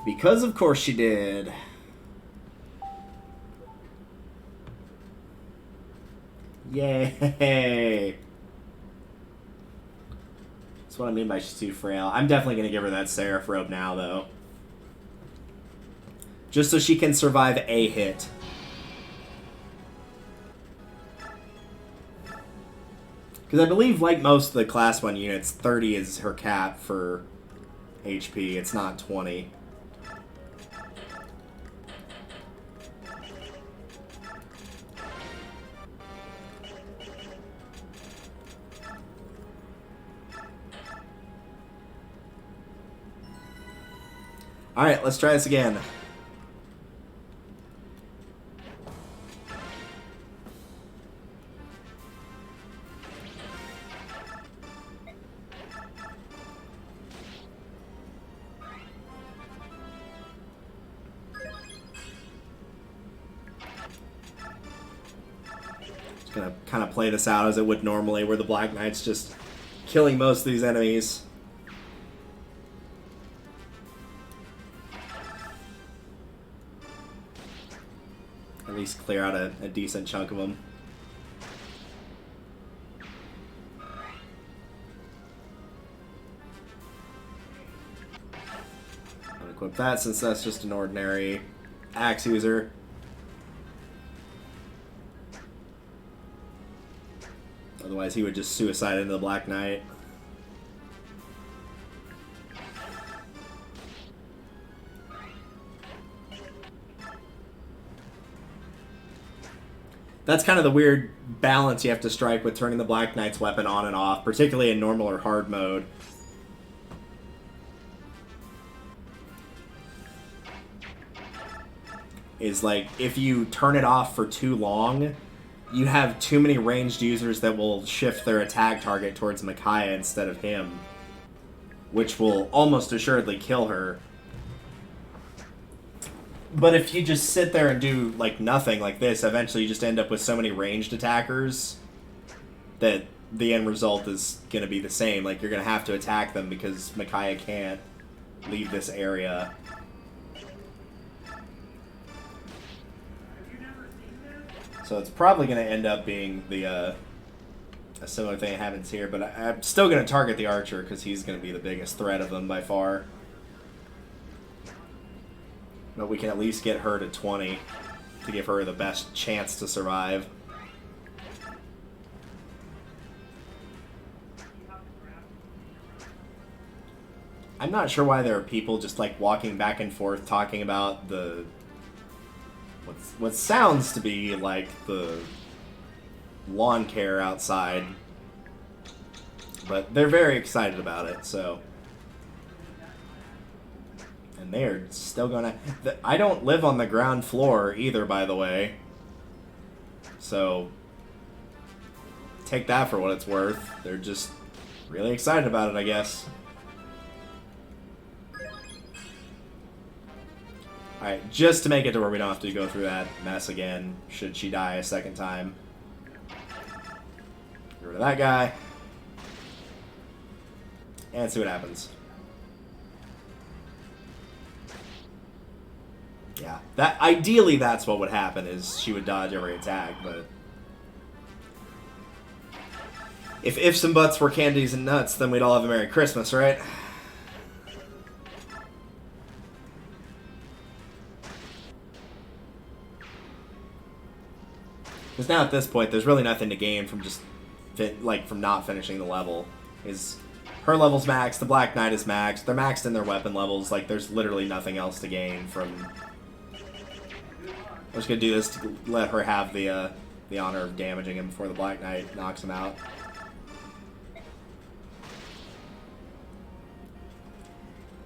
Because of course she did. Yay! That's what I mean by she's too frail. I'm definitely going to give her that Seraph robe now, though. Just so she can survive a hit. Because I believe, like most of the Class 1 units, 30 is her cap for HP. It's not 20. Alright, let's try this again. Just gonna kind of play this out as it would normally, where the Black Knight's just killing most of these enemies. At least clear out a decent chunk of them. I'll equip that since that's just an ordinary axe user. Otherwise he would just suicide into the Black Knight. That's kind of the weird balance you have to strike with turning the Black Knight's weapon on and off, particularly in normal or hard mode. Is like, if you turn it off for too long, you have too many ranged users that will shift their attack target towards Micaiah instead of him, which will almost assuredly kill her. But if you just sit there and do, like, nothing like this, eventually you just end up with so many ranged attackers that the end result is going to be the same. Like, you're going to have to attack them because Micaiah can't leave this area. So it's probably going to end up being the a similar thing that happens here, but I'm still going to target the archer because he's going to be the biggest threat of them by far. But we can at least get her to 20 to give her the best chance to survive. I'm not sure why there are people just like walking back and forth talking about the what sounds to be like the lawn care outside, but they're very excited about it, so. And they're still gonna... I don't live on the ground floor either, by the way. So, take that for what it's worth. They're just really excited about it, I guess. Alright, just to make it to where we don't have to go through that mess again, should she die a second time. Get rid of that guy. And see what happens. Yeah, that ideally that's what would happen, is she would dodge every attack, but if ifs and buts were candies and nuts, then we'd all have a Merry Christmas, right? Because now at this point, there's really nothing to gain from just from not finishing the level. Is her level's maxed, the Black Knight is maxed, they're maxed in their weapon levels. Like, there's literally nothing else to gain from. I'm just gonna do this to let her have the honor of damaging him before the Black Knight knocks him out.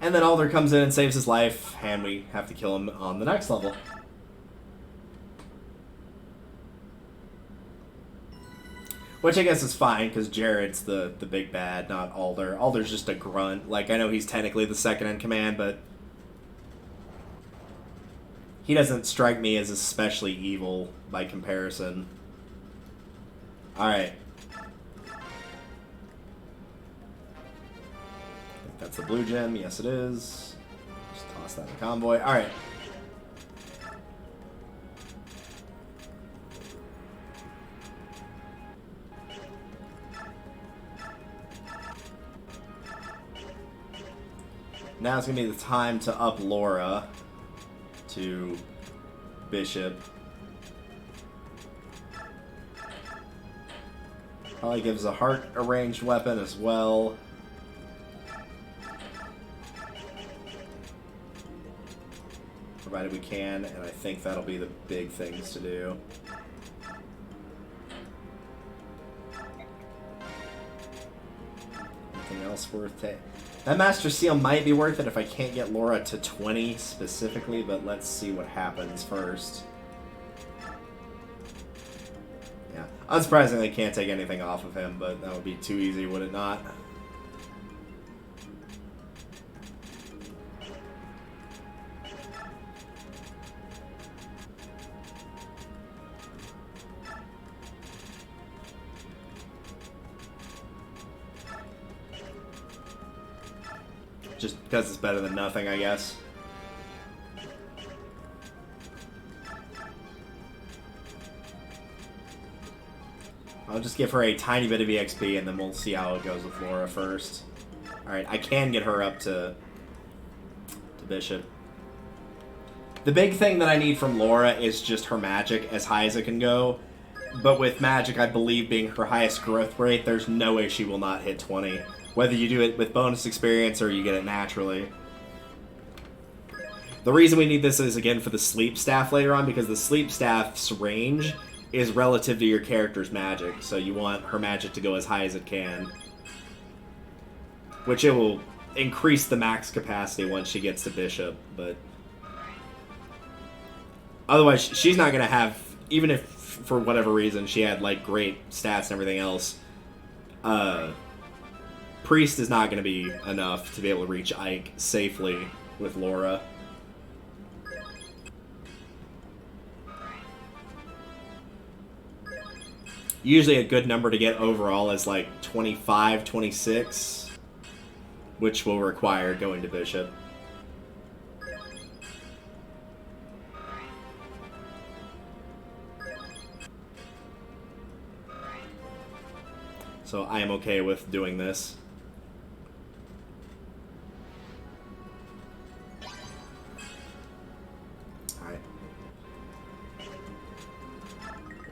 And then Alder comes in and saves his life, and we have to kill him on the next level. Which I guess is fine, because Jared's the big bad, not Alder. Alder's just a grunt. Like, I know he's technically the second in command, but he doesn't strike me as especially evil by comparison. Alright. That's the blue gem. Yes, it is. Just toss that in the convoy. Alright. Now it's going to be the time to up Laura to Bishop. Probably gives a heart a ranged weapon as well. Provided we can, and I think that'll be the big things to do. Anything else worth taking? That Master Seal might be worth it if I can't get Laura to 20 specifically, but let's see what happens first. Yeah, unsurprisingly can't take anything off of him, but that would be too easy, would it not? Just because it's better than nothing, I guess. I'll just give her a tiny bit of EXP, and then we'll see how it goes with Laura first. Alright, I can get her up to Bishop. The big thing that I need from Laura is just her magic, as high as it can go. But with magic, I believe being her highest growth rate, there's no way she will not hit 20. Whether you do it with bonus experience or you get it naturally. The reason we need this is, again, for the sleep staff later on, because the sleep staff's range is relative to your character's magic. So you want her magic to go as high as it can. Which it will increase the max capacity once she gets to Bishop, but otherwise she's not going to have, even if for whatever reason she had like great stats and everything else, Priest is not going to be enough to be able to reach Ike safely with Laura. Usually a good number to get overall is like 25, 26, which will require going to Bishop. So I am okay with doing this.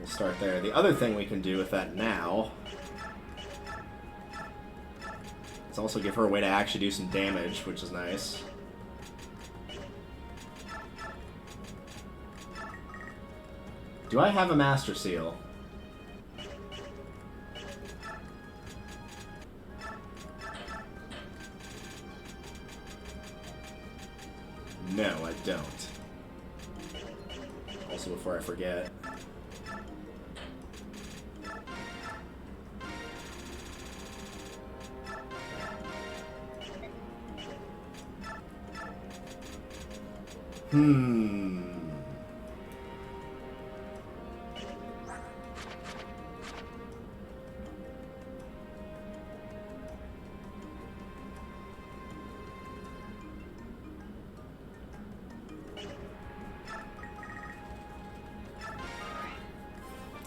Start there. The other thing we can do with that now is also give her a way to actually do some damage, which is nice. Do I have a Master Seal? No, I don't. Also, before I forget,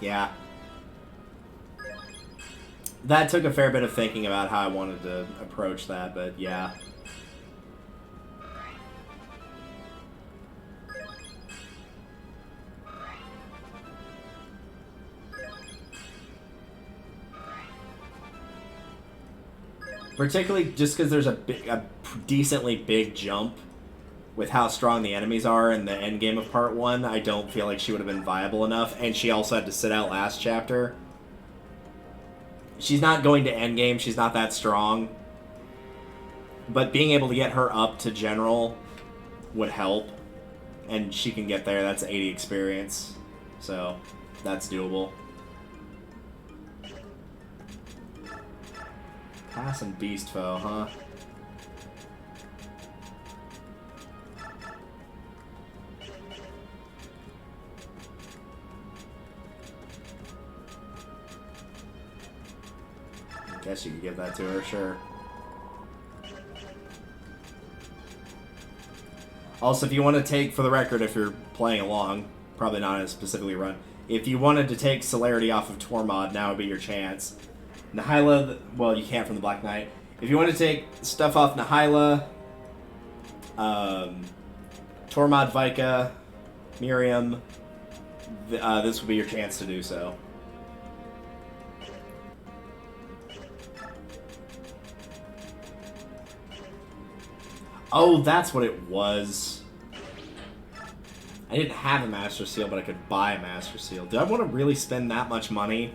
yeah. That took a fair bit of thinking about how I wanted to approach that, but yeah. Particularly just because there's a decently big jump with how strong the enemies are in the end game of Part 1, I don't feel like she would have been viable enough, and she also had to sit out last chapter. She's not going to end game, she's not that strong. But being able to get her up to general would help. And she can get there. That's 80 experience. So, that's doable. Pass and beast foe, huh? I guess you could give that to her, sure. Also, if you want to take, for the record, if you're playing along, probably not as specifically run, if you wanted to take Celerity off of Tormod, now would be your chance. Nihila, well, you can't from the Black Knight. If you want to take stuff off Nihila, Tormod, Vika, Miriam, this would be your chance to do so. Oh, that's what it was. I didn't have a Master Seal, but I could buy a Master Seal. Do I want to really spend that much money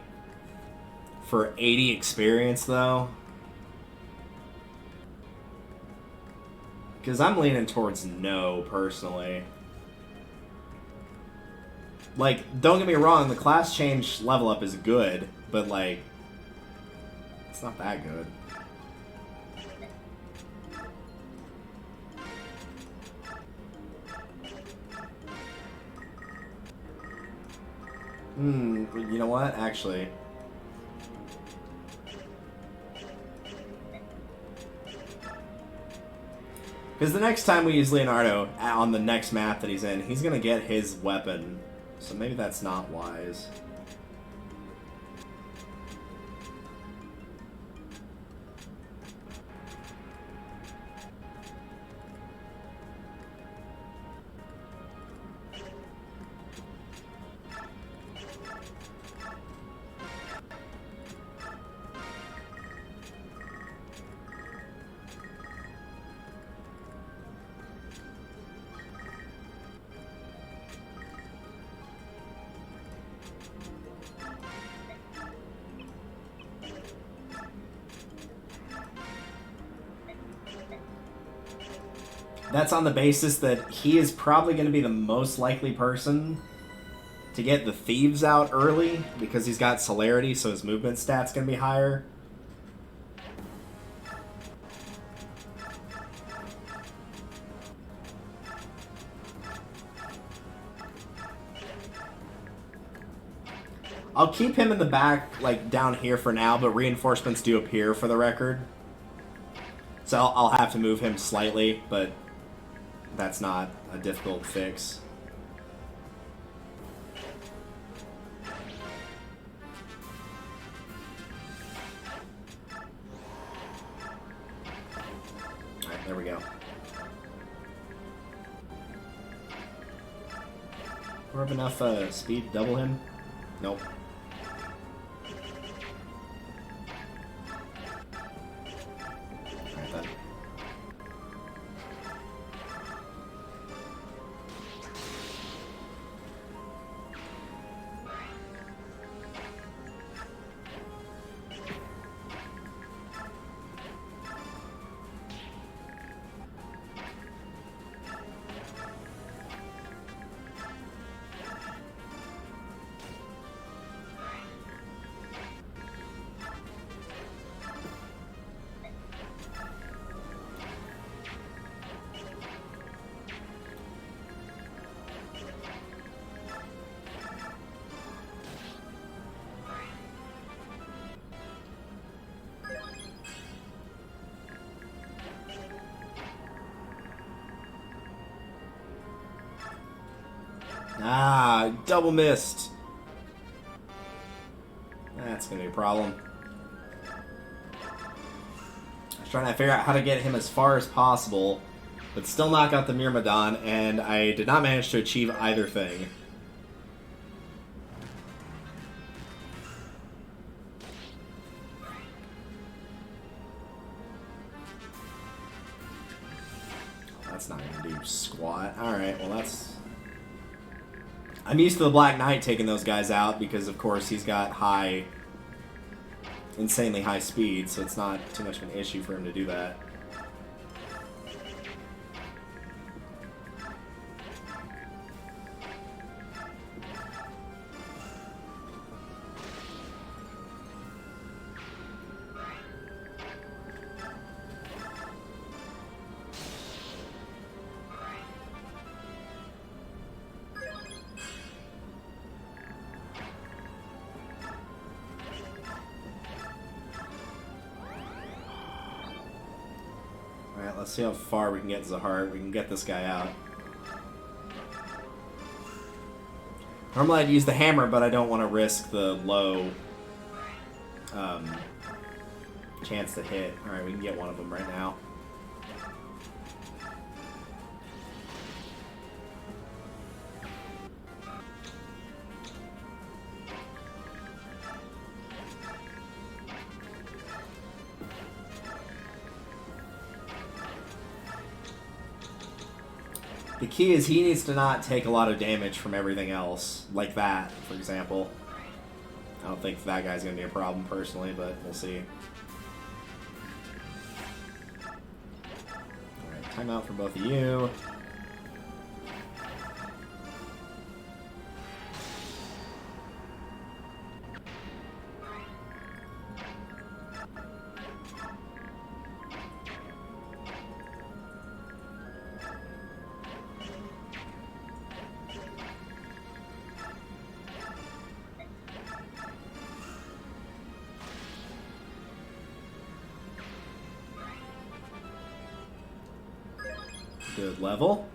for 80 experience, though? Because I'm leaning towards no, personally. Like, don't get me wrong, the class change level up is good, but, like, it's not that good. You know what? Actually. Because the next time we use Leonardo on the next map that he's in, he's going to get his weapon. So maybe that's not wise. That's on the basis that he is probably going to be the most likely person to get the thieves out early because he's got celerity, so his movement stat's going to be higher. I'll keep him in the back, like, down here for now, but reinforcements do appear for the record. So I'll have to move him slightly, but that's not a difficult fix. Alright, there we go. Do we have enough speed to double him? Nope. Alright then. Ah, double missed. That's gonna be a problem. I was trying to figure out how to get him as far as possible, but still knock out the Myrmidon, and I did not manage to achieve either thing. That's not gonna do squat. Alright, well that's... I'm used to the Black Knight taking those guys out because, of course, he's got insanely high speed, so it's not too much of an issue for him to do that. Alright, let's see how far we can get Zahar. We can get this guy out. Normally I'd use the hammer, but I don't want to risk the low chance to hit. Alright, we can get one of them right now. The key is he needs to not take a lot of damage from everything else, like that, for example. I don't think that guy's going to be a problem personally, but we'll see. Alright, timeout for both of you. Good level.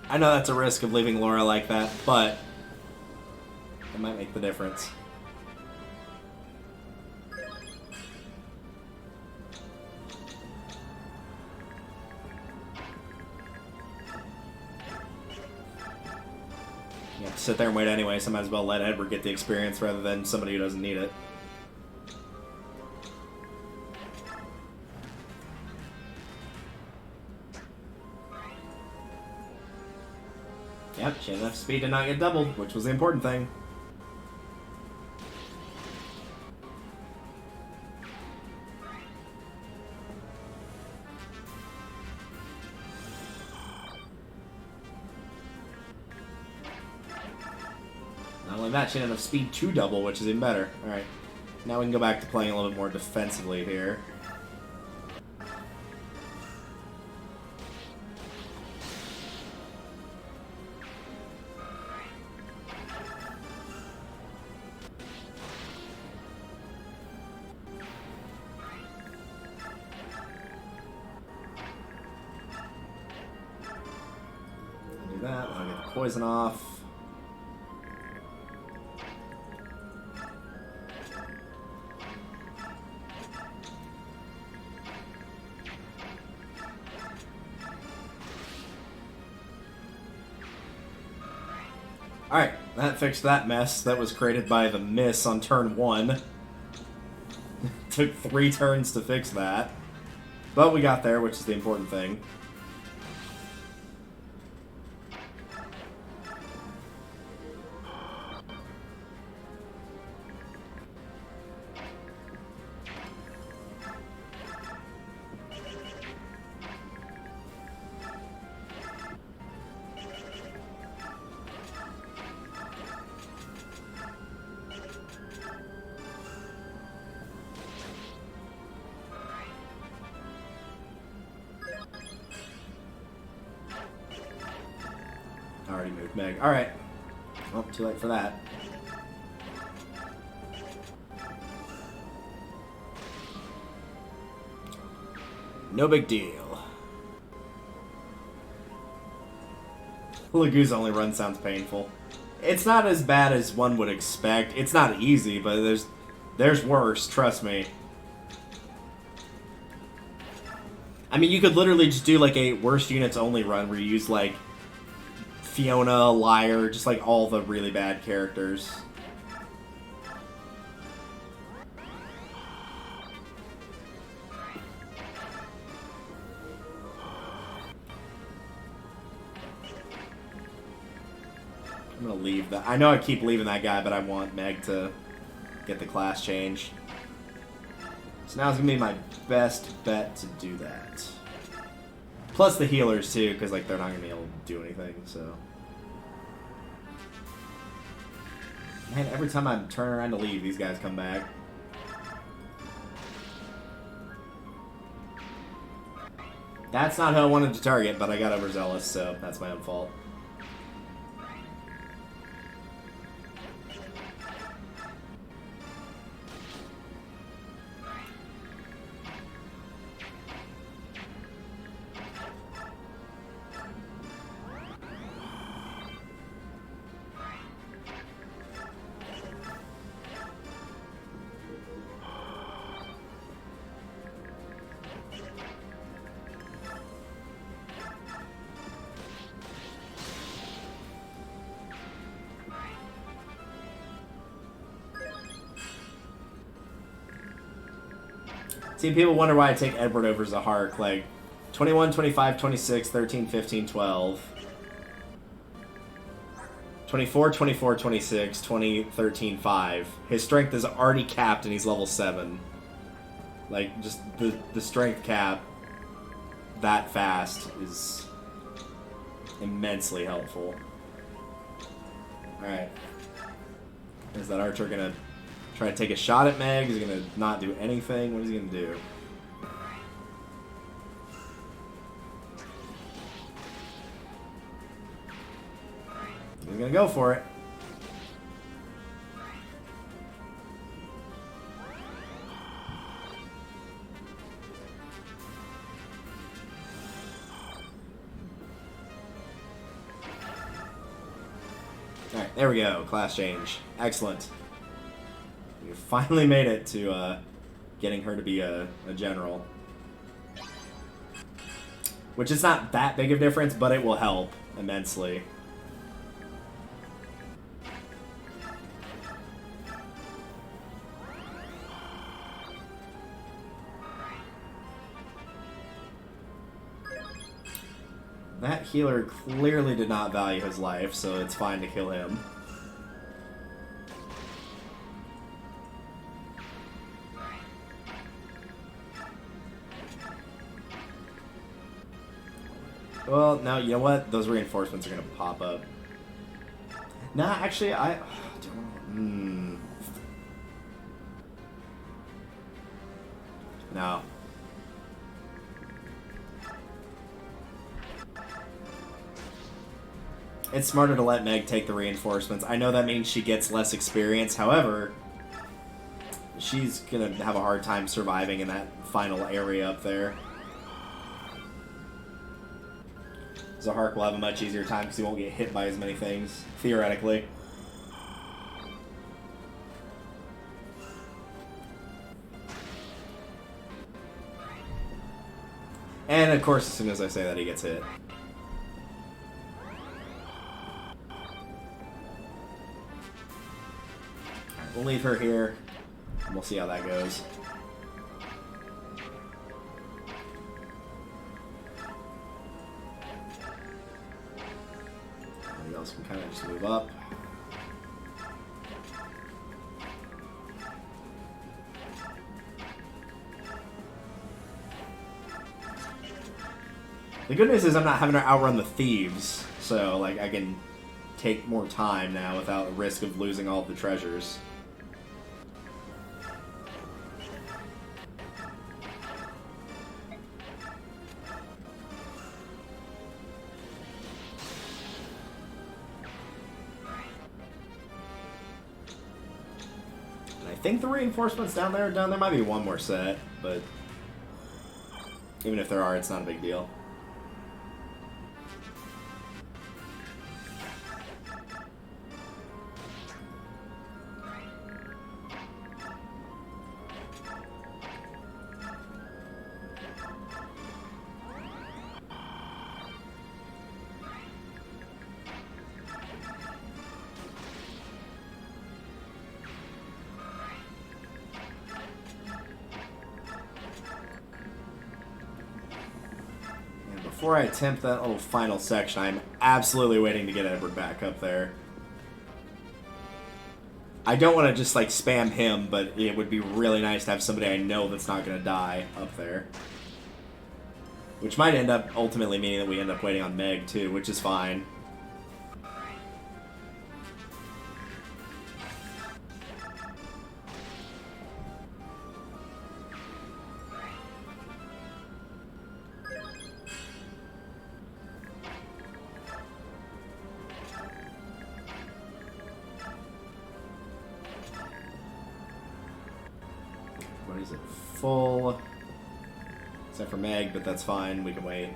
I know that's a risk of leaving Laura like that, but it might make the difference. You have to sit there and wait anyway, so might as well let Edward get the experience rather than somebody who doesn't need it. Yep, she had enough speed to not get doubled, which was the important thing. Not only that, she had enough speed to double, which is even better. Alright, now we can go back to playing a little bit more defensively here. Do that, I'll get the poison off. Alright, that fixed that mess that was created by the miss on turn 1. Took 3 turns to fix that. But we got there, which is the important thing. Already moved Meg. Alright. Well, too late for that. No big deal. Lagu's only run sounds painful. It's not as bad as one would expect. It's not easy, but there's worse, trust me. I mean, you could literally just do like a worst units only run where you use like Fiona, Liar, just like all the really bad characters. I'm gonna leave that. I know I keep leaving that guy, but I want Meg to get the class change. So now it's gonna be my best bet to do that. Plus the healers too, because like they're not gonna be able to do anything. So Man, every time I turn around to leave, these guys come back. That's not who I wanted to target, but I got overzealous, so that's my own fault. See, people wonder why I take Edward over Zahark. Like, 21, 25, 26, 13, 15, 12. 24, 24, 26, 20, 13, 5. His strength is already capped and he's level 7. Like, just the strength cap that fast is immensely helpful. Alright. Is that archer gonna try to take a shot at Meg? Is he gonna not do anything? What is he gonna do? He's gonna go for it. Alright, there we go. Class change. Excellent. We finally made it to getting her to be a general. Which is not that big of a difference, but it will help immensely. That healer clearly did not value his life, so it's fine to kill him. Well, now, you know what? Those reinforcements are going to pop up. Nah, actually, No. It's smarter to let Meg take the reinforcements. I know that means she gets less experience. However, she's going to have a hard time surviving in that final area up there. Zahark will have a much easier time because he won't get hit by as many things, theoretically. And of course, as soon as I say that, he gets hit. Alright, we'll leave her here, and we'll see how that goes. Everybody else can kind of just move up. The good news is I'm not having to outrun the thieves, so like I can take more time now without the risk of losing all of the treasures. And I think the reinforcements down there are done. There might be one more set, but even if there are, it's not a big deal. Before I attempt that little final section, I'm absolutely waiting to get Edward back up there. I don't want to just like spam him, but it would be really nice to have somebody I know that's not going to die up there. Which might end up ultimately meaning that we end up waiting on Meg too, which is fine. Everybody's at full. Except for Meg, but that's fine. We can wait.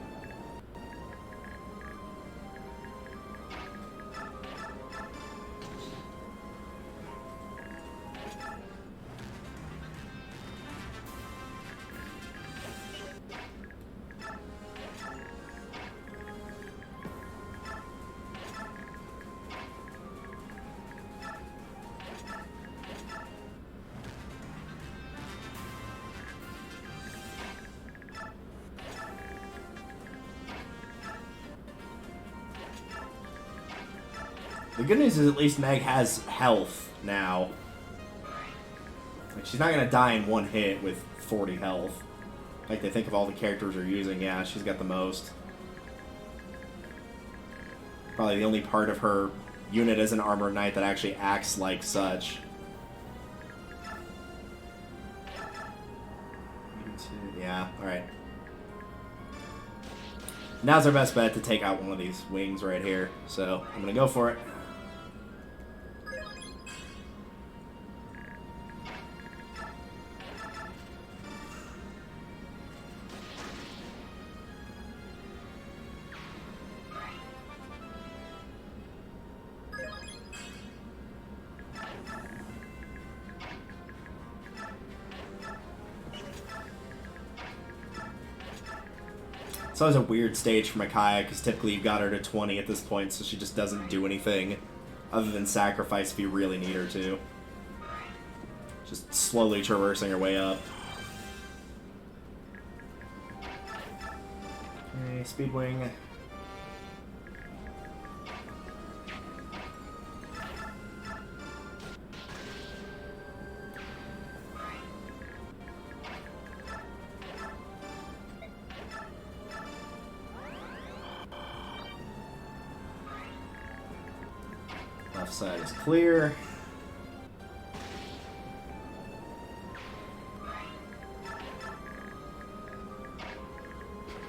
The good news is at least Meg has health now. Like, she's not going to die in one hit with 40 health. Like, they think of all the characters we're using, yeah, she's got the most. Probably the only part of her unit as an armored knight that actually acts like such. Yeah, alright. Now's our best bet to take out one of these wings right here, so I'm going to go for it. It's always a weird stage for Micaiah, because typically you've got her to 20 at this point, so she just doesn't do anything other than sacrifice if you really need her to. Just slowly traversing her way up. Okay, Speedwing. Left side is clear.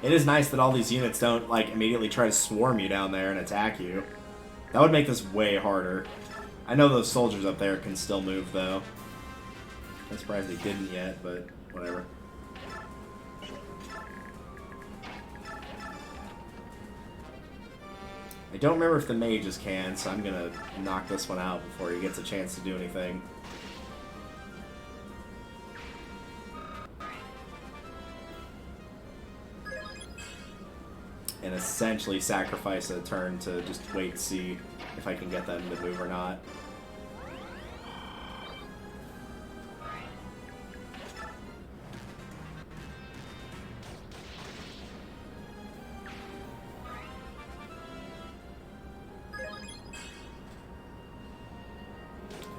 It is nice that all these units don't, like, immediately try to swarm you down there and attack you. That would make this way harder. I know those soldiers up there can still move, though. I'm surprised they didn't yet, but whatever. I don't remember if the mages can, so I'm gonna knock this one out before he gets a chance to do anything. And essentially sacrifice a turn to just wait and see if I can get them to move or not.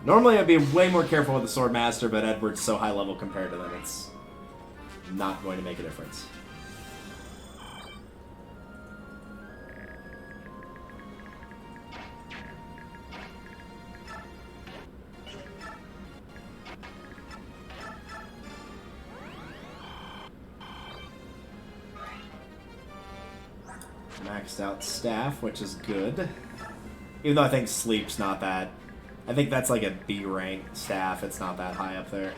Normally I'd be way more careful with the Swordmaster, but Edward's so high level compared to them, it's not going to make a difference. Maxed out staff, which is good. Even though I think sleep's not that. I think that's like a B rank staff, it's not that high up there.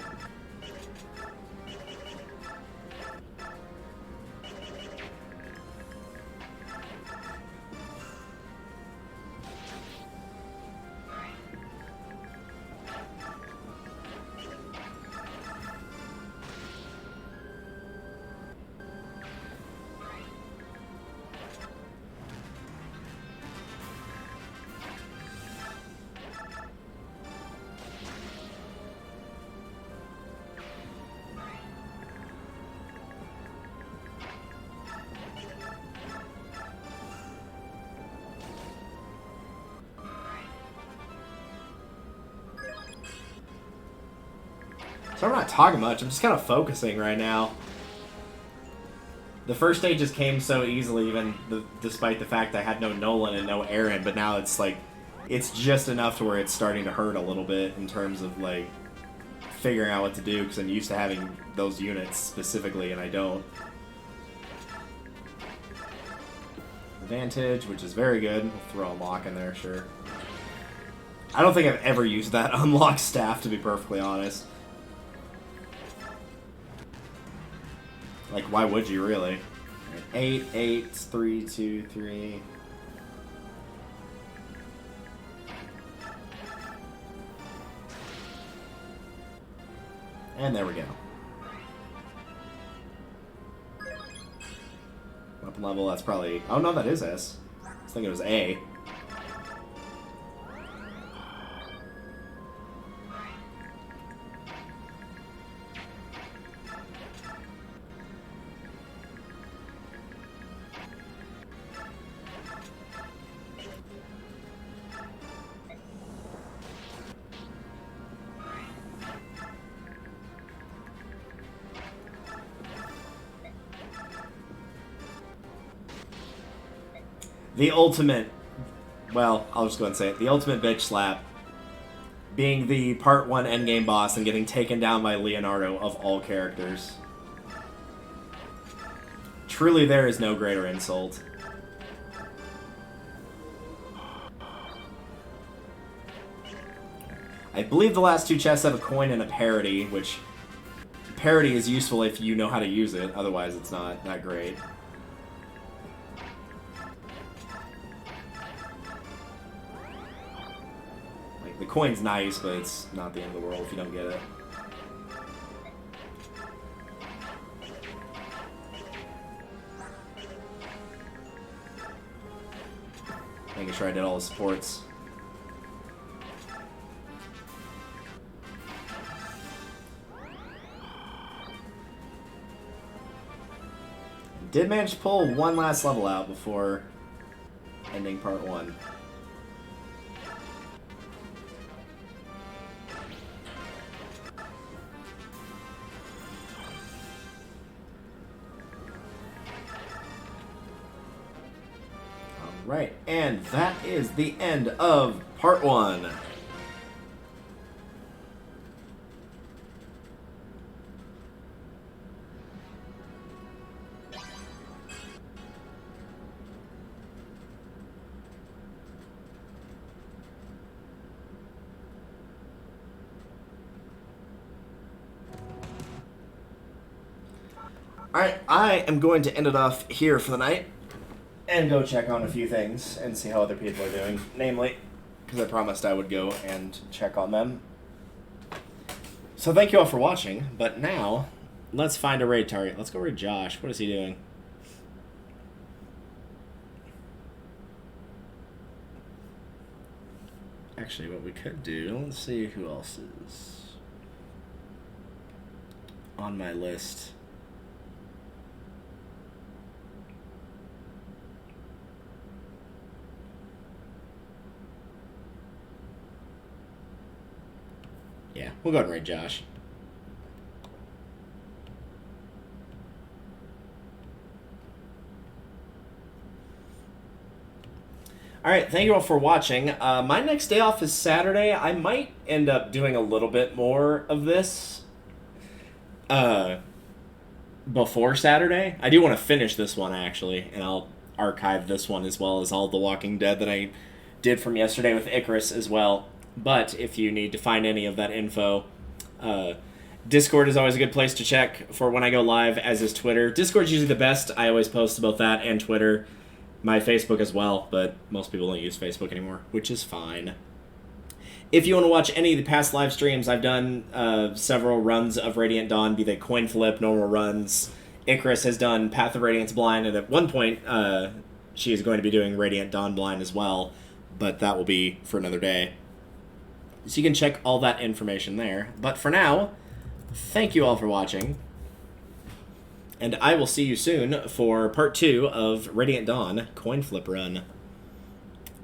So I'm not talking much, I'm just kind of focusing right now. The first stage just came so easily, despite the fact I had no Nolan and no Aaron, but now it's like, it's just enough to where it's starting to hurt a little bit in terms of like figuring out what to do, because I'm used to having those units specifically and I don't. Advantage, which is very good. We'll throw unlock in there, sure. I don't think I've ever used that unlock staff, to be perfectly honest. Like, why would you really? Right, 8, 8, 3, 2, 3. And there we go. Weapon level, that's probably... Oh, no, that is S. I was thinking it was A. The ultimate, well, I'll just go ahead and say it. The ultimate bitch slap being the Part 1 endgame boss and getting taken down by Leonardo of all characters. Truly, there is no greater insult. I believe the last two chests have a coin and a parody, which parody is useful if you know how to use it. Otherwise, it's not that great. The coin's nice, but it's not the end of the world if you don't get it. Making sure I did all the supports. Did manage to pull one last level out before ending part 1. Right, and that is the end of part 1. Alright, I am going to end it off here for the night. And go check on a few things and see how other people are doing. Namely, because I promised I would go and check on them. So thank you all for watching, but now, let's find a raid target. Let's go raid Josh. What is he doing? Actually, what we could do, let's see who else is on my list. Yeah, we'll go ahead and raid Josh. Alright, thank you all for watching. My next day off is Saturday. I might end up doing a little bit more of this before Saturday. I do want to finish this one, actually, and I'll archive this one as well as all the Walking Dead that I did from yesterday with Icarus as well. But if you need to find any of that info, Discord is always a good place to check for when I go live, as is Twitter. Discord's usually the best. I always post about that, and Twitter. My Facebook as well, but most people don't use Facebook anymore, which is fine. If you want to watch any of the past live streams, I've done several runs of Radiant Dawn, be they Coinflip, normal runs. Icarus has done Path of Radiance Blind, and at one point, she is going to be doing Radiant Dawn Blind as well, but that will be for another day. So you can check all that information there. But for now, thank you all for watching. And I will see you soon for part 2 of Radiant Dawn Coinflip Run.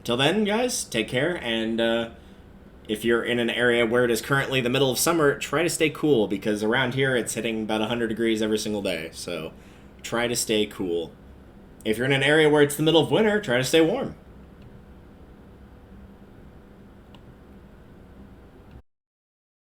Till then, guys, take care. And if you're in an area where it is currently the middle of summer, try to stay cool. Because around here, it's hitting about 100 degrees every single day. So try to stay cool. If you're in an area where it's the middle of winter, try to stay warm.